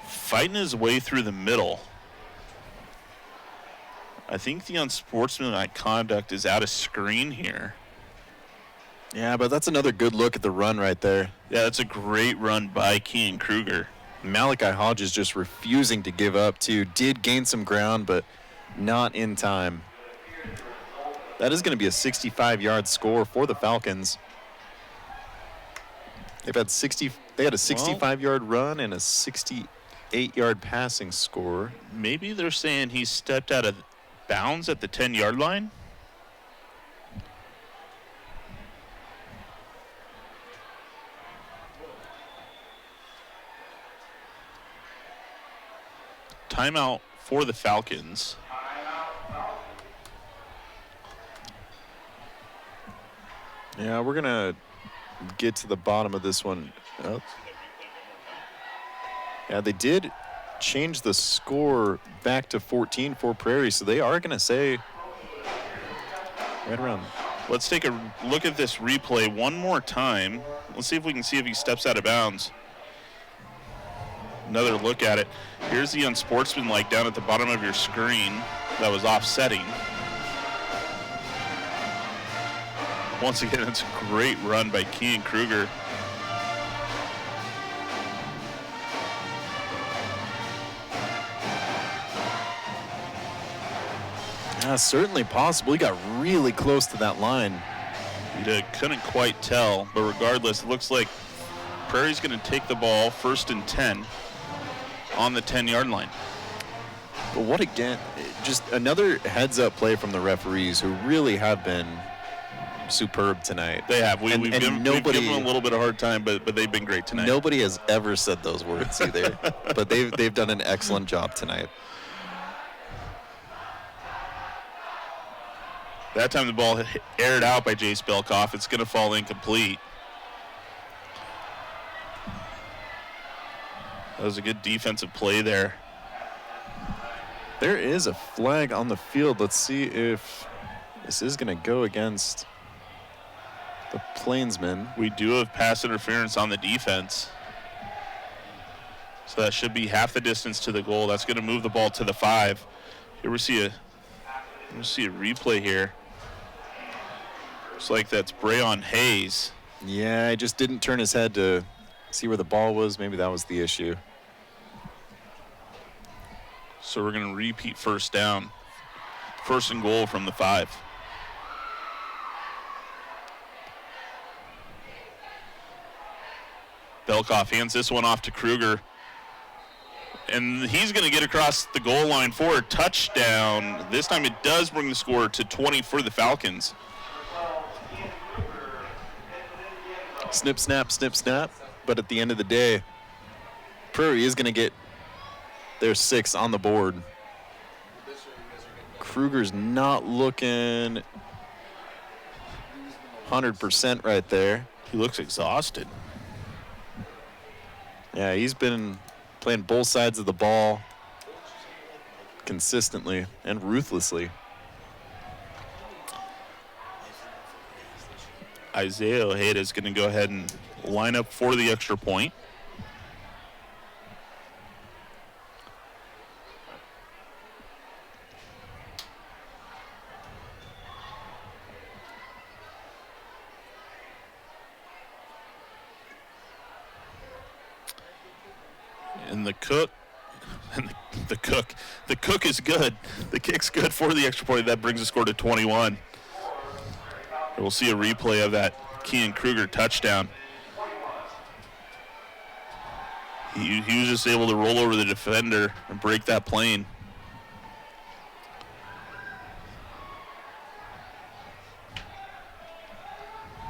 fighting his way through the middle. I think the unsportsmanlike conduct is out of screen here. Yeah, but that's another good look at the run right there. Yeah, that's a great run by Kean Kruger. Malachi Hodge is just refusing to give up, too. Did gain some ground, but not in time. That is going to be a 65-yard score for the Falcons. They had a 65-yard run and a 68-yard passing score. Maybe they're saying he stepped out of bounds at the 10-yard line. Timeout for the Falcons. Yeah, we're going to get to the bottom of this one. Oh. Yeah, they did change the score back to 14 for Prairie, so they are going to say right around. Let's take a look at this replay one more time. Let's see if we can see if he steps out of bounds. Another look at it. Here's the unsportsmanlike down at the bottom of your screen that was offsetting. Once again, it's a great run by Kean Kruger. Yeah, certainly possible. He got really close to that line. You couldn't quite tell, but regardless, it looks like Prairie's going to take the ball 1st and 10 on the 10-yard line. But what again, just another heads-up play from the referees who really have been superb tonight. They have. We've given them a little bit of a hard time, but they've been great tonight. Nobody has ever said those words either, but they've done an excellent job tonight. That time the ball aired out by Jace Belkoff. It's going to fall incomplete. That was a good defensive play there. There is a flag on the field. Let's see if this is going to go against the Plainsmen. We do have pass interference on the defense. So that should be half the distance to the goal. That's going to move the ball to the 5. Here we see a replay here. Looks like that's Brayon Hayes. Yeah, he just didn't turn his head to see where the ball was. Maybe that was the issue. So we're going to repeat first down. 1st and goal from the 5. Belkoff hands this one off to Kruger. And he's going to get across the goal line for a touchdown. This time it does bring the score to 20 for the Falcons. Snip, snap, snip, snap. But at the end of the day, Prairie is going to get their 6 on the board. Kruger's not looking 100% right there. He looks exhausted. Yeah, he's been playing both sides of the ball consistently and ruthlessly. Isaiah Ojeda is going to go ahead and line up for the extra point. And the cook is good. The kick's good for the extra point. That brings the score to 21. We'll see a replay of that Kean Kruger touchdown. He was just able to roll over the defender and break that plane.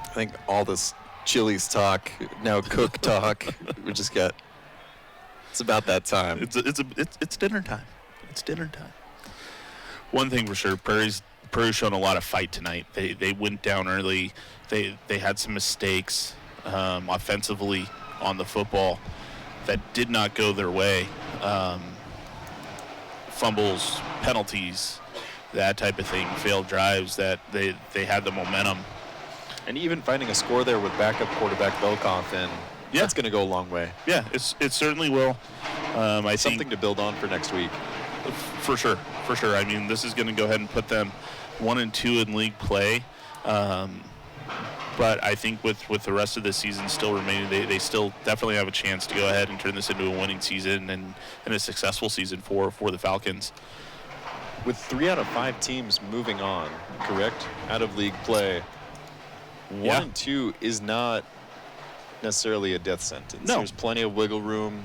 I think all this Chili's talk, now Cook talk, we just got. It's about that time. It's dinner time. It's dinner time. One thing for sure, Prairie's shown a lot of fight tonight. They went down early. They had some mistakes offensively on the football that did not go their way. Fumbles, penalties, that type of thing, failed drives that they had the momentum. And even finding a score there with backup quarterback Belkoff, and that's going to go a long way. Yeah, it certainly will. I think something to build on for next week. For sure. for sure. I mean, this is going to go ahead and put them 1-2 in league play. But I think with the rest of the season still remaining, they still definitely have a chance to go ahead and turn this into a winning season and a successful season for the Falcons. With 3 out of 5 teams moving on, correct, out of league play, 1-2 is not necessarily a death sentence. No. There's plenty of wiggle room.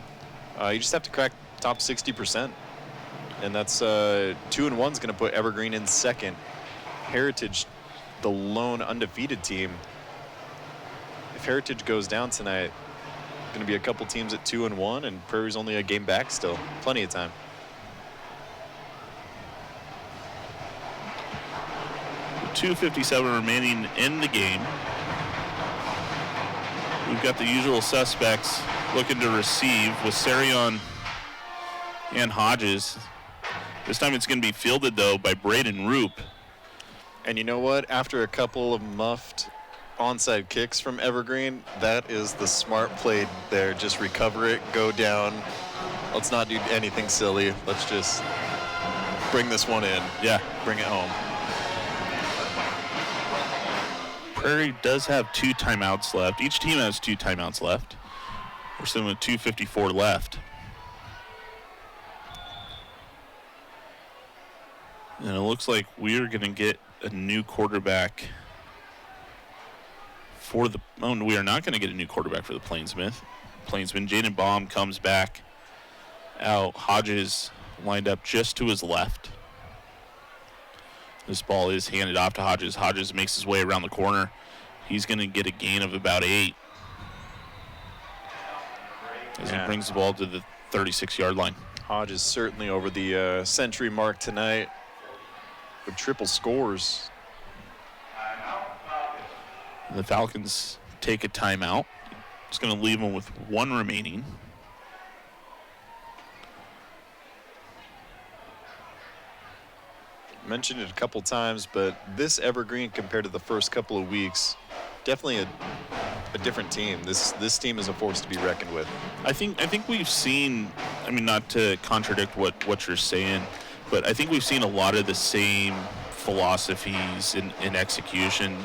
You just have to crack top 60%. And that's 2-1 is going to put Evergreen in second. Heritage, the lone undefeated team. If Heritage goes down tonight, going to be a couple teams at 2-1, and Prairie's only a game back still. Plenty of time. .257 remaining in the game. We've got the usual suspects looking to receive with Sarion and Hodges. This time it's going to be fielded, though, by Braden Roop. And you know what? After a couple of muffed onside kicks from Evergreen, that is the smart play there. Just recover it, go down. Let's not do anything silly. Let's just bring this one in. Yeah. Bring it home. Prairie does have 2 timeouts left. Each team has 2 timeouts left. We're sitting with 2:54 left. And it looks like we're going to get a new quarterback for the... Oh, we are not going to get a new quarterback for the Plainsmen. Jaden Baum comes back out. Hodges lined up just to his left. This ball is handed off to Hodges. Hodges makes his way around the corner. He's going to get a gain of about 8. As he brings the ball to the 36-yard line. Hodges certainly over the century mark tonight with triple scores. The Falcons take a timeout. It's going to leave them with 1 remaining. Mentioned it a couple times, but this Evergreen compared to the first couple of weeks, definitely a different team. This team is a force to be reckoned with. I think we've seen, I mean, not to contradict what you're saying, but I think we've seen a lot of the same philosophies in execution,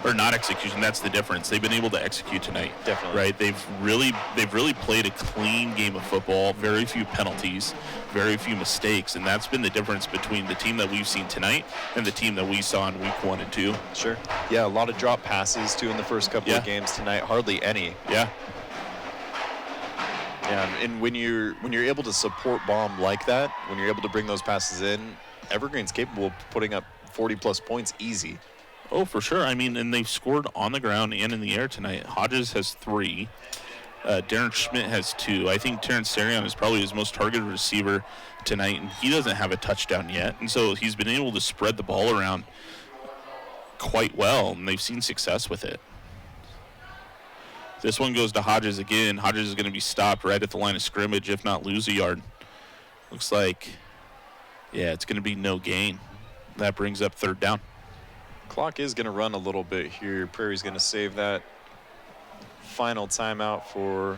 or not execution. That's the difference. They've been able to execute tonight. Definitely. Right? They've really played a clean game of football. Very few penalties, very few mistakes, and that's been the difference between the team that we've seen tonight and the team that we saw in week 1 and 2. Sure. Yeah, a lot of drop passes too in the first couple of games tonight. Hardly any. Yeah. Yeah, and when you're able to support Baum like that, when you're able to bring those passes in, Evergreen's capable of putting up 40-plus points easy. Oh, for sure. I mean, and they've scored on the ground and in the air tonight. Hodges has 3. Darren Schmidt has 2. I think Terrence Sarion is probably his most targeted receiver tonight, and he doesn't have a touchdown yet. And so he's been able to spread the ball around quite well, and they've seen success with it. This one goes to Hodges again. Hodges is going to be stopped right at the line of scrimmage, if not lose a yard. Looks like, yeah, it's going to be no gain. That brings up 3rd down. Clock is going to run a little bit here. Prairie's going to save that final timeout for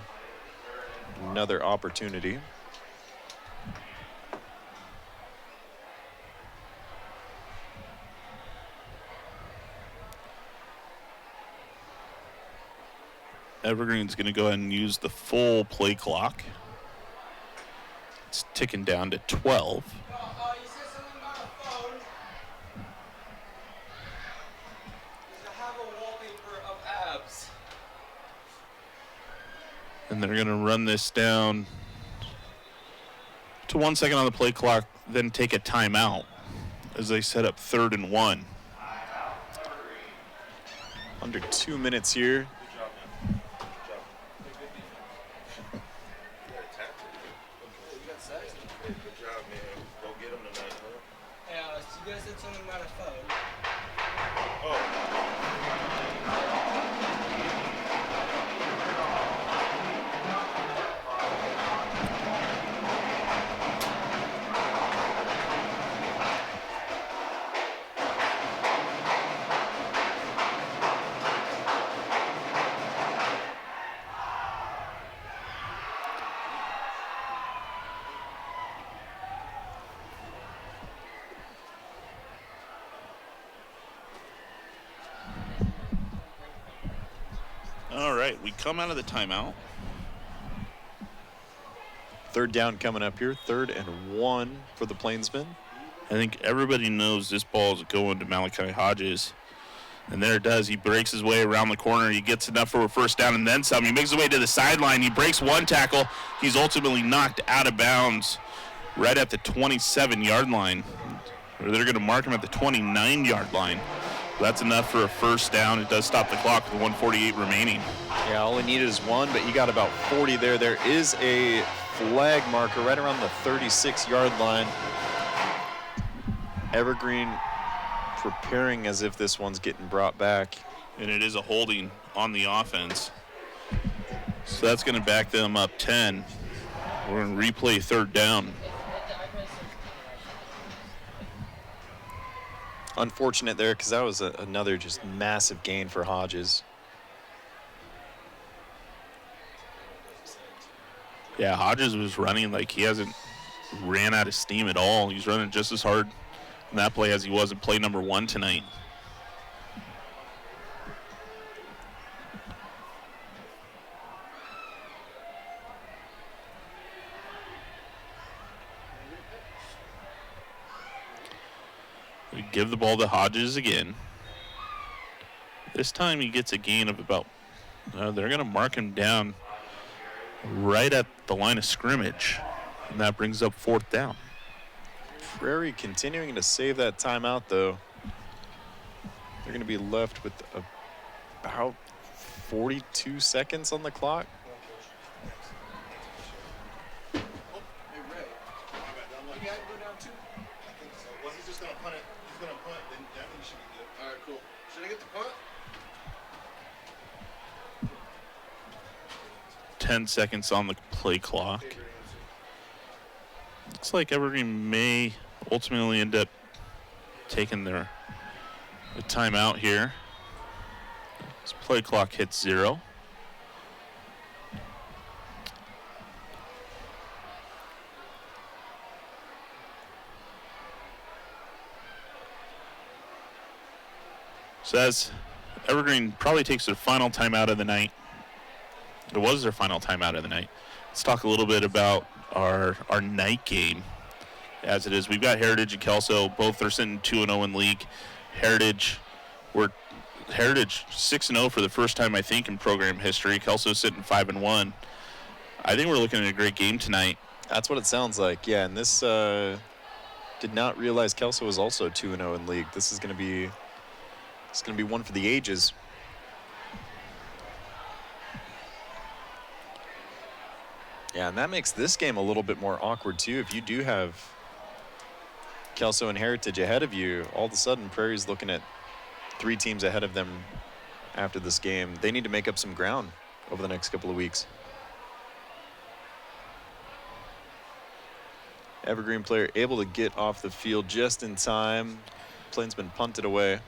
another opportunity. Evergreen's going to go ahead and use the full play clock. It's ticking down to 12. And they're going to run this down to 1 second on the play clock, then take a timeout as they set up 3rd and 1. Under 2 minutes here. All right, we come out of the timeout. Third down coming up here. 3rd and 1 for the Plainsmen. I think everybody knows this ball is going to Malachi Hodges. And there it does. He breaks his way around the corner. He gets enough for a first down and then some. He makes his way to the sideline. He breaks one tackle. He's ultimately knocked out of bounds right at the 27-yard line. Or they're going to mark him at the 29-yard line. That's enough for a first down. It does stop the clock with 1:48 remaining. Yeah, all he needed is 1, but he got about 40 there. There is a flag marker right around the 36-yard line. Evergreen preparing as if this one's getting brought back. And it is a holding on the offense. So that's going to back them up 10. We're going to replay 3rd down. Unfortunate there because that was another just massive gain for Hodges. Yeah, Hodges was running like he hasn't ran out of steam at all. He's running just as hard in that play as he was in play number 1 tonight. We give the ball to Hodges again. This time he gets a gain of about, they're going to mark him down right at the line of scrimmage. And that brings up 4th down. Prairie continuing to save that timeout, though. They're going to be left with about 42 seconds on the clock. He's going to punt. Then that means he should be good. All right, cool. Should I get the punt? 10 seconds on the play clock. Looks like Evergreen may ultimately end up taking the timeout here. This play clock hits 0. So as Evergreen probably takes their final timeout of the night. It was their final timeout of the night. Let's talk a little bit about our night game as it is. We've got Heritage and Kelso. Both are sitting 2-0 in league. Heritage 6-0 for the first time, I think, in program history. Kelso sitting 5-1. I think we're looking at a great game tonight. That's what it sounds like. Yeah, and this did not realize Kelso was also 2-0 in league. This is going to be one for the ages. Yeah, and that makes this game a little bit more awkward too. If you do have Kelso and Heritage ahead of you, all of a sudden Prairie's looking at 3 teams ahead of them after this game. They need to make up some ground over the next couple of weeks. Evergreen player able to get off the field just in time. Plainsmen punted away.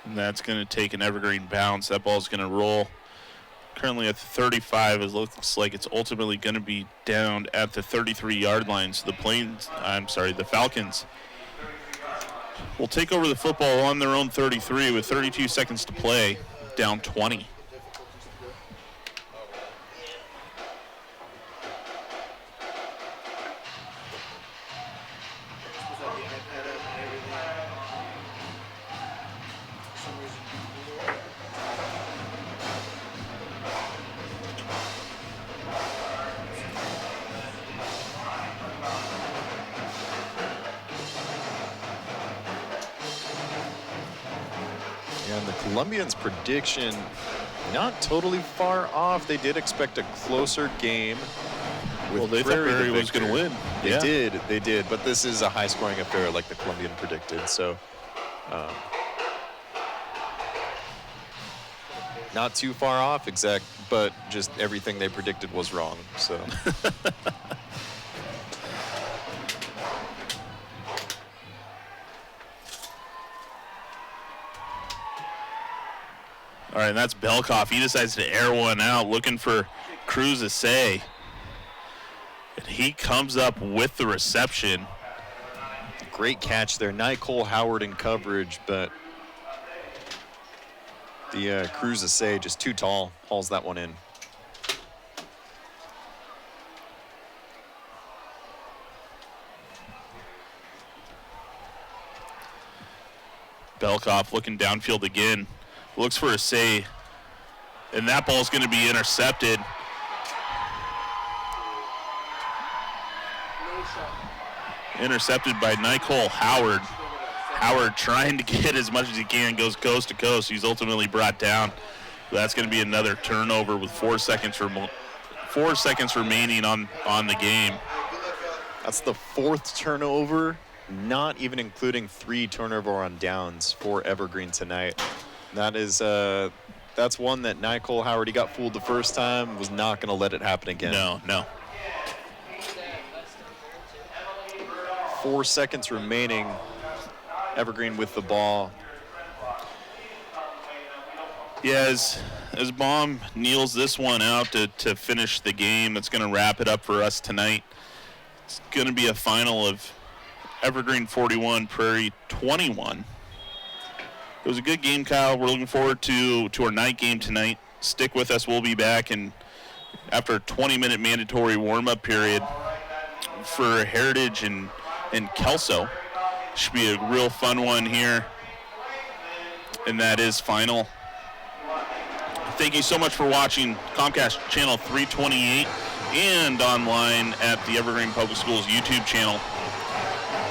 And that's going to take an Evergreen bounce. That ball's going to roll. Currently at the 35, it looks like it's ultimately going to be down at the 33-yard line. So the Falcons will take over the football on their own 33 with 32 seconds to play, down 20. And the Columbians' prediction, not totally far off. They did expect a closer game. Well, they thought Prairie was going to win. They did. But this is a high-scoring affair like the Columbian predicted. So not too far off, but just everything they predicted was wrong. So. All right, and that's Belkoff. He decides to air one out, looking for Cruz Asay. And he comes up with the reception. Great catch there. Nicole Howard in coverage, but The Cruz Essay just too tall, hauls that one in. Belkoff looking downfield again. Looks for Essay. And that ball's going to be intercepted. Intercepted by Nicole Howard. Howard trying to get as much as he can, goes coast to coast. He's ultimately brought down. That's going to be another turnover with 4 seconds remaining on the game. That's the 4th turnover, not even including 3 turnover on downs for Evergreen tonight. That is, that's one that Nicole Howard, he got fooled the first time, was not going to let it happen again. No. 4 seconds remaining. Evergreen with the ball. Yeah, as Baum kneels this one out to finish the game, that's going to wrap it up for us tonight. It's going to be a final of Evergreen 41, Prairie 21. It was a good game, Kyle. We're looking forward to our night game tonight. Stick with us. We'll be back, and after a 20-minute mandatory warm-up period for Heritage and Kelso. Should be a real fun one here. And that is final. Thank you so much for watching Comcast Channel 328 and online at the Evergreen Public Schools YouTube channel.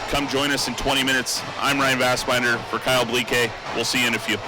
Come join us in 20 minutes. I'm Ryan Vassbinder for Kyle Bleeke. We'll see you in a few.